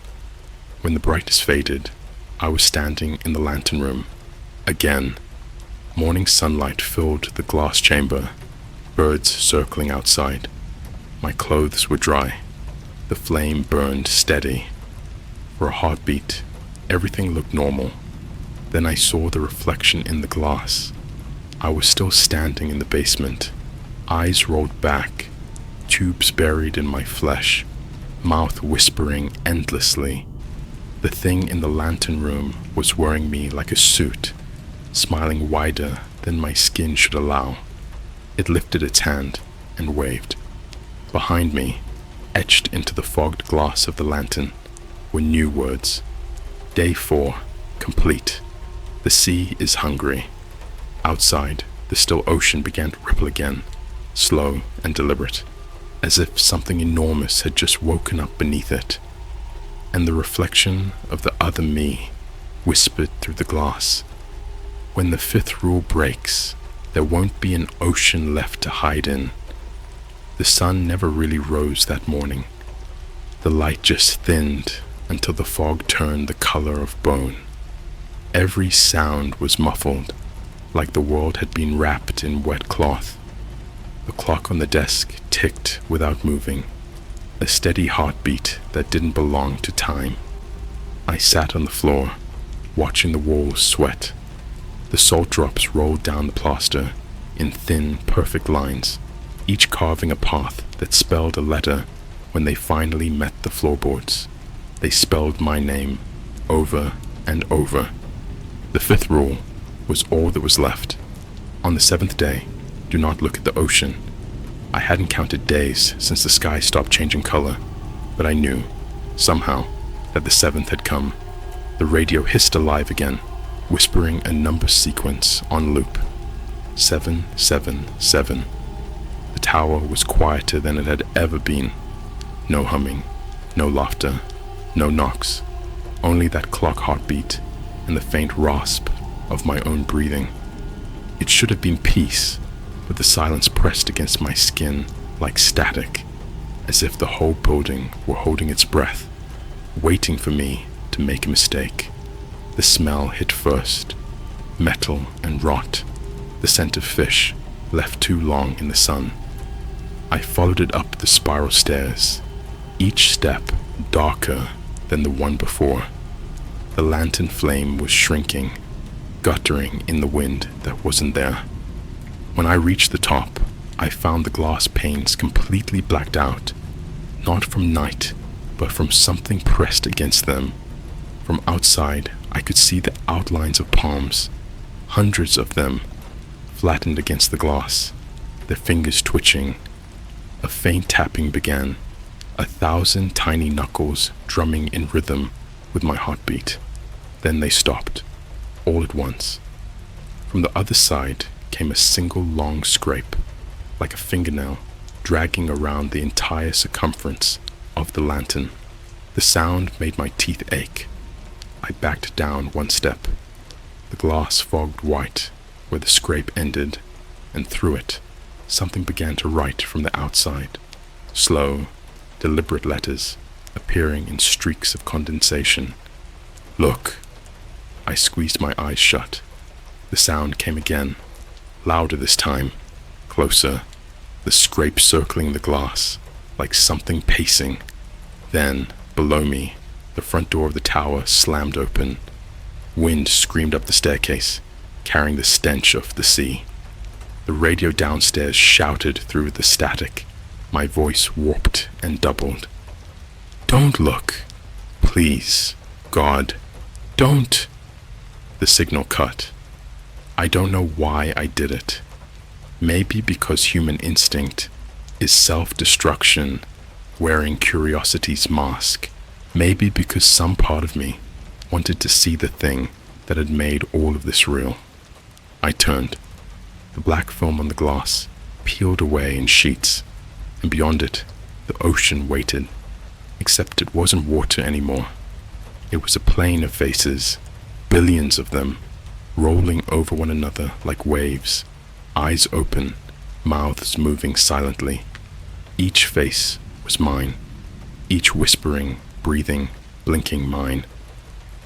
When the brightness faded, I was standing in the lantern room. Again, morning sunlight filled the glass chamber, birds circling outside. My clothes were dry. The flame burned steady. For a heartbeat, everything looked normal. Then I saw the reflection in the glass. I was still standing in the basement, eyes rolled back, tubes buried in my flesh, mouth whispering endlessly. The thing in the lantern room was wearing me like a suit, smiling wider than my skin should allow. It lifted its hand and waved. Behind me, etched into the fogged glass of the lantern, were new words. Day 4, complete. The sea is hungry. Outside, the still ocean began to ripple again, slow and deliberate, as if something enormous had just woken up beneath it. And the reflection of the other me whispered through the glass. When the 5th rule breaks, there won't be an ocean left to hide in. The sun never really rose that morning. The light just thinned until the fog turned the color of bone. Every sound was muffled, like the world had been wrapped in wet cloth. The clock on the desk ticked without moving, a steady heartbeat that didn't belong to time. I sat on the floor, watching the walls sweat. The salt drops rolled down the plaster in thin, perfect lines, each carving a path that spelled a letter. When they finally met the floorboards, they spelled my name over and over. The 5th rule was all that was left. On the 7th day, do not look at the ocean. I hadn't counted days since the sky stopped changing color, but I knew, somehow, that the 7th had come. The radio hissed alive again, whispering a number sequence on loop. 777. The tower was quieter than it had ever been. No humming, no laughter, no knocks, only that clock heartbeat and the faint rasp of my own breathing. It should have been peace, but the silence pressed against my skin like static, as if the whole building were holding its breath, waiting for me to make a mistake. The smell hit first, metal and rot, the scent of fish left too long in the sun. I followed it up the spiral stairs, each step darker than the one before. The lantern flame was shrinking, guttering in the wind that wasn't there. When I reached the top, I found the glass panes completely blacked out, not from night, but from something pressed against them. From outside, I could see the outlines of palms, hundreds of them, flattened against the glass, their fingers twitching. A faint tapping began, 1,000 tiny knuckles drumming in rhythm with my heartbeat. Then they stopped, all at once. From the other side came a single long scrape, like a fingernail, dragging around the entire circumference of the lantern. The sound made my teeth ache. I backed down one step. The glass fogged white where the scrape ended, and through it, something began to write from the outside. Slow, deliberate letters, appearing in streaks of condensation. Look. I squeezed my eyes shut. The sound came again, louder this time, closer, the scrape circling the glass, like something pacing. Then, below me, the front door of the tower slammed open. Wind screamed up the staircase, carrying the stench of the sea. The radio downstairs shouted through the static. My voice warped and doubled. Don't look. Please, God, don't. The signal cut. I don't know why I did it. Maybe because human instinct is self-destruction, wearing curiosity's mask. Maybe because some part of me wanted to see the thing that had made all of this real. I turned. The black film on the glass peeled away in sheets, and beyond it, the ocean waited. Except it wasn't water anymore. It was a plain of faces, billions of them, rolling over one another like waves, eyes open, mouths moving silently. Each face was mine, each whispering, breathing, blinking mine.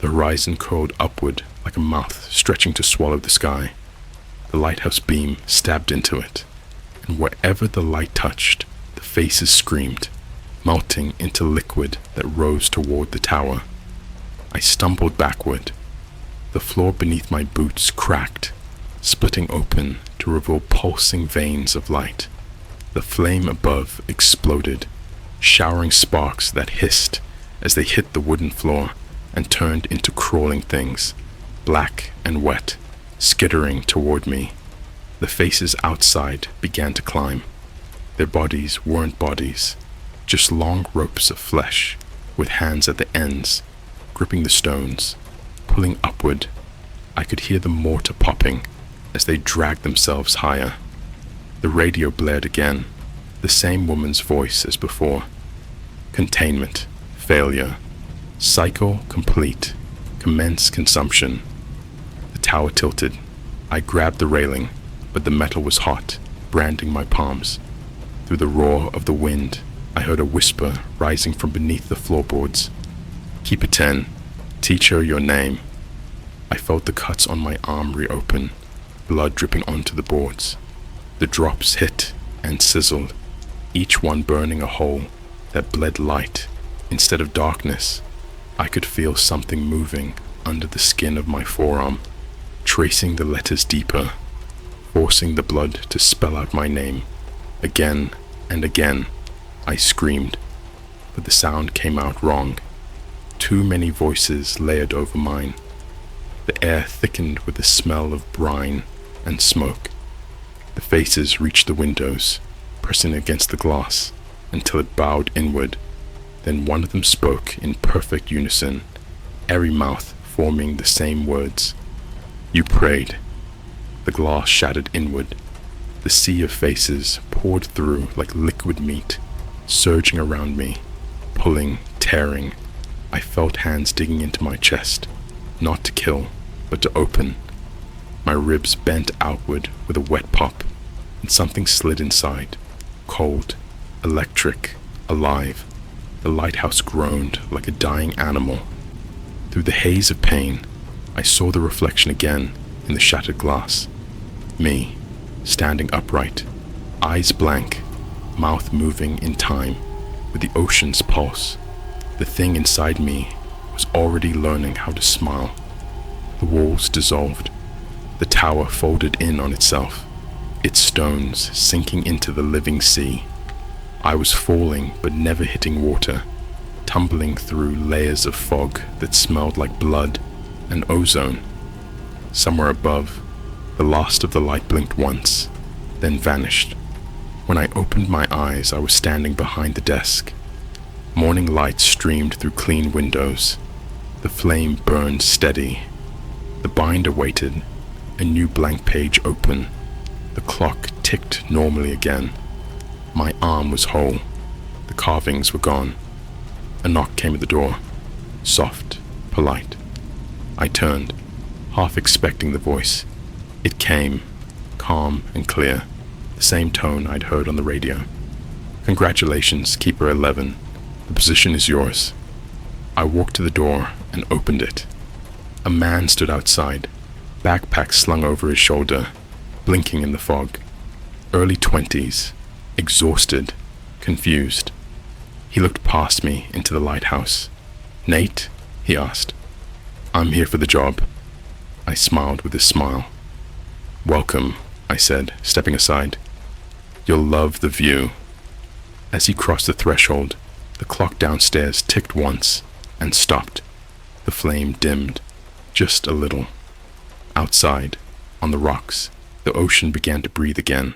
The horizon curled upward like a mouth stretching to swallow the sky. The lighthouse beam stabbed into it, and wherever the light touched, the faces screamed, melting into liquid that rose toward the tower. I stumbled backward. The floor beneath my boots cracked, splitting open to reveal pulsing veins of light. The flame above exploded, showering sparks that hissed as they hit the wooden floor and turned into crawling things, black and wet, skittering toward me. The faces outside began to climb. Their bodies weren't bodies, just long ropes of flesh, with hands at the ends, gripping the stones, pulling upward. I could hear the mortar popping as they dragged themselves higher. The radio blared again, the same woman's voice as before. Containment, failure, cycle complete, commence consumption. The tower tilted. I grabbed the railing, but the metal was hot, branding my palms. Through the roar of the wind, I heard a whisper rising from beneath the floorboards. Keep it 10. Teach her your name. I felt the cuts on my arm reopen, blood dripping onto the boards. The drops hit and sizzled, each one burning a hole that bled light instead of darkness. I could feel something moving under the skin of my forearm, tracing the letters deeper, forcing the blood to spell out my name. Again and again, I screamed, but the sound came out wrong. Too many voices layered over mine. The air thickened with the smell of brine and smoke. The faces reached the windows, pressing against the glass until it bowed inward. Then one of them spoke in perfect unison, every mouth forming the same words. You prayed. The glass shattered inward. The sea of faces poured through like liquid meat, surging around me, pulling, tearing. I felt hands digging into my chest, not to kill, but to open. My ribs bent outward with a wet pop, and something slid inside, cold, electric, alive. The lighthouse groaned like a dying animal. Through the haze of pain, I saw the reflection again in the shattered glass. Me, standing upright, eyes blank, mouth moving in time with the ocean's pulse. The thing inside me was already learning how to smile. The walls dissolved. The tower folded in on itself, its stones sinking into the living sea. I was falling but never hitting water, tumbling through layers of fog that smelled like blood and ozone. Somewhere above, the last of the light blinked once, then vanished. When I opened my eyes, I was standing behind the desk. Morning light streamed through clean windows. The flame burned steady. The binder waited. A new blank page open. The clock ticked normally again. My arm was whole. The carvings were gone. A knock came at the door. Soft, polite. I turned, half expecting the voice. It came, calm and clear, the same tone I'd heard on the radio. "Congratulations, Keeper 11. The position is yours." I walked to the door and opened it. A man stood outside, backpack slung over his shoulder, blinking in the fog. Early 20s, exhausted, confused. He looked past me into the lighthouse. "Nate?" he asked. "I'm here for the job." I smiled with a smile. "Welcome," I said, stepping aside. "You'll love the view." As he crossed the threshold, the clock downstairs ticked once and stopped. The flame dimmed, just a little. Outside, on the rocks, the ocean began to breathe again.